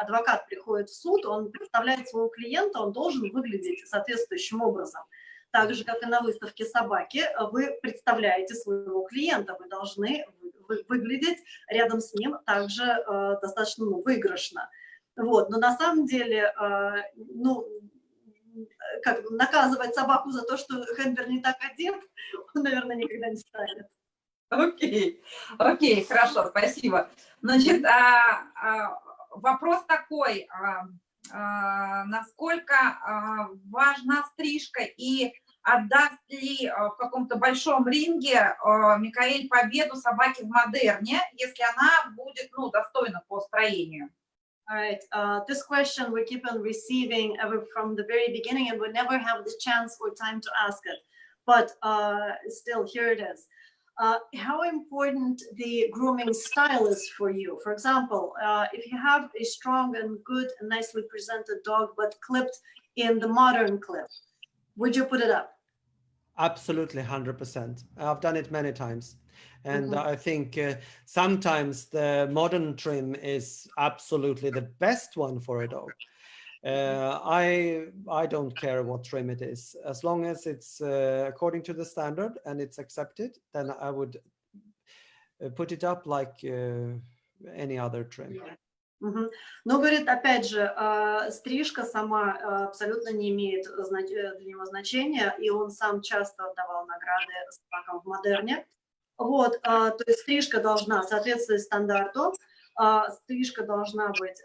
адвокат приходит в суд, он представляет своего клиента, он должен выглядеть соответствующим образом. Так же, как и на выставке собаки, вы представляете своего клиента, вы должны выглядеть рядом с ним также достаточно выигрышно. Вот. Но на самом деле, ну, как наказывать собаку за то, что хендлер не так одет, он, наверное, никогда не станет. Окей, хорошо, спасибо. Значит, вопрос такой, насколько важна стрижка и отдаст ли в каком-то большом ринге Микаэль победу собаке в модерне, если она будет, ну, достойна по строению? All right, this question we keep on receiving from the very beginning, and we never have the chance or time to ask it. But still, here it is. How important the grooming style is for you? For example, if you have a strong and good and nicely presented dog, but clipped in the modern clip, would you put it up? Absolutely, 100%. I've done it many times. And I think sometimes the modern trim is absolutely the best one for a dog. I don't care what trim it is. As long as it's according to the standard and it's accepted, then I would put it up like any other trim. Но, говорит, опять же, стрижка сама абсолютно не имеет для него значения, и он сам часто отдавал награды собакам в модерне. Вот, то есть стрижка должна соответствовать стандарту, стрижка должна быть,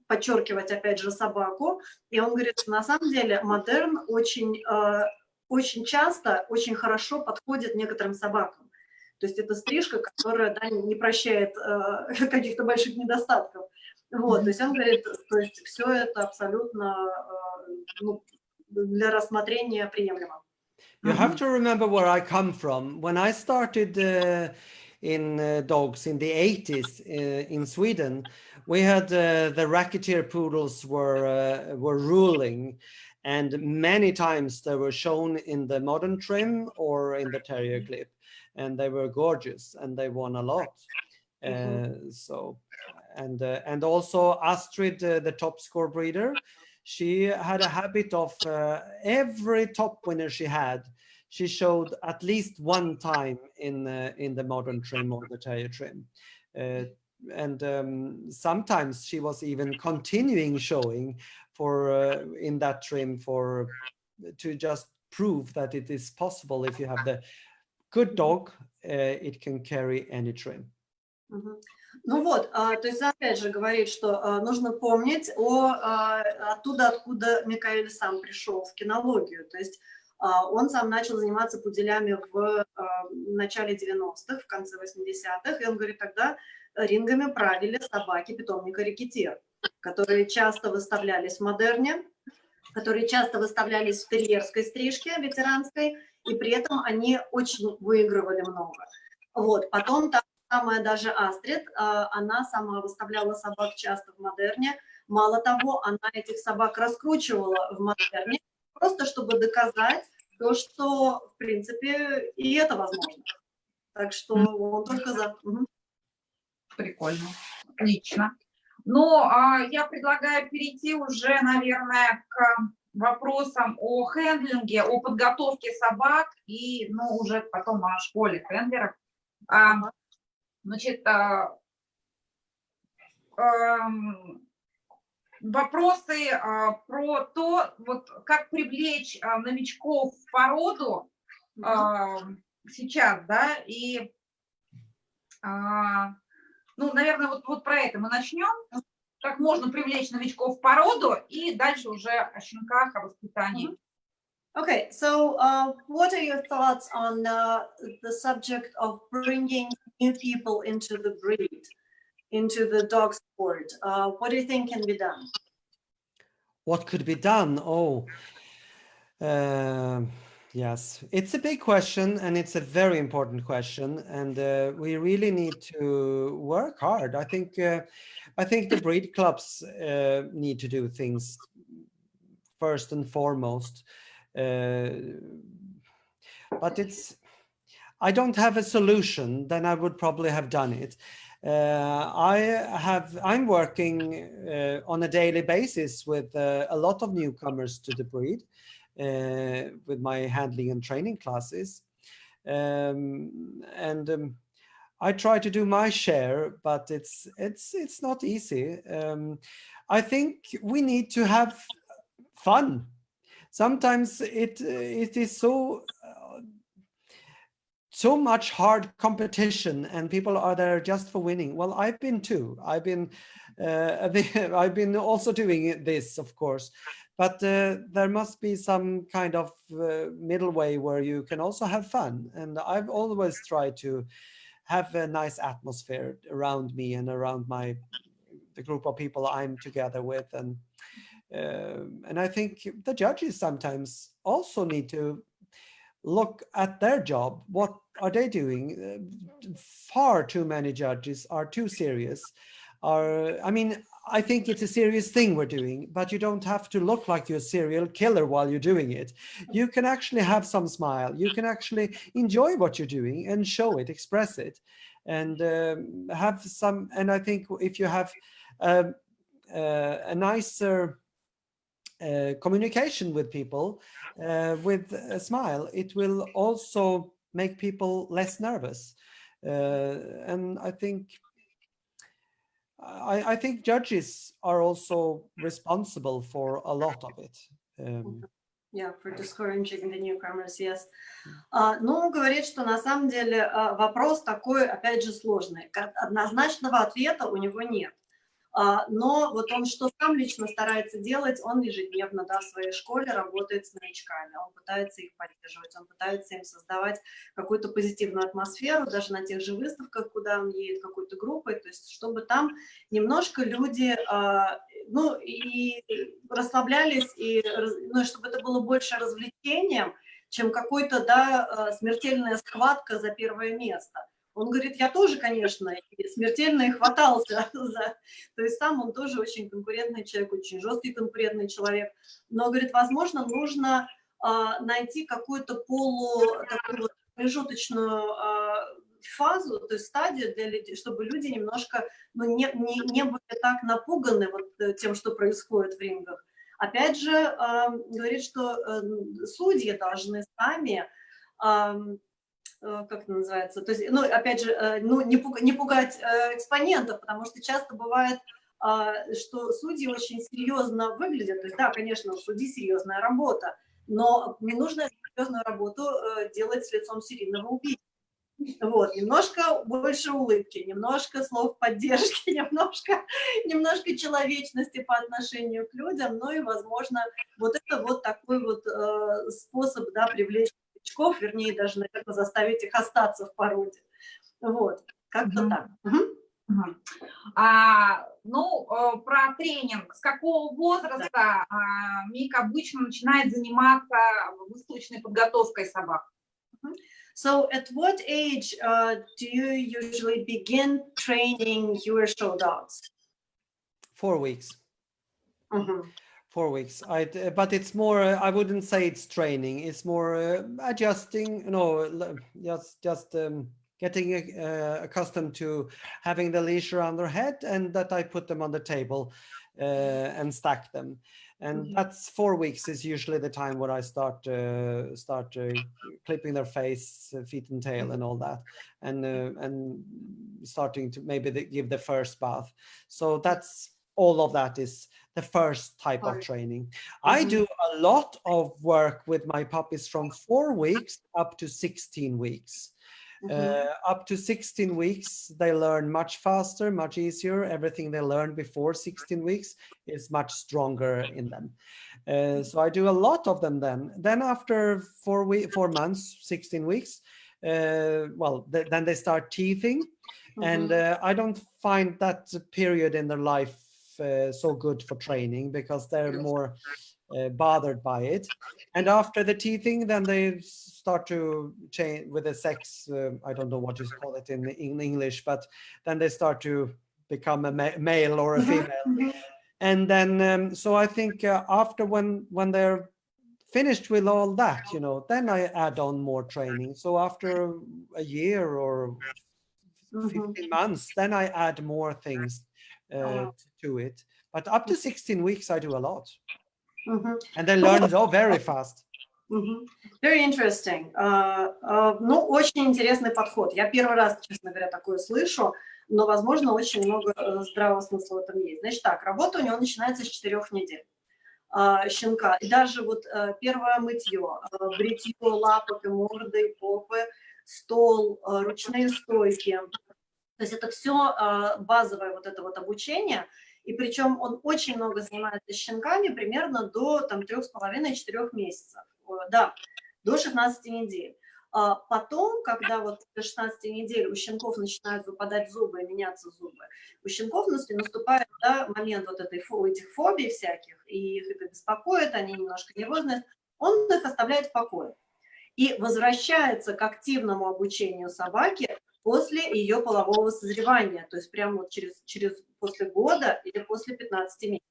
подчеркивать, опять же, собаку. И он говорит, что на самом деле модерн очень часто, очень хорошо подходит некоторым собакам. То есть это стрижка, которая, да, не прощает каких-то больших недостатков. Вот, то есть он говорит, то есть все это абсолютно ну, для рассмотрения приемлемо. You have to remember where I come from. When I started in dogs in the 80s in Sweden, we had the racketeer poodles were ruling, and many times they were shown in the modern trim or in the terrier clip, and they were gorgeous and they won a lot. So, and also Astrid, the top score breeder, she had a habit of every top winner she showed at least one time in the modern trim or the terrier trim. And sometimes she was even continuing showing for in that trim to just prove that it is possible. If you have the good dog, it can carry any trim. Ну вот, то есть опять же говорит, что нужно помнить оттуда, откуда Микаэль сам пришел в кинологию. То есть он сам начал заниматься пуделями в начале 90-х, в конце 80-х, и он говорит, тогда рингами правили собаки питомника рекетир, которые часто выставлялись в модерне, которые часто выставлялись в терьерской стрижке, ветеранской, и при этом они очень выигрывали много. Вот, потом та самая даже Астрид, она сама выставляла собак часто в модерне, мало того, она этих собак раскручивала в модерне, просто чтобы доказать то, что, в принципе, и это возможно. Так что он только за. Прикольно. Отлично. Ну, я предлагаю перейти уже, наверное, к вопросам о хендлинге, о подготовке собак и, ну, уже потом о школе хендлеров. Значит, вопросы про то, вот как привлечь новичков в породу сейчас, да, и, ну, наверное, вот про это мы начнем. Как можно привлечь новичков в породу, и дальше уже о щенках, о воспитании. Okay, so what are your thoughts on the subject of bringing new people into the breed, into the dog sport? What do you think can be done? What could be done? Yes, it's a big question and it's a very important question, and we really need to work hard. I think the breed clubs need to do things first and foremost, but I don't have a solution. Then I would probably have done it. I'm working on a daily basis with a lot of newcomers to the breed with my handling and training classes. I try to do my share, but it's not easy. I think we need to have fun. Sometimes it is so much hard competition and people are there just for winning. Well, I've been too. I've been also doing this, of course, but there must be some kind of middle way where you can also have fun. And I've always tried to have a nice atmosphere around me and around the group of people I'm together with. And I think the judges sometimes also need to look at their job. What are they doing? Far too many judges are too serious. I think it's a serious thing we're doing, but you don't have to look like you're a serial killer while you're doing it. You can actually have some smile. You can actually enjoy what you're doing and show it, express it, and have some. And I think if you have a nicer communication with people with a smile, it will also make people less nervous. And I think judges are also responsible for a lot of it. Yeah, for discouraging the newcomers, yes. Ну, говорит, что на самом деле вопрос такой, опять же, сложный. Однозначного ответа у него нет. Но вот он что сам лично старается делать, он ежедневно, да, в своей школе работает с новичками, он пытается их поддерживать, он пытается им создавать какую-то позитивную атмосферу, даже на тех же выставках, куда он едет какой-то группой, то есть чтобы там немножко люди, ну, и расслаблялись, и, ну, чтобы это было больше развлечением, чем какой-то, да, смертельная схватка за первое место. Он говорит, я тоже, конечно, смертельно и хватался за... То есть сам он тоже очень конкурентный человек, очень жесткий конкурентный человек. Но, говорит, возможно, нужно найти какую-то такую вот промежуточную фазу, то есть стадию для людей, чтобы люди немножко не были так напуганы вот тем, что происходит в рингах. Опять же, говорит, что судьи должны сами... как это называется, то есть, ну, опять же, ну, не пугать экспонентов, потому что часто бывает, что судьи очень серьезно выглядят, то есть, да, конечно, у судьи серьезная работа, но не нужно серьезную работу делать с лицом серийного убийцы. Вот, немножко больше улыбки, немножко слов поддержки, немножко человечности по отношению к людям, ну и, возможно, вот это вот такой вот способ, да, привлечь новичков, вернее, даже, наверное, заставить их остаться в породе. Вот, как-то так. Ну, про тренинг. С какого возраста Мик обычно начинает заниматься выставочной подготовкой собак? So, at what age do you usually begin training your show dogs? 4 weeks. 4 weeks. But it's more, I wouldn't say it's training. It's more adjusting, you know, just getting accustomed to having the leash around their head, and that I put them on the table and stack them. And that's 4 weeks is usually the time where I start clipping their face, feet and tail and all that, and starting to maybe give the first bath. So that's all of that is the first type of training. I do a lot of work with my puppies from 4 weeks up to 16 weeks. Up to 16 weeks, they learn much faster, much easier. Everything they learned before 16 weeks is much stronger in them. So I do a lot of them then. Then after 4 months, 16 weeks, then they start teething. And I don't find that period in their life so good for training because they're more bothered by it. And after the teething, then they start to change with the sex. I don't know what you call it in English, but then they start to become a male or a female. And then, so I think after when they're finished with all that, then I add on more training. So after a year or 15 months, then I add more things to it. But up to 16 weeks, I do a lot. And they learn very fast. Very interesting. Ну, очень интересный подход. Я первый раз, честно говоря, такое слышу, но, возможно, очень много здравого смысла в этом есть. Значит так, работа у него начинается с 4 недель щенка. И даже вот первое мытье, бритье лапок и морды, и попы, стол, ручные стойки. То есть это все базовое вот это вот обучение. И причем он очень много занимается с щенками, примерно до 3,5-4 месяцев. Да, до 16 недель. Потом, когда вот до 16 недель у щенков начинают выпадать зубы и меняться зубы, у щенков наступает момент вот этих фобий всяких, и их это беспокоит, они немножко нервозные, он их оставляет в покое. И возвращается к активному обучению собаки после ее полового созревания, то есть прямо вот после года или после 15 месяцев.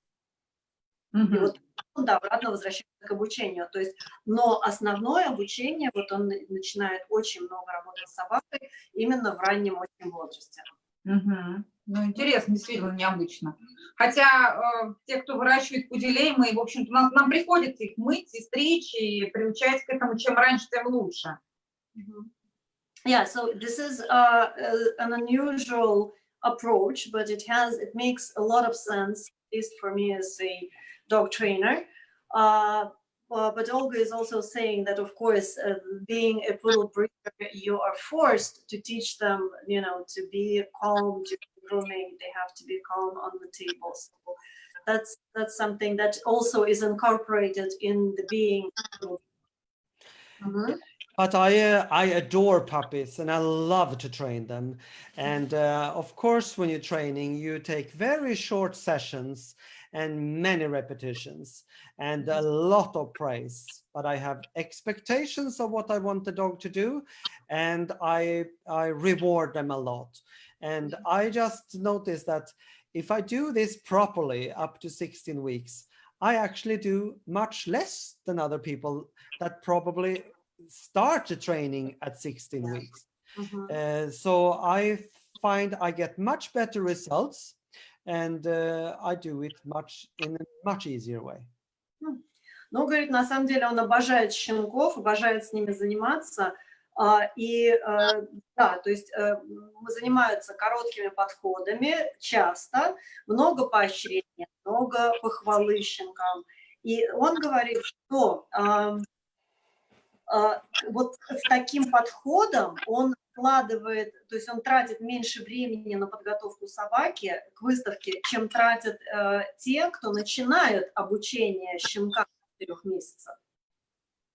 И вот он, обратно возвращается к обучению. То есть, но основное обучение, вот он начинает очень много работать с собакой именно в раннем очень возрасте. Ну, интересно, действительно необычно. Хотя те, кто выращивает пуделей, мы, в общем-то, нам приходится их мыть и стричь, и приучать к этому, чем раньше, тем лучше. Yeah, so this is an unusual approach, but it makes a lot of sense, at least for me as a dog trainer. But Olga is also saying that, of course, being a poodle breeder, you are forced to teach them, to be calm during grooming. They have to be calm on the table. So that's something that also is incorporated in the being. But I adore puppies and I love to train them. And of course, when you're training, you take very short sessions and many repetitions and a lot of praise. But I have expectations of what I want the dog to do, and I reward them a lot. And I just noticed that if I do this properly up to 16 weeks, I actually do much less than other people that probably start the training at 16 weeks. So I find I get much better results, and I do it in a much easier way. Ну, говорит, на самом деле он обожает щенков, обожает с ними заниматься. Да, то есть занимаются короткими подходами часто, много поощрения, много похвалы щенкам. И он говорит, что вот с таким подходом он вкладывает, то есть он тратит меньше времени на подготовку собаки к выставке, чем тратят те, кто начинают обучение щенка с 4 месяцев.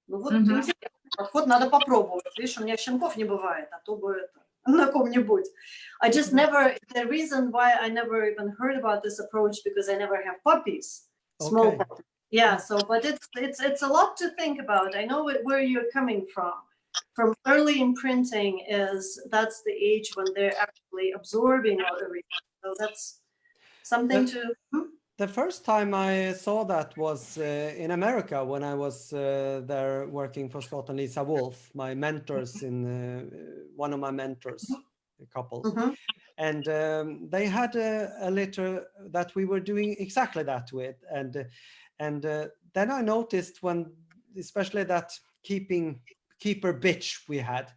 Ну вот интересный подход, надо попробовать. Видишь, у меня щенков не бывает, а то бы это на ком-нибудь. The reason why I never even heard about this approach because I never have puppies, small puppies. Yeah, but it's a lot to think about. I know where you're coming from. From early imprinting that's the age when they're actually absorbing all everything. So that's something to. The first time I saw that was in America when I was there working for Scott and Lisa Wolf, my mentors one of my mentors, a couple. And they had a litter that we were doing exactly that with. And then I noticed especially that keeper bitch we had,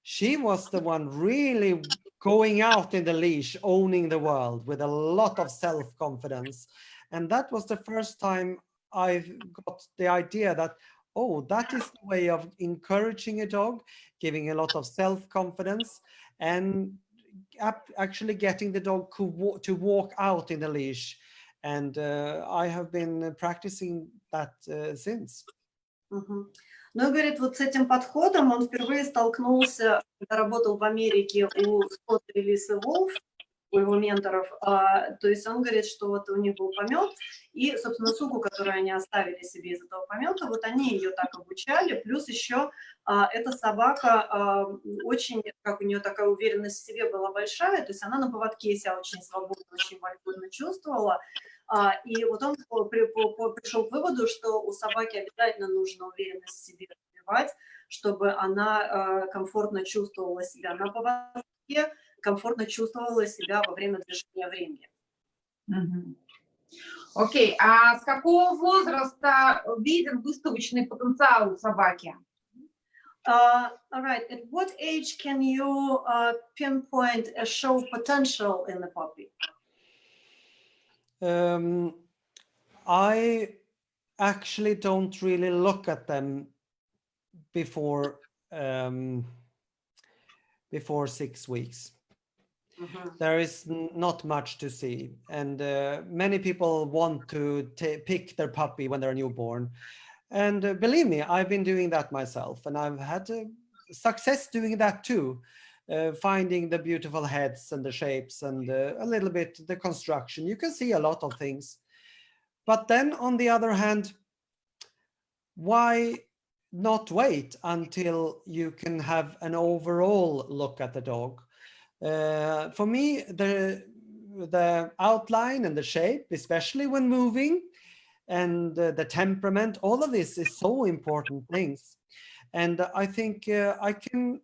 she was the one really going out in the leash, owning the world with a lot of self-confidence. And that was the first time I got the idea that, oh, that is the way of encouraging a dog, giving a lot of self-confidence, and actually getting the dog to walk out in a leash. And I have been practicing that since. Мгм. Ну, и говорит, вот с этим подходом он впервые столкнулся, когда работал в Америке у Скотта и Лисы Волф, у его менторов. То есть он говорит, что вот у них был помет, и, собственно, суку, которую они оставили себе из этого помета, вот они ее так обучали, плюс еще эта собака очень, как у нее такая уверенность в себе была большая, то есть она на поводке себя очень свободно, очень вольготно чувствовала. И вот он пришел к выводу, что у собаки обязательно нужно уверенность в себе развивать, чтобы она комфортно чувствовала себя на поводке, комфортно чувствовала себя во время движения времени. Окей, а с какого возраста виден выставочный потенциал у собаки? All right, at what age can you pinpoint a show potential in the puppy? I actually don't really look at them before 6 weeks. There is not much to see, and many people want to pick their puppy when they're newborn, and believe me, I've been doing that myself, and I've had success doing that too, finding the beautiful heads and the shapes and a little bit the construction. You can see a lot of things, but then on the other hand, why not wait until you can have an overall look at the dog? For me, the outline and the shape, especially when moving, and the temperament, all of this is so important things. And I think I can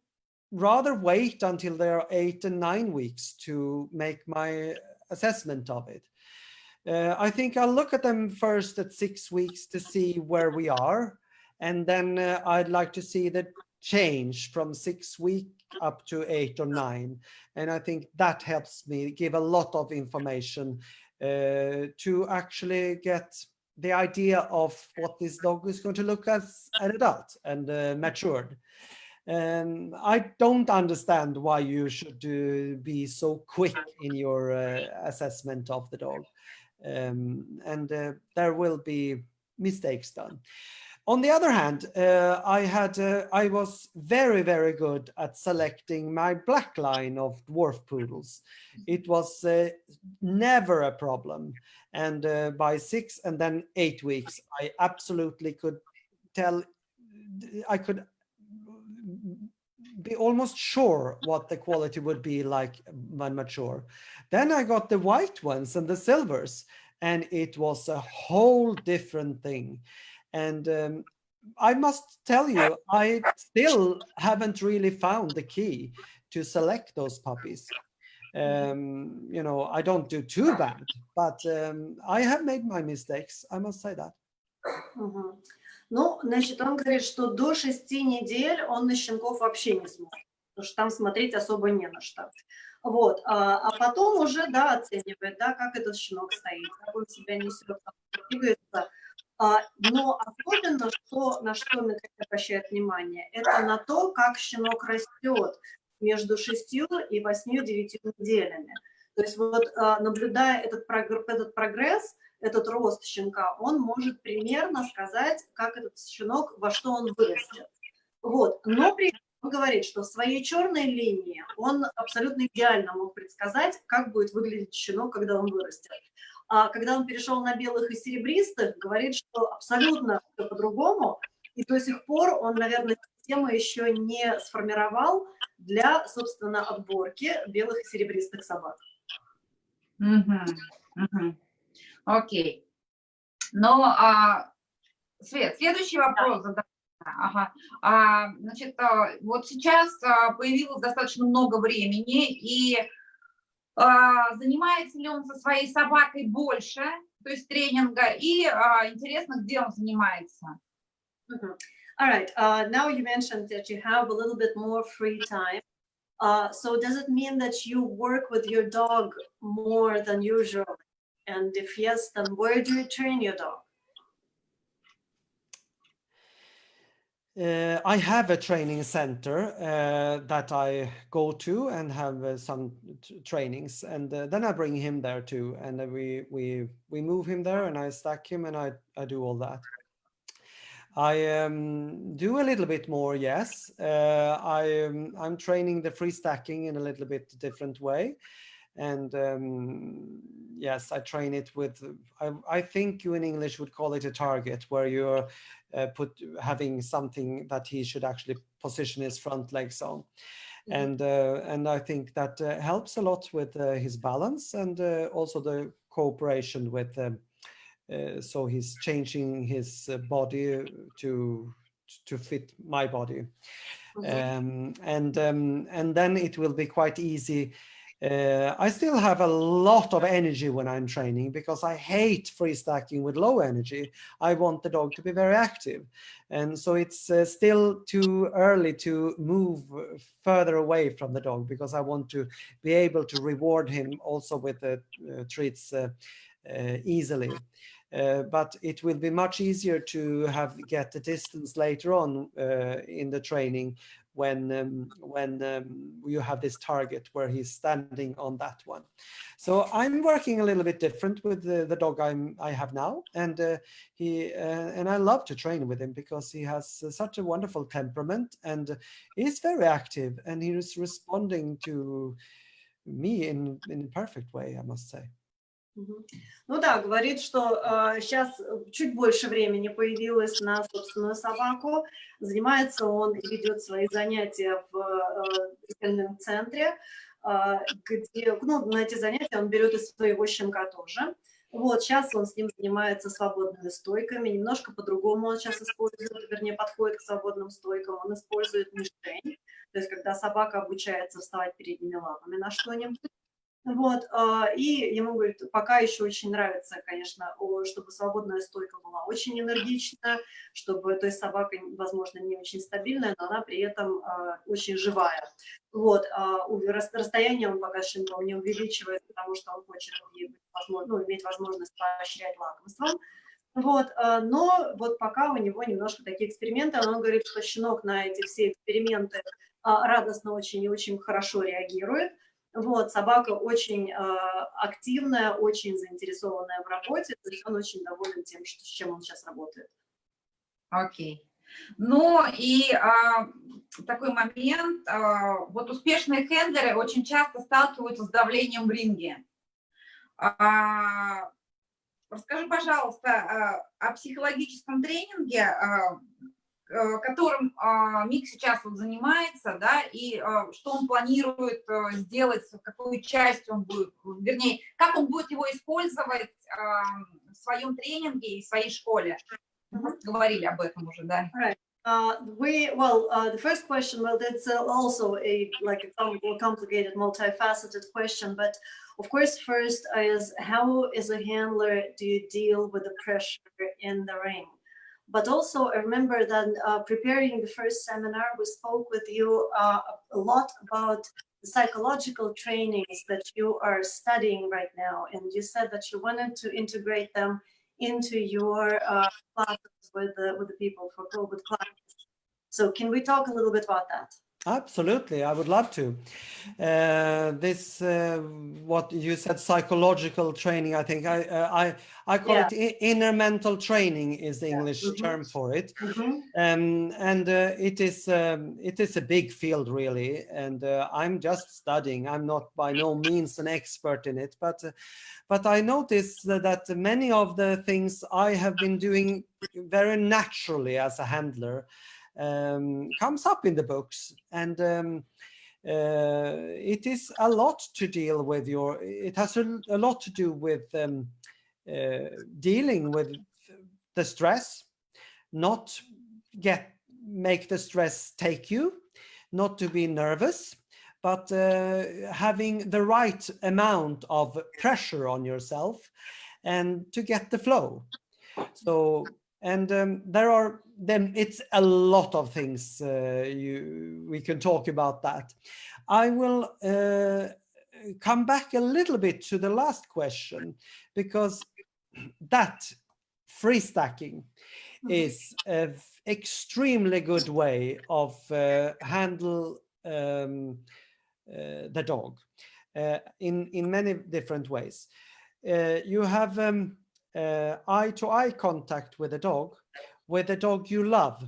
rather wait until they're 8 and 9 weeks to make my assessment of it. I think I'll look at them first at 6 weeks to see where we are. And then I'd like to see the change from 6 weeks up to 8 or 9. And I think that helps me give a lot of information to actually get the idea of what this dog is going to look as an adult and matured. I don't understand why you should be so quick in your assessment of the dog. And there will be mistakes done. On the other hand, I was very, very good at selecting my black line of dwarf poodles. It was never a problem. And by 6 and then 8 weeks, I absolutely could tell, I could be almost sure what the quality would be like when mature. Then I got the white ones and the silvers, and it was a whole different thing. And I must tell you, I still haven't really found the key to select those puppies. You know, I don't do too bad, but I have made my mistakes. I must say that. Ну, значит, он говорит, что до 6 недель он на щенков вообще не смотрит, потому что там смотреть особо не на что. Вот, а потом уже, да, оценивает, да, как этот щенок стоит, как он себя несет, как он двигается. Но особенно, на что он обращает внимание, это на то, как щенок растет между 6 и 8-9 неделями. То есть вот наблюдая этот прогресс, этот рост щенка, он может примерно сказать, как этот щенок, во что он вырастет. Вот. Но при этом он говорит, что в своей черной линии он абсолютно идеально мог предсказать, как будет выглядеть щенок, когда он вырастет. А когда он перешел на белых и серебристых, говорит, что абсолютно все по-другому, и до сих пор он, наверное, систему еще не сформировал для, собственно, отборки белых и серебристых собак. Окей. Но, Свет, следующий вопрос. Да. Ага. Значит, вот сейчас появилось достаточно много времени, и занимается ли он со своей собакой больше, то есть тренинга, и интересно, где он занимается. All right. Now you mentioned that you have a little bit more free time. So does it mean that you work with your dog more than usual? And if yes, then where do you train your dog? I have a training center that I go to and have some trainings, and then I bring him there too, and we move him there, and I stack him, and I do all that. I do a little bit more, yes. I'm training the free stacking in a little bit different way, and yes, I train it with. I think you in English would call it a target, where you're having something that he should actually position his front legs on, and I think that helps a lot with his balance, and also the cooperation with. So he's changing his body to fit my body, and then it will be quite easy. I still have a lot of energy when I'm training, because I hate free stacking with low energy. I want the dog to be very active, and so it's still too early to move further away from the dog, because I want to be able to reward him also with the treats easily. But it will be much easier to get the distance later on in the training when you have this target where he's standing on that one. So I'm working a little bit different with the dog I have now, and and I love to train with him, because he has such a wonderful temperament, and he's very active, and he is responding to me in a perfect way, I must say. Ну да, говорит, что сейчас чуть больше времени появилось на собственную собаку. Занимается он и ведет свои занятия в центре, где, ну, на эти занятия он берет и своего щенка тоже. Вот, сейчас он с ним занимается свободными стойками, немножко по-другому он сейчас использует, вернее, подходит к свободным стойкам, он использует мишень, то есть когда собака обучается вставать передними лапами на что-нибудь. Вот, и ему, говорит, пока еще очень нравится, конечно, чтобы свободная стойка была очень энергичная, чтобы, то есть собака, возможно, не очень стабильная, но она при этом очень живая. Вот, расстояние он пока щенком не увеличивает, потому что он хочет иметь возможность поощрять лакомством. Вот, но вот пока у него немножко такие эксперименты, он говорит, что щенок на эти все эксперименты радостно очень и очень хорошо реагирует. Вот, собака очень активная, очень заинтересованная в работе, то есть он очень доволен тем, с чем он сейчас работает. Окей. Ну и такой момент, вот успешные хендлеры очень часто сталкиваются с давлением в ринге. Расскажи, пожалуйста, о психологическом тренинге, которым Мик сейчас вот занимается, да, и что он планирует сделать, какую часть он будет, вернее, как он будет его использовать в своем тренинге и в своей школе. Говорили об этом уже, да. Right. The first question, well, that's also a complicated, multifaceted question, but of course, first is how, as a handler, do you deal with the pressure in the ring? But also, I remember that preparing the first seminar, we spoke with you a lot about the psychological trainings that you are studying right now, and you said that you wanted to integrate them into your classes with the people for COVID clients. So can we talk a little bit about that? Absolutely, I would love to. What you said, psychological training, I think I call it inner mental training is the English term for it. And it is a big field, really, and I'm just studying. I'm not by no means an expert in it, but I noticed that many of the things I have been doing very naturally as a handler comes up in the books, and it is a lot to deal with it has a lot to do with dealing with the stress, not make the stress take you, not to be nervous, but having the right amount of pressure on yourself and to get the flow. So, and it's a lot of things we can talk about that. I will come back a little bit to the last question, because that free stacking is an extremely good way of handle the dog in many different ways. You have eye-to-eye contact with the dog you love.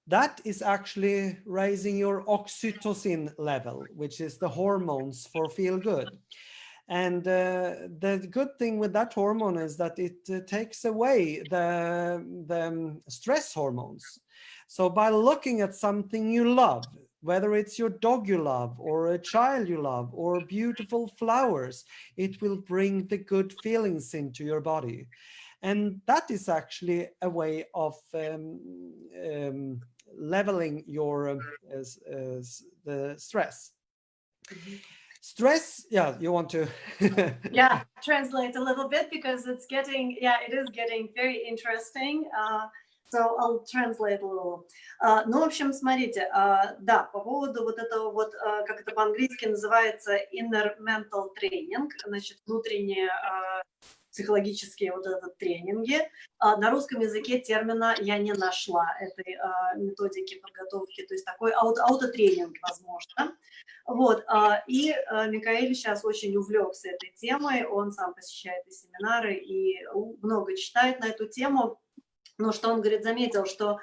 That is actually raising your oxytocin level, which is the hormones for feel good. And the good thing with that hormone is that it takes away the stress hormones. So by looking at something you love, whether it's your dog you love or a child you love or beautiful flowers, it will bring the good feelings into your body. And that is actually a way of leveling your the stress. Stress, yeah, you want to yeah, translate a little bit because it is getting very interesting. So I'll translate a little. Ну, в общем, смотрите, да, по поводу вот этого вот, как это по-английски называется, inner mental training, значит, внутренние психологические вот этот тренинги. На русском языке термина я не нашла этой методики подготовки, то есть такой аутотренинг, возможно. Вот, и Микаэль сейчас очень увлекся этой темой, он сам посещает и семинары, и много читает на эту тему. Но что он, говорит, заметил, что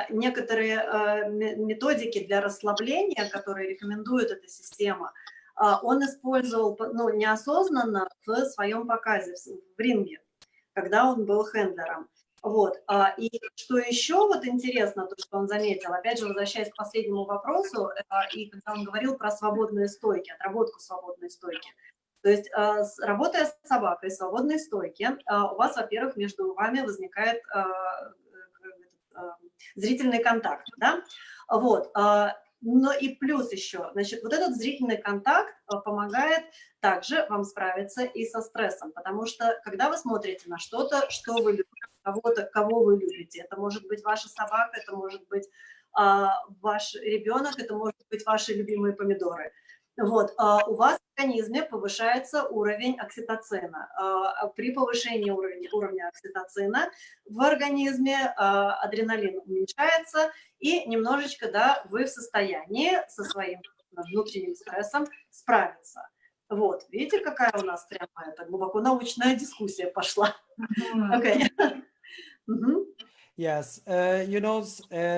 некоторые методики для расслабления, которые рекомендует эта система, он использовал неосознанно в своем показе в ринге, когда он был хендлером. Вот. И что еще вот интересно, то, что он заметил, опять же, возвращаясь к последнему вопросу, и когда он говорил про свободные стойки, отработку свободной стойки. То есть, работая с собакой в свободной стойке, у вас, во-первых, между вами возникает зрительный контакт, да? Вот. Но и плюс еще, значит, вот этот зрительный контакт помогает также вам справиться и со стрессом, потому что, когда вы смотрите на что-то, что вы любите, кого вы любите, это может быть ваша собака, это может быть ваш ребенок, это может быть ваши любимые помидоры. Вот, у вас в организме повышается уровень окситоцина. При повышении уровня окситоцина в организме адреналин уменьшается, и немножечко, да, вы в состоянии со своим внутренним стрессом справиться. Вот, видите, какая у нас прямо это глубоко научная дискуссия пошла. Okay. Yes, you know,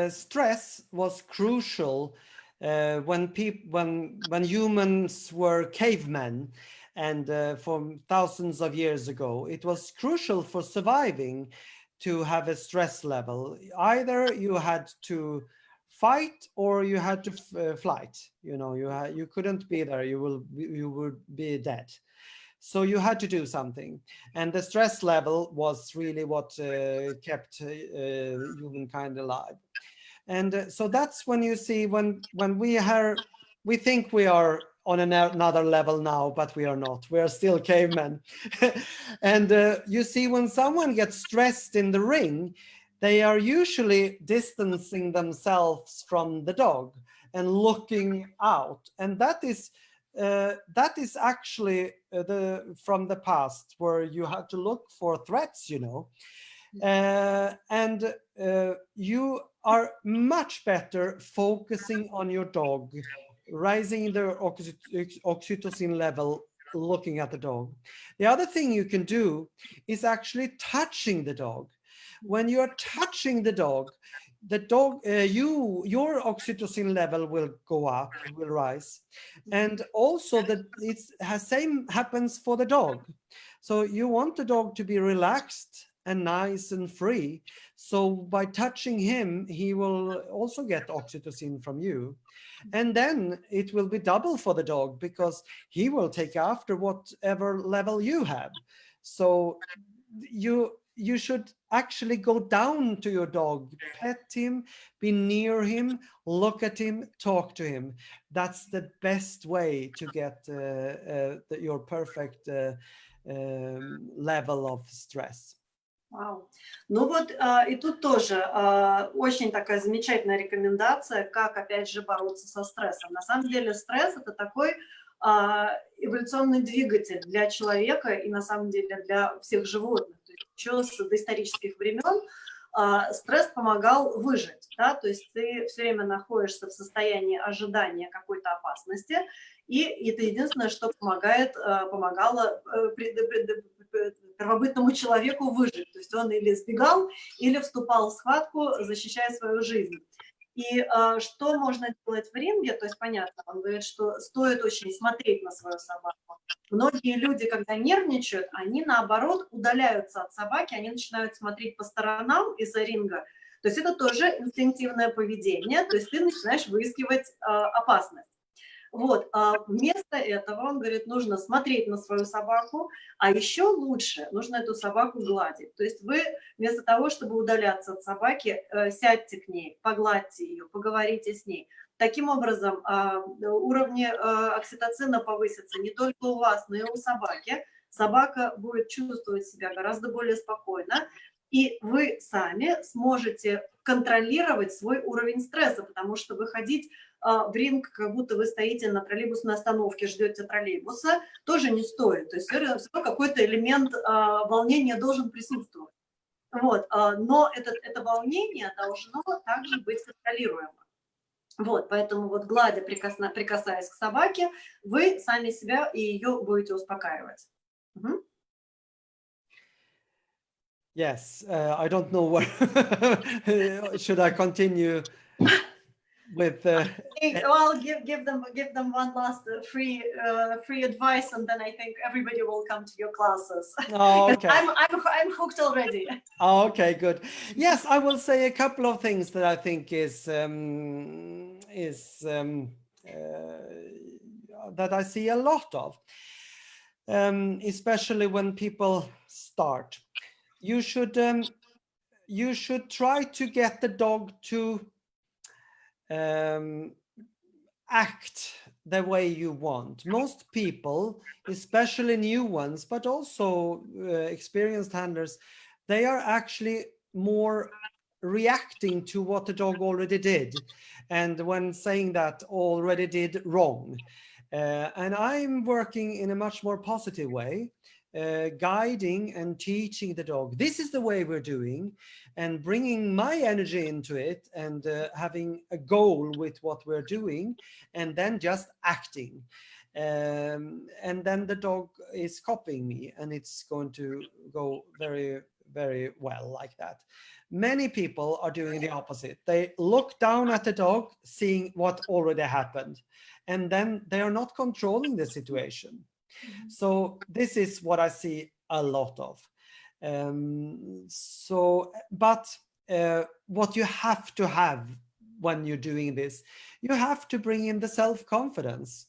stress was crucial when humans were cavemen, and from thousands of years ago, it was crucial for surviving to have a stress level. Either you had to fight or you had to flight. You know, you couldn't be there. You would be dead. So you had to do something, and the stress level was really what kept humankind alive. And so that's when you see when we think we are on another level now, but we are not. We are still cavemen. And you see, when someone gets stressed in the ring, they are usually distancing themselves from the dog and looking out, and that is actually from the past, where you had to look for threats, you know, and you are much better focusing on your dog, raising the oxytocin level, looking at the dog. The other thing you can do is actually touching the dog. When you're touching the dog, your oxytocin level will go up, will rise, and also that same happens for the dog. So you want the dog to be relaxed and nice and free. So by touching him, he will also get oxytocin from you, and then it will be double for the dog because he will take after whatever level you have. So you should actually go down to your dog, pet him, be near him, look at him, talk to him. That's the best way to get your perfect level of stress. Вау. Ну вот и тут тоже очень такая замечательная рекомендация, как опять же бороться со стрессом. На самом деле стресс — это такой эволюционный двигатель для человека и на самом деле для всех животных. еще с доисторических времен стресс помогал выжить, да, то есть ты все время находишься в состоянии ожидания какой-то опасности, и это единственное, что помогало первобытному человеку выжить, то есть он или сбегал, или вступал в схватку, защищая свою жизнь. И что можно делать в ринге, то есть понятно, он говорит, что стоит очень смотреть на свою собаку. Многие люди, когда нервничают, они наоборот удаляются от собаки, они начинают смотреть по сторонам из-за ринга. То есть это тоже инстинктивное поведение, то есть ты начинаешь выискивать опасность. Вот, вместо этого, он говорит, нужно смотреть на свою собаку, а еще лучше нужно эту собаку гладить. То есть вы вместо того, чтобы удаляться от собаки, сядьте к ней, погладьте ее, поговорите с ней. Таким образом, уровни окситоцина повысятся не только у вас, но и у собаки. Собака будет чувствовать себя гораздо более спокойно, и вы сами сможете контролировать свой уровень стресса, потому что выходить в ринг, как будто вы стоите на троллейбусной остановке, ждете троллейбуса, тоже не стоит. То есть все равно какой-то элемент волнения должен присутствовать. Вот. Но это волнение должно также быть контролируемо. Вот, поэтому вот гладя, прикасаясь к собаке, вы сами себя и ее будете успокаивать. Угу. Yes, I don't know what should I continue with. Well, give them one last free advice, and then I think everybody will come to your classes. Oh, okay. I'm hooked already. Oh, okay, good. Yes, I will say a couple of things that I think is that I see a lot of, especially when people start. You should try to get the dog to act the way you want. Most people, especially new ones, but also experienced handlers, they are actually more reacting to what the dog already did, and when saying that, already did wrong. And I'm working in a much more positive way, guiding and teaching the dog, this is the way we're doing, and bringing my energy into it, and having a goal with what we're doing, and then just acting. And then the dog is copying me, and it's going to go very, very well like that. Many people are doing the opposite. They look down at the dog, seeing what already happened, and then they are not controlling the situation. So this is what I see a lot of. But what you have to have when you're doing this, you have to bring in the self-confidence.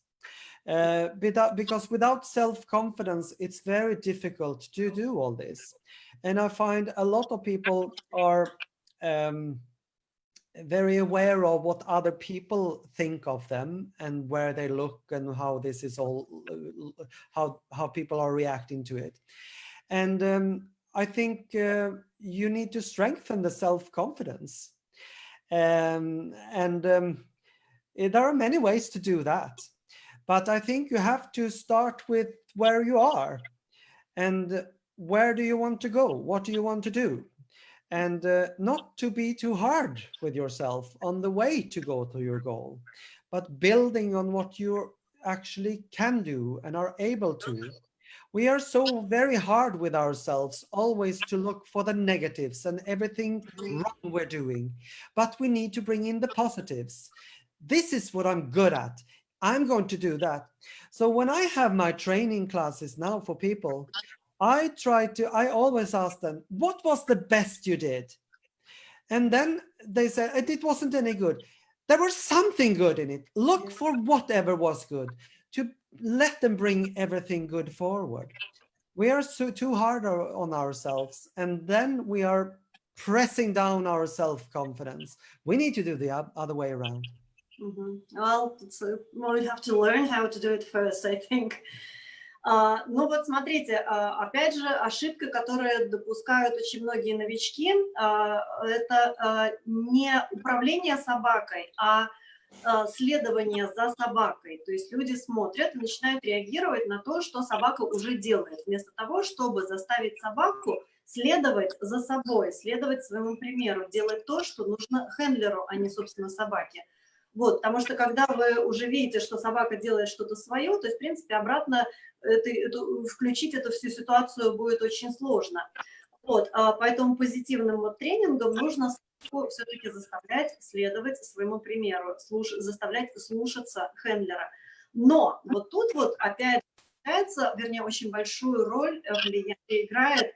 Because without self-confidence, it's very difficult to do all this. And I find a lot of people are very aware of what other people think of them, and where they look, and how this is all, how people are reacting to it. And I think you need to strengthen the self-confidence. There are many ways to do that. But I think you have to start with where you are, and where do you want to go? What do you want to do? And not to be too hard with yourself on the way to go to your goal, but building on what you actually can do and are able to. We are so very hard with ourselves, always to look for the negatives and everything wrong we're doing. But we need to bring in the positives. This is what I'm good at. I'm going to do that. So when I have my training classes now for people, I always ask them, what was the best you did? And then they said, it wasn't any good. There was something good in it. Look for whatever was good, to let them bring everything good forward. We are too hard on ourselves, and then we are pressing down our self-confidence. We need to do the other way around. Mm-hmm. Well, we have to learn how to do it first, I think. Ну вот смотрите, опять же, ошибка, которую допускают очень многие новички, это не управление собакой, а следование за собакой. То есть люди смотрят и начинают реагировать на то, что собака уже делает, вместо того, чтобы заставить собаку следовать за собой, следовать своему примеру, делать то, что нужно хендлеру, а не, собственно, собаке. Вот, потому что когда вы уже видите, что собака делает что-то свое, то есть, в принципе, обратно включить эту всю ситуацию будет очень сложно. Вот, поэтому позитивным вот тренингом нужно все-таки заставлять следовать своему примеру, заставлять слушаться хендлера. Но вот тут вот опять вернее, очень большую роль играет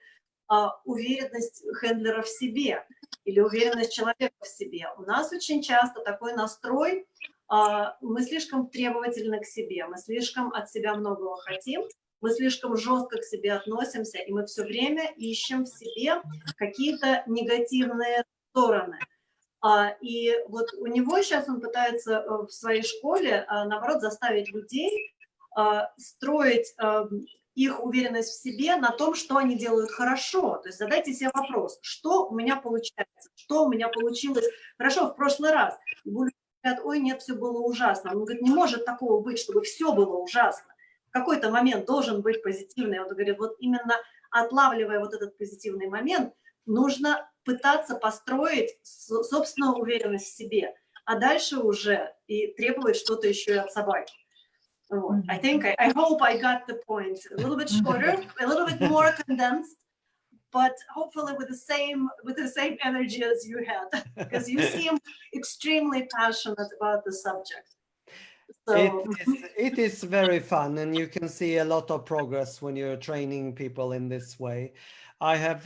уверенность хендлера в себе или уверенность человека в себе. У нас очень часто такой настрой, мы слишком требовательны к себе, мы слишком от себя многого хотим, мы слишком жестко к себе относимся, и мы все время ищем в себе какие-то негативные стороны. И вот у него сейчас он пытается в своей школе, наоборот, заставить людей строить их уверенность в себе на том, что они делают хорошо. То есть задайте себе вопрос, что у меня получается, что у меня получилось хорошо в прошлый раз. И будут говорить, ой, нет, все было ужасно. Он говорит, не может такого быть, чтобы все было ужасно. В какой-то момент должен быть позитивный. Он говорит, вот именно отлавливая вот этот позитивный момент, нужно пытаться построить собственную уверенность в себе, а дальше уже и требовать что-то еще и от собаки. I think, I hope I got the point. A little bit shorter, a little bit more condensed, but hopefully with the same energy as you had, because you seem extremely passionate about the subject. So It is very fun, and you can see a lot of progress when you're training people in this way. I have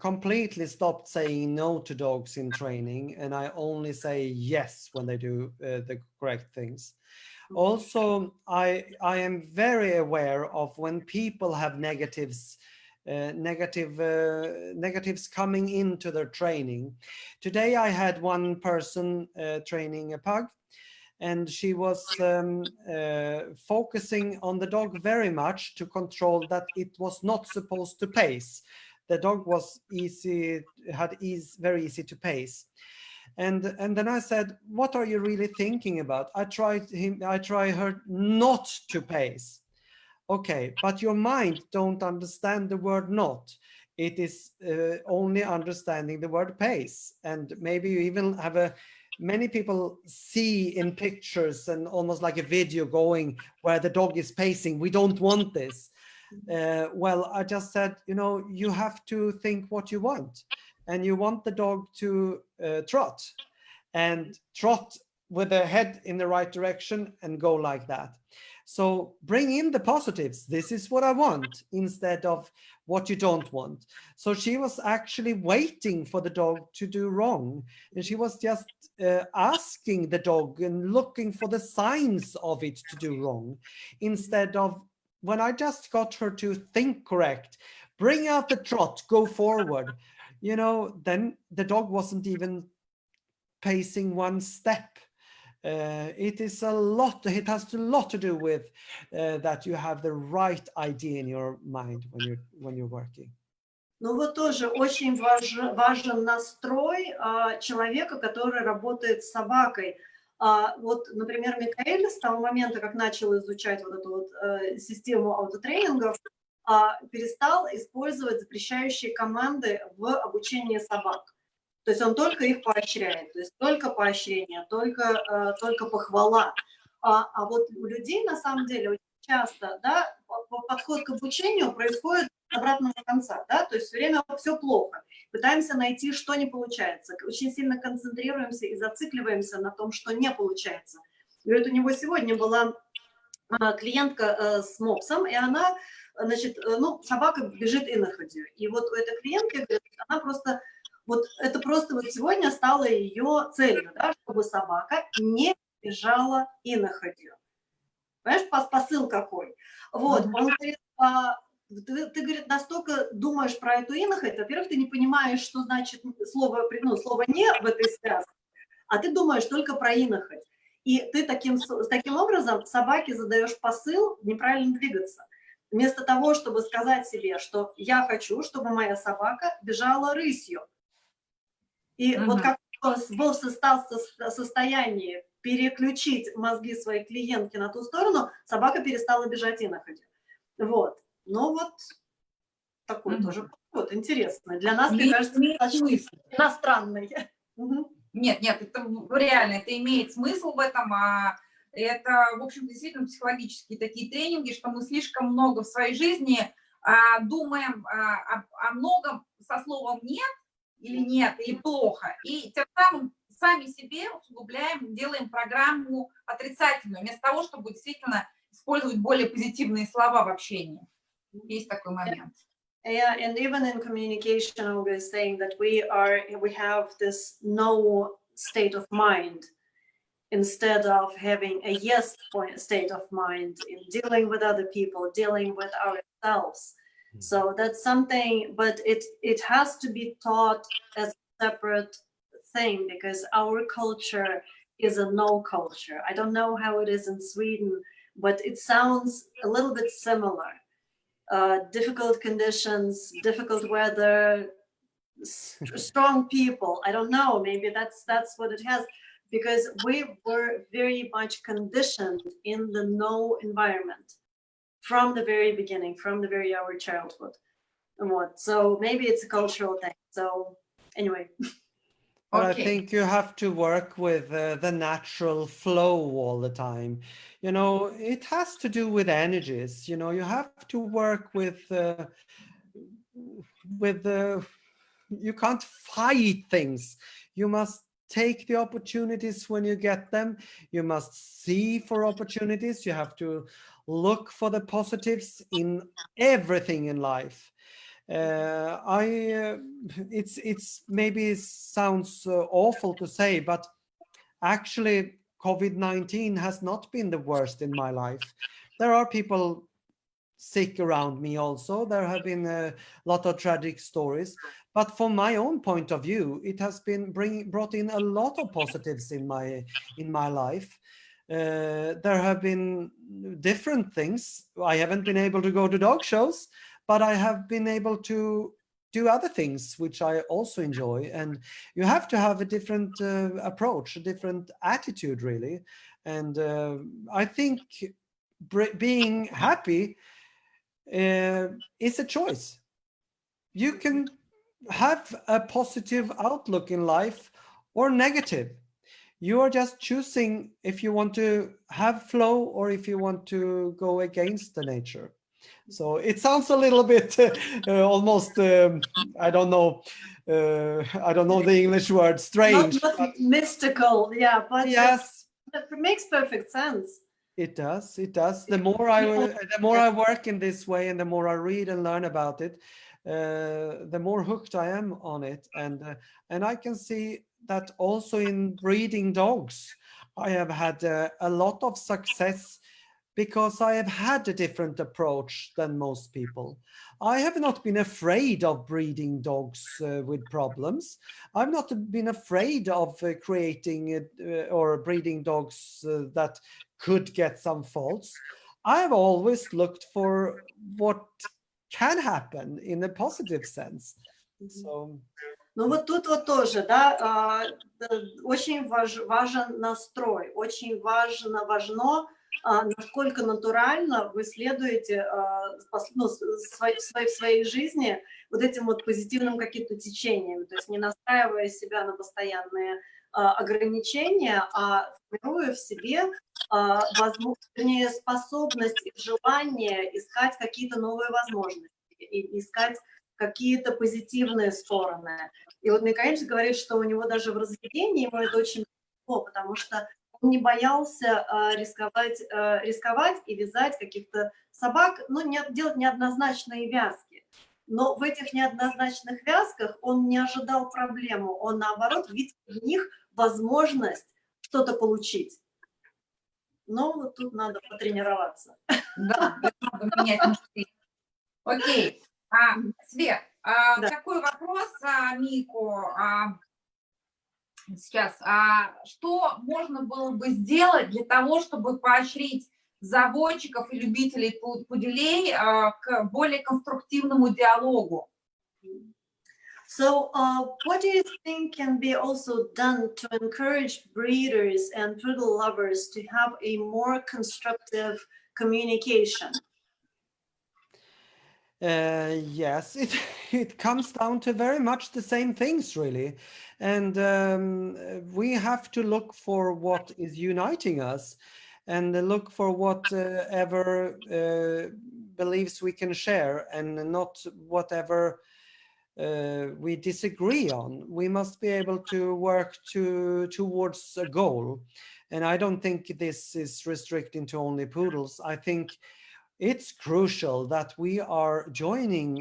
completely stopped saying no to dogs in training, and I only say yes when they do the correct things. Also, I am very aware of when people have negatives coming into their training. Today I had one person training a pug, and she was focusing on the dog very much to control that it was not supposed to pace. The dog was very easy to pace. And then I said, what are you really thinking about? I try her not to pace. Okay, but your mind don't understand the word not. It is only understanding the word pace. And maybe you even have many people see in pictures and almost like a video going where the dog is pacing. We don't want this. Well, I just said, you have to think what you want. And you want the dog to trot with the head in the right direction and go like that. So bring in the positives. This is what I want instead of what you don't want. So she was actually waiting for the dog to do wrong. And she was just asking the dog and looking for the signs of it to do wrong. Instead of, when I just got her to think correct, bring out the trot, go forward, then the dog wasn't even pacing one step. It has a lot to do with that you have the right idea in your mind when you're working. Ну вот тоже очень важен настрой человека, который работает с собакой. Вот, например, Микаэль с того момента, как начал изучать вот эту вот систему аутотренингов, перестал использовать запрещающие команды в обучении собак. То есть он только их поощряет, то есть только поощрение, только похвала. А вот у людей на самом деле очень часто, да, подход к обучению происходит с обратного конца, да, то есть все время все плохо. Пытаемся найти, что не получается. Очень сильно концентрируемся и зацикливаемся на том, что не получается. И вот у него сегодня была клиентка с мопсом, и она, значит, собака бежит иноходью. И вот у этой клиентки, она просто... Вот это просто вот сегодня стало ее целью, да, чтобы собака не бежала иноходью. Понимаешь, посыл какой? Вот, он говорит, ты, говорит, настолько думаешь про эту иноходь, во-первых, ты не понимаешь, что значит слово «не» в этой связке, а ты думаешь только про иноходь. И ты таким образом собаке задаешь посыл неправильно двигаться. Вместо того, чтобы сказать себе, что я хочу, чтобы моя собака бежала рысью. И вот как он был в состоянии переключить мозги своей клиентки на ту сторону, собака перестала бежать иноходью. Вот. Ну вот, Такой Мгм. тоже подход интересный. Для нас, мне Имеет кажется, имеет достаточно смысл. иностранный. Мгм. Нет, это реально, это имеет смысл в этом. Это, в общем, действительно психологические такие тренинги, что мы слишком много в своей жизни думаем о многом со словом «нет» или «нет», или «плохо». И тем самым сами себе усугубляем, делаем программу отрицательную, вместо того, чтобы действительно использовать более позитивные слова в общении. Есть такой момент. Yeah, and even in communication, I was saying that we have this no state of mind instead of having a yes state of mind in dealing with other people, dealing with ourselves. So that's something, but it has to be taught as a separate thing because our culture is a no culture. I don't know how it is in Sweden, but it sounds a little bit similar. Difficult conditions, difficult weather, strong people. I don't know. Maybe that's what it has, because we were very much conditioned in the no environment from the very beginning, from the very our childhood, and what. So maybe it's a cultural thing. So anyway. But I Okay. think you have to work with the natural flow all the time. You know, it has to do with energies. You know, you have to work with you can't fight things. You must take the opportunities when you get them. You must see for opportunities. You have to look for the positives in everything in life. It's maybe sounds awful to say, but actually COVID-19 has not been the worst in my life. There are people sick around me also. There have been a lot of tragic stories, but from my own point of view, it has been brought in a lot of positives in my life. There have been different things. I haven't been able to go to dog shows, but I have been able to do other things which I also enjoy. And you have to have a different approach, a different attitude, really. And I think being happy is a choice. You can have a positive outlook in life or negative. You are just choosing if you want to have flow or if you want to go against the nature. So it sounds a little bit almost I don't know the English word, strange. Not mystical, yeah, but Yes, it makes perfect sense. it does. It does. The more I work in this way, and the more I read and learn about it, the more hooked I am on it. And I can see that also in breeding dogs, I have had a lot of success because I have had a different approach than most people. I have not been afraid of breeding dogs with problems. I've not been afraid of creating or breeding dogs that could get some faults. I've always looked for what can happen in a positive sense. So Ну вот тут вот тоже, да, очень важен настрой, очень важно, насколько натурально вы следуете в своей жизни вот этим вот позитивным каким-то течением, то есть не настраивая себя на постоянные ограничения, а формируя в себе способность и желание искать какие-то новые возможности, и искать какие-то позитивные стороны. И вот Микаэль говорит, что у него даже в разведении ему это очень легко, потому что он не боялся рисковать и вязать каких-то собак, делать неоднозначные вязки. Но в этих неоднозначных вязках он не ожидал проблему, он наоборот видел в них возможность что-то получить. Но вот тут надо потренироваться. Да, надо менять мышление. Окей. Свет, Да. такой вопрос Мику сейчас. Что можно было бы сделать для того, чтобы поощрить заводчиков и любителей пуделей к более конструктивному диалогу? So what do you think can be also done to encourage breeders and poodle lovers to have a more constructive communication? Yes, it comes down to very much the same things, really. And we have to look for what is uniting us and look for whatever beliefs we can share and not whatever we disagree on. We must be able to work towards a goal. And I don't think this is restricting to only poodles. I think it's crucial that we are joining,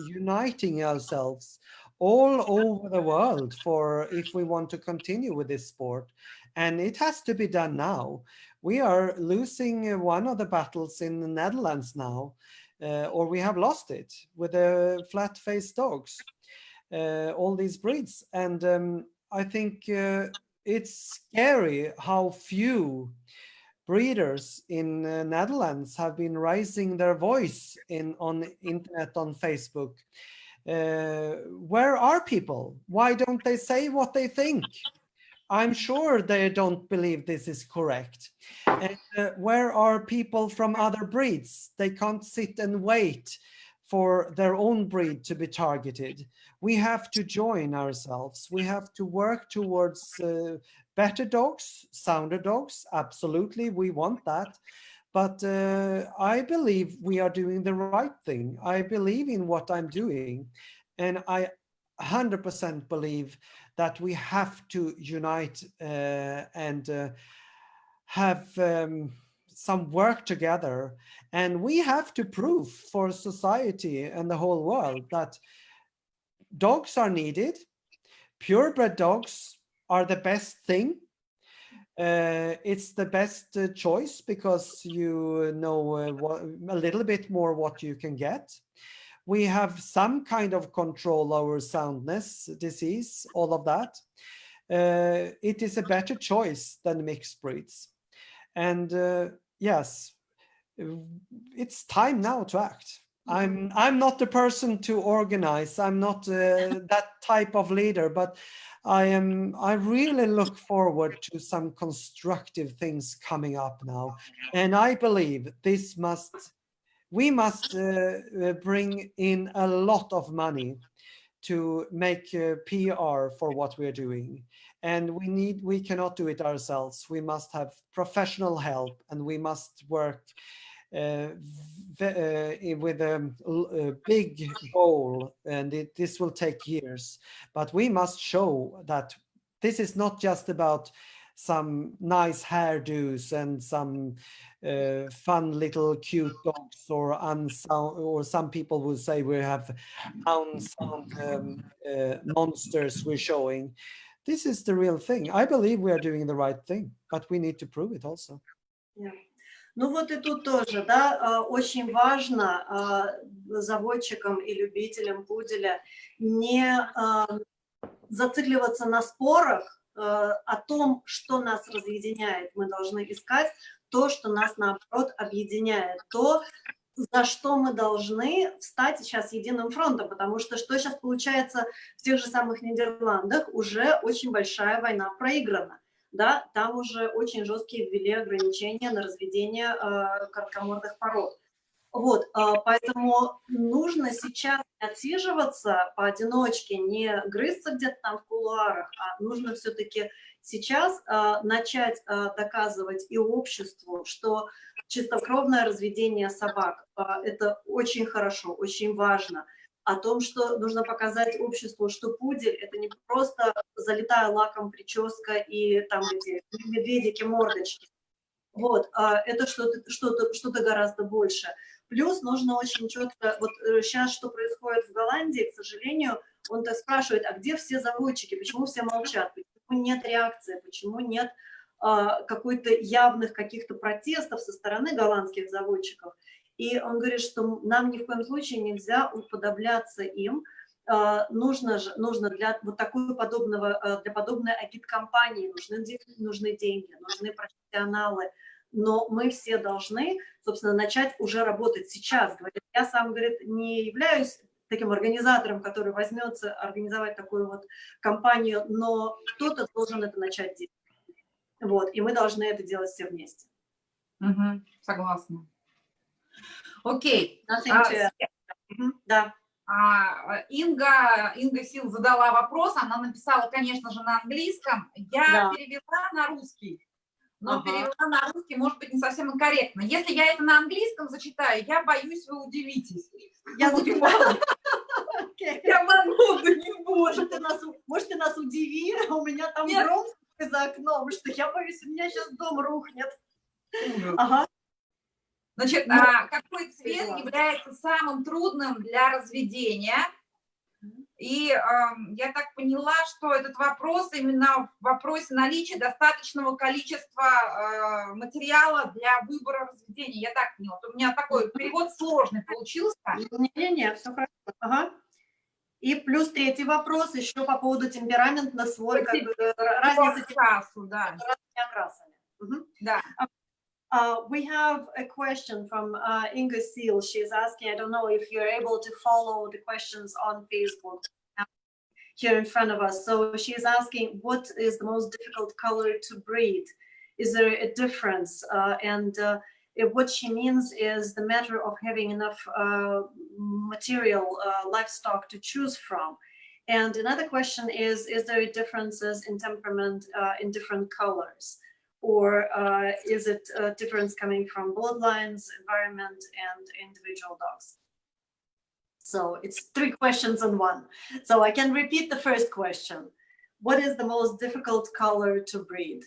uniting ourselves all over the world for if we want to continue with this sport. And it has to be done now. We are losing one of the battles in the Netherlands now, or we have lost it with the flat-faced dogs, all these breeds. And I think it's scary how few breeders in Netherlands have been raising their voice on internet, on Facebook. Where are people? Why don't they say what they think? I'm sure they don't believe this is correct. And where are people from other breeds? They can't sit and wait for their own breed to be targeted. We have to join ourselves. We have to work towards better dogs, sounder dogs. Absolutely, we want that. But I believe we are doing the right thing. I believe in what I'm doing. And I 100% believe that we have to unite and have some work together. And we have to prove for society and the whole world that dogs are needed. Purebred dogs are the best thing. It's the best choice because you know a little bit more what you can get. We have some kind of control over soundness, disease, all of that. It is a better choice than mixed breeds. And yes, it's time now to act. I'm not the person to organize. I'm not that type of leader, but I really look forward to some constructive things coming up now. And I believe we must bring in a lot of money to make PR for what we're doing. And we cannot do it ourselves. We must have professional help, and we must work with a big goal, and this will take years. But we must show that this is not just about some nice hairdos and some fun little cute dogs or unsound, or some people will say we have unsound monsters we're showing. This is the real thing. I believe we are doing the right thing, but we need to prove it also. Yeah. Ну вот и тут тоже, да, очень важно заводчикам и любителям пуделя не зацикливаться на спорах о том, что нас разъединяет. Мы должны искать то, что нас, наоборот, объединяет, то, за что мы должны встать сейчас единым фронтом, потому что сейчас получается в тех же самых Нидерландах, уже очень большая война проиграна. Да, там уже очень жесткие ввели ограничения на разведение короткомордых пород. Вот, поэтому нужно сейчас отсиживаться поодиночке, не грызться где-то там в кулуарах, а нужно все-таки сейчас начать доказывать и обществу, что чистокровное разведение собак – это очень хорошо, очень важно. О том, что нужно показать обществу, что пудель – это не просто залитая лаком прическа и там эти медведики-мордочки. Вот, это что-то гораздо больше. Плюс нужно очень четко, вот сейчас что происходит в Голландии, к сожалению, он так спрашивает, а где все заводчики, почему все молчат, почему нет реакции, почему нет какой-то явных каких-то протестов со стороны голландских заводчиков. И он говорит, что нам ни в коем случае нельзя уподобляться им. Нужно для вот такой для подобной агиткампании нужны деньги, нужны профессионалы. Но мы все должны, собственно, начать уже работать сейчас. Говорит, я сам, говорит, не являюсь таким организатором, который возьмется организовать такую вот кампанию, но кто-то должен это начать делать. Вот, и мы должны это делать все вместе. Согласна. Окей. Да. Инга Сил задала вопрос, она написала, конечно же, на английском. Я перевела на русский, но перевела на русский, может быть, не совсем корректно. Если я это на английском зачитаю, я боюсь, вы удивитесь. Я зачитала. Я могу, да не буду. Может, ты нас удиви, у меня там гром за окном, что я боюсь, у меня сейчас дом рухнет. Ага. Значит, какой цвет является самым трудным для разведения? И я так поняла, что этот вопрос именно в вопросе наличия достаточного количества материала для выбора разведения. Я так поняла. У меня такой перевод сложный получился. Не, все хорошо. Ага. И плюс третий вопрос еще по поводу темпераментных свойств, разницы окрасами. Да. We have a question from Inga Seal. She's asking, I don't know if you're able to follow the questions on Facebook here in front of us. So she's asking, what is the most difficult color to breed? Is there a difference? What she means is the matter of having enough material, livestock to choose from. And another question is there differences in temperament in different colors? Or is it a difference coming from bloodlines, environment, and individual dogs? So it's 3 questions in one. So I can repeat the first question. What is the most difficult color to breed?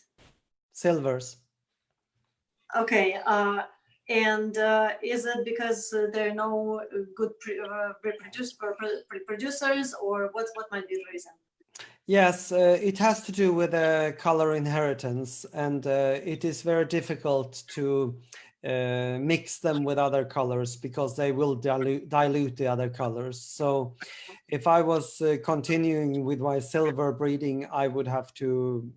Silvers. Okay. Is it because there are no good reproducers, or what might be the reason? Yes, it has to do with color inheritance, and it is very difficult to mix them with other colors because they will dilute the other colors. So if I was continuing with my silver breeding, I would have to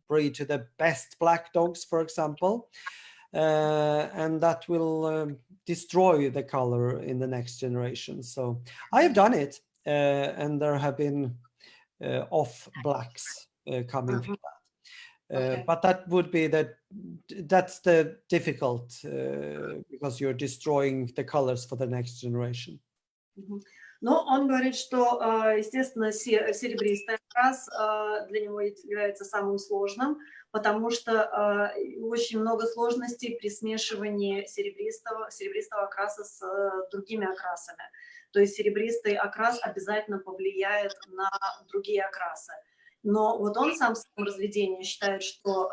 breed to the best black dogs, for example, and that will destroy the color in the next generation. So I have done it, and there have been off blacks coming from that. Okay. But that would be that's the difficult because you're destroying the colors for the next generation. Но он говорит, что, естественно, серебристый окрас для него является самым сложным, потому что очень много сложностей при смешивании серебристого окраса с другими окрасами. То есть серебристый окрас обязательно повлияет на другие окрасы. Но вот он сам в своем разведении считает, что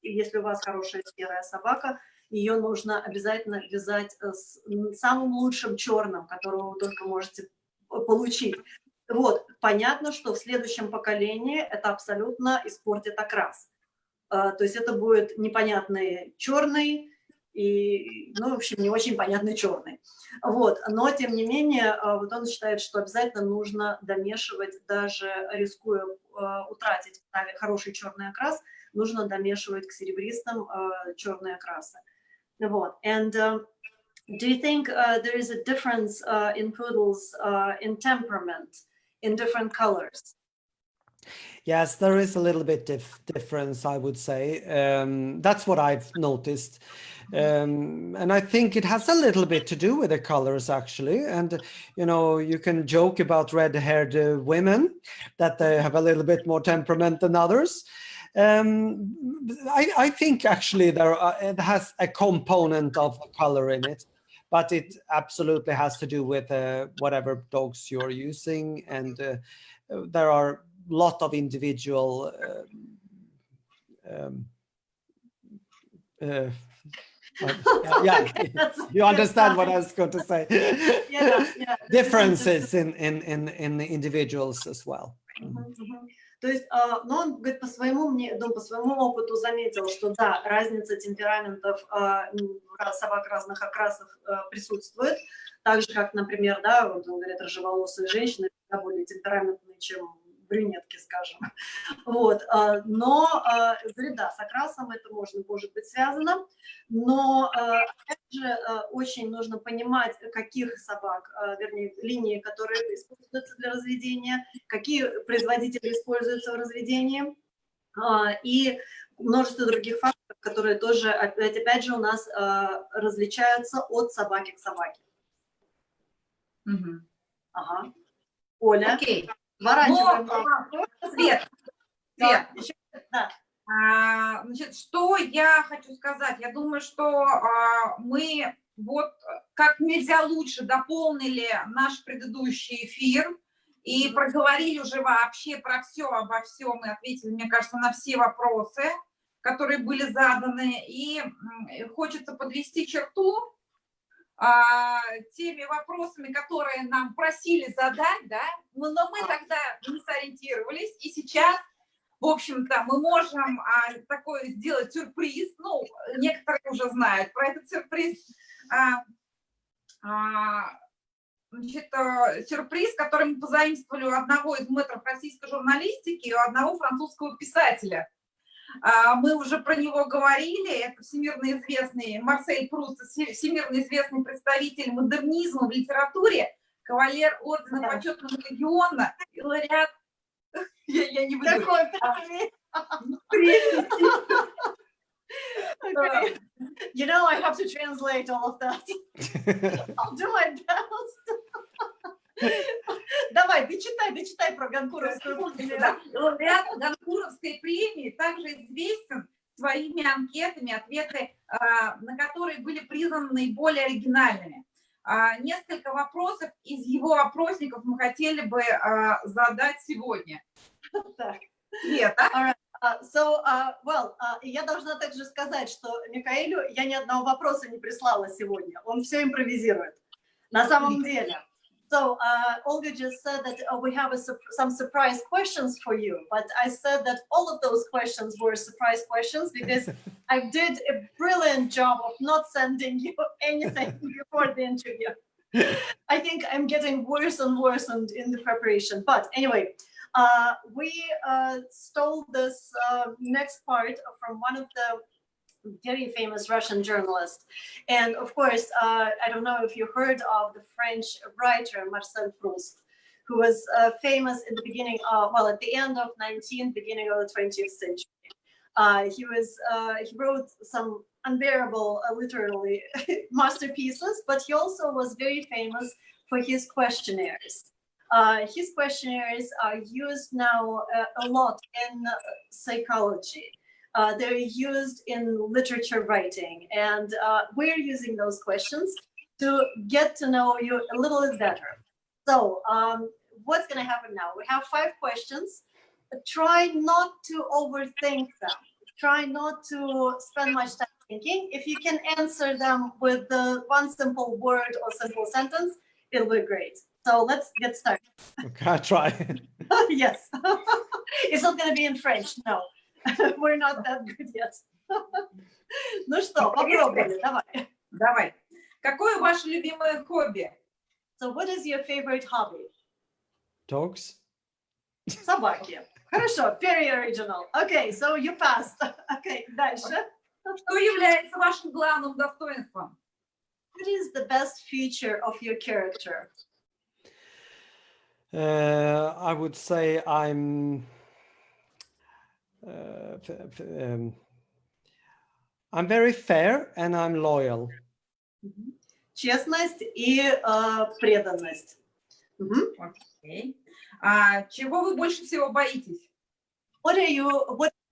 если у вас хорошая серая собака, ее нужно обязательно вязать с самым лучшим черным, которого вы только можете получить. Вот, понятно, что в следующем поколении это абсолютно испортит окрас. То есть это будет непонятный черный и, ну, в общем, не очень понятный черный. Вот, но, тем не менее, вот он считает, что обязательно нужно домешивать, даже рискуя утратить хороший черный окрас, нужно домешивать к серебристым черные окрасы. Вот. And do you think there is a difference in poodles in temperament, in different colors? Yes, there is a little bit difference, I would say. That's what I've noticed. And I think it has a little bit to do with the colors, actually. And, you know, you can joke about red-haired women, that they have a little bit more temperament than others. I think, actually, it has a component of color in it, but it absolutely has to do with whatever dogs you're using. And there are lot of individual you understand what I was going to say. Differences in individuals as well. То есть, но он говорит, по своему опыту заметил, что да, разница темпераментов собак разных окрасов присутствует, так же, как, например, да, вот он говорит, рыжеволосые женщины всегда более темпераментные, чем брюнетки, скажем. Вот. Но, говорит, да, с окрасом это может быть связано, но, опять же, очень нужно понимать, каких собак, вернее, линии, которые используются для разведения, какие производители используются в разведении, и множество других факторов, которые тоже, опять же, у нас различаются от собаки к собаке. Мгм. Ага. Оля, Окей. сворачиваем. Свет, Да, Свет, еще- да. значит, что я хочу сказать? Я думаю, что мы вот как нельзя лучше дополнили наш предыдущий эфир и проговорили уже вообще про все, обо всем, и ответили, мне кажется, на все вопросы, которые были заданы. И хочется подвести черту теми вопросами, которые нам просили задать, да, но мы тогда не сориентировались, и сейчас, в общем-то, мы можем такой сделать сюрприз, ну, некоторые уже знают про этот сюрприз, значит, сюрприз, который мы позаимствовали у одного из мэтров российской журналистики и у одного французского писателя. Мы уже про него говорили, это всемирно известный Марсель Пруст, всемирно известный представитель модернизма в литературе, кавалер ордена почетного легиона и лауреат. Я не буду. Okay. You know, I have to translate all of that. I'll do my best. Давай, дочитай про Ганкуровскую премию. Да. Лауреат Ганкуровской премии также известен своими анкетами, ответы на которые были признаны наиболее оригинальными. Несколько вопросов из его опросников мы хотели бы задать сегодня. Света. Я должна также сказать, что Микаэлю я ни одного вопроса не прислала сегодня. Он все импровизирует. На самом деле. So Olga just said that we have some surprise questions for you, but I said that all of those questions were surprise questions because I did a brilliant job of not sending you anything before the interview. I think I'm getting worse and worse in the preparation. But anyway, we stole this next part from one of the very famous Russian journalist. And of course, I don't know if you heard of the French writer Marcel Proust, who was famous in the beginning of, well, at the end of 19th, beginning of the 20th century. He wrote some unbearable, literally, masterpieces, but he also was very famous for his questionnaires. His questionnaires are used now a lot in psychology. They're used in literature writing, and we're using those questions to get to know you a little bit better. So what's going to happen now? We have 5 questions. Try not to overthink them. Try not to spend much time thinking. If you can answer them with one simple word or simple sentence, it'll be great. So let's get started. Okay, I'll try. Yes. It's not going to be in French, no. We're not that good yet. Ну что, попробуем, давай. Давай. Какое ваше любимое хобби? So what is your favorite hobby? Dogs. Собаки. Хорошо, very original. Okay, so you passed. Okay, дальше. Что является вашим главным достоинством? What is the best feature of your character? I would say I'm very fair and I'm loyal. Честность и преданность. Окей. Чего вы больше всего боитесь? What is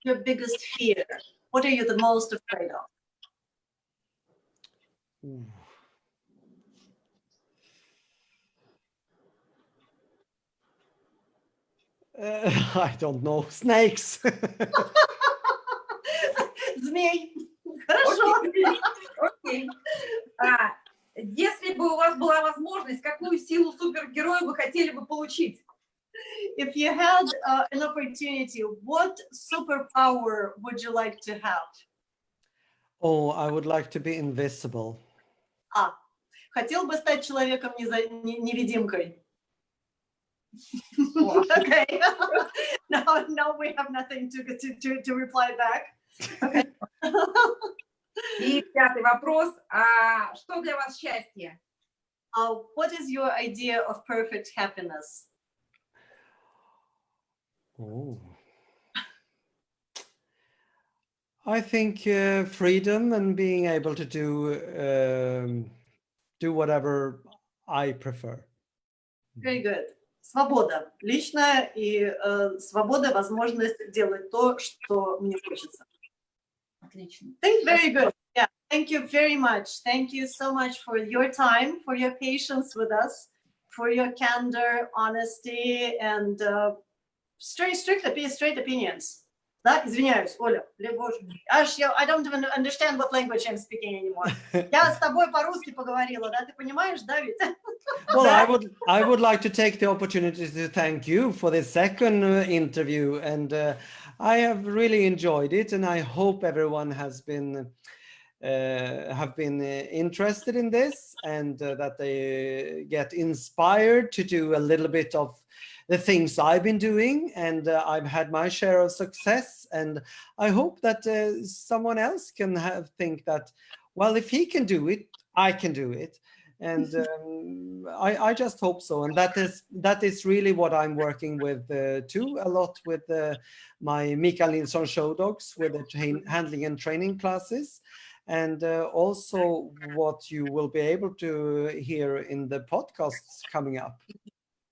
your biggest fear? What are you the most afraid of? I don't know. Snakes. Змей. Хорошо. Окей. Если бы у вас была возможность, какую силу супергероя вы хотели бы получить? If you had an opportunity, what superpower would you like to have? Oh, I would like to be invisible. Хотел бы стать человеком-невидимкой. Okay. Now we have nothing to reply back. Okay. И 5-й вопрос. Что для вас счастье? What is your idea of perfect happiness? Oh. I think freedom and being able to do whatever I prefer. Very good. Свобода личная и свобода, возможность делать то, что мне хочется. Отлично. Very good. Yeah. Thank you very much. Thank you so much for your time, for your patience with us, for your candor, honesty, and straight opinions. Да, извиняюсь, Оля, I don't even understand what language I'm speaking anymore. Я с тобой по-русски поговорила, да, ты понимаешь, да, ведь? Well, I would like to take the opportunity to thank you for the second interview, and I have really enjoyed it, and I hope everyone has been interested in this, and that they get inspired to do a little bit of the things I've been doing, and I've had my share of success, and I hope that someone else can think that, well, if he can do it, I can do it. And I just hope so, and that is really what I'm working with too, a lot with my Mikael Nilsson show dogs, with the handling and training classes, and also what you will be able to hear in the podcasts coming up.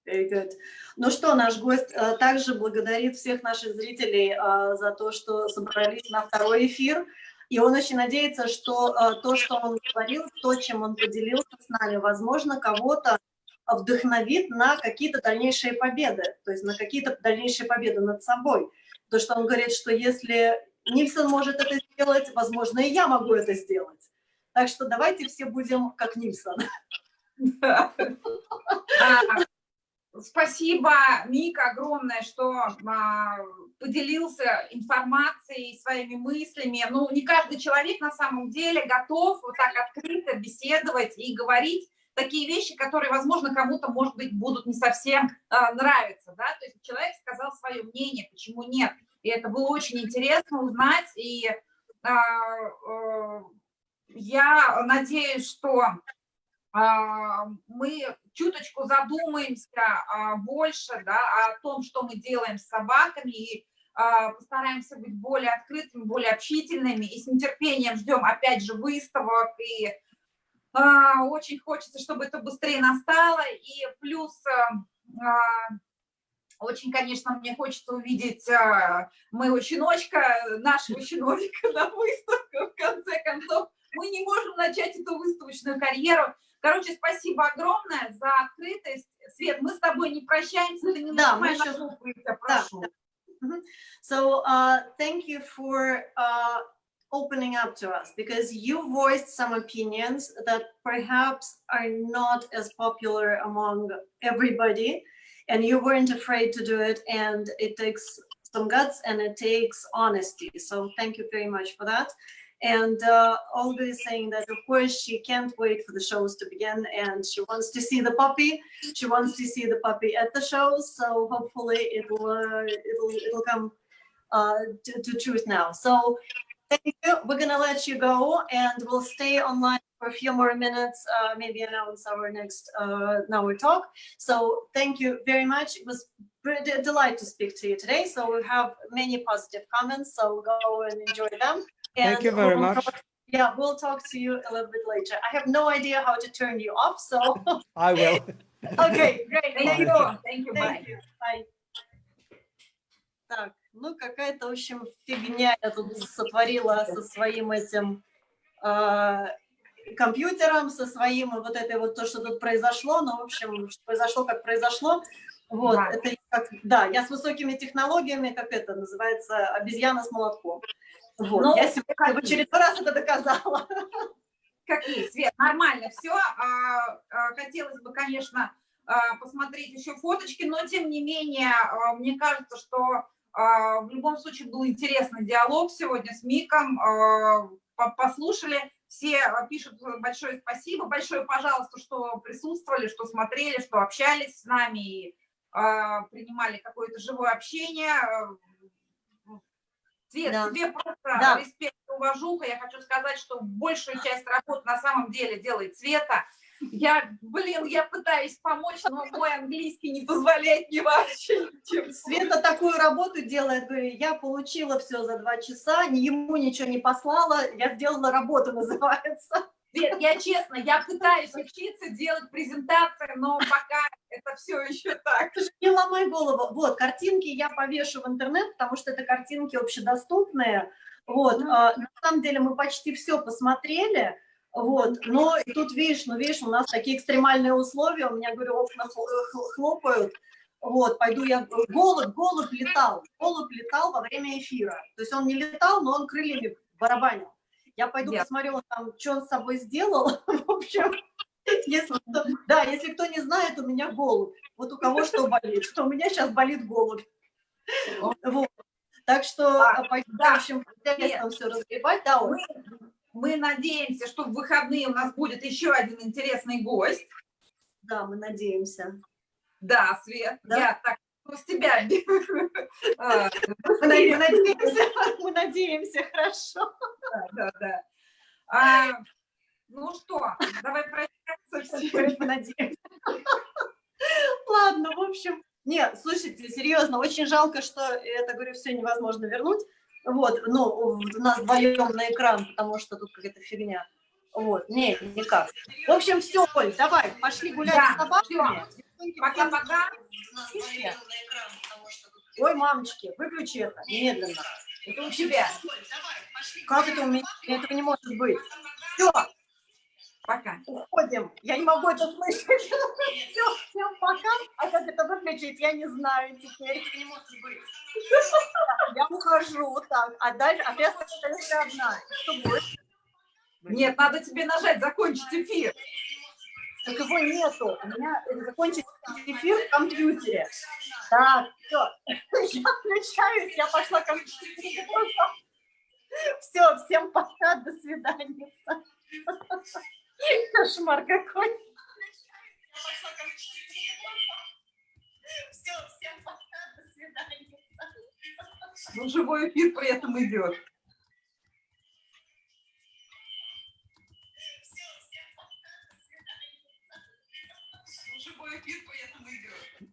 Very good. Ну что, наш гость также благодарит всех наших зрителей за то, что собрались на второй эфир. И он очень надеется, что то, что он говорил, то, чем он поделился с нами, возможно, кого-то вдохновит на какие-то дальнейшие победы, то есть на какие-то дальнейшие победы над собой. То, что он говорит, что если Нильсон может это сделать, возможно, и я могу это сделать. Так что давайте все будем как Нильсон. Спасибо, Мика, огромное, что поделился информацией, своими мыслями. Ну, не каждый человек на самом деле готов вот так открыто беседовать и говорить такие вещи, которые, возможно, кому-то, может быть, будут не совсем нравиться, да? То есть человек сказал свое мнение, почему нет. И это было очень интересно узнать, и я надеюсь, что мы чуточку задумаемся больше, да, о том, что мы делаем с собаками, и постараемся быть более открытыми, более общительными, и с нетерпением ждем, опять же, выставок, и очень хочется, чтобы это быстрее настало, и плюс очень, конечно, мне хочется увидеть моего щеночка, нашего щеночка на выставке, в конце концов. Мы не можем начать эту выставочную карьеру. Короче, спасибо огромное за открытость. Свет, мы с тобой не прощаемся, ты не нажимай на кнопку, я тебя прошу. So, thank you for opening up to us, because you voiced some opinions that perhaps are not as popular among everybody, and you weren't afraid to do it, and it takes some guts and it takes honesty. So thank you very much for that. And Olga is saying that, of course, she can't wait for the shows to begin, and she wants to see the puppy. She wants to see the puppy at the shows. So hopefully it'll come to truth now. So thank you. We're gonna let you go, and we'll stay online for a few more minutes, maybe announce our next our talk. So thank you very much. It was a delight to speak to you today. So we have many positive comments, so go and enjoy them. And thank you very much. We'll talk to you a little bit later. I have no idea how to turn you off, so I will. Okay, great. Thank you. Thank you. Bye. Bye. Так, ну какая-то, в общем, фигня я тут сотворила со своим этим компьютером, со своим вот это вот то, что тут произошло. Ну, в общем, произошло, как произошло. Вот, да. Это как, да, я с высокими технологиями, как это называется, обезьяна с молотком. Вот, ну, я сегодня в очередной раз это доказала. Как есть, Свет, нормально все. Хотелось бы, конечно, посмотреть еще фоточки, но тем не менее, мне кажется, что в любом случае был интересный диалог сегодня с Миком. Послушали, все пишут большое спасибо, большое пожалуйста, что присутствовали, что смотрели, что общались с нами и принимали какое-то живое общение. Свет, да. Тебе просто респект и уважуха. Я хочу сказать, что большую часть работы на самом деле делает Света. Я пытаюсь помочь, но мой английский не позволяет мне вообще. Света такую работу делает, говорю, я получила все за 2 часа, ему ничего не послала, я сделала работу, называется. Свет, я честно, я пытаюсь учиться делать презентации, но пока это все еще так. Ты же не ломай голову. Вот, картинки я повешу в интернет, потому что это картинки общедоступные. Вот, на самом деле мы почти все посмотрели. Вот, но и тут видишь, у нас такие экстремальные условия, у меня, говорю, окна хлопают. Вот, пойду я... Голубь летал во время эфира. То есть он не летал, но он крыльями барабанил. Я пойду посмотрю, там, что он с собой сделал. В общем, если кто не знает, у меня голубь. Вот у кого что болит. Что у меня сейчас болит голубь. Вот. Так что пойду, в общем, все разгребать. Да, мы надеемся, что в выходные у нас будет еще один интересный гость. Да, мы надеемся. Да, Свет, да? Я так с тебя. Мы надеемся, хорошо. Да. Ну что, давай прощаться все. Мы надеемся. Ладно, в общем. Нет, слушайте, серьезно, очень жалко, что это, говорю, все невозможно вернуть. Вот, ну, у нас вдвоем на экран, потому что тут какая-то фигня. Вот, никак. В общем, все, Оль, давай, пошли гулять с собаками. Пока-пока. Ой, мамочки, выключи это немедленно. Это у тебя. Как это у меня? Этого не может быть. Все. Пока. Уходим. Я не могу это слышать. Все, всем пока. А как это выключить, я не знаю теперь. Это не может быть. Я ухожу вот так. А дальше, ты остаешься одна. Что будет? Нет, надо тебе нажать «Закончить эфир». Так его нету. У меня закончить эфир в компьютере. Так, все. Я включаюсь, я пошла к компьютеру. Все, всем пока, до свидания. Кошмар какой. Все, всем пока, до свидания. Ну, живой эфир при этом идет. Живой эфир при этом идет.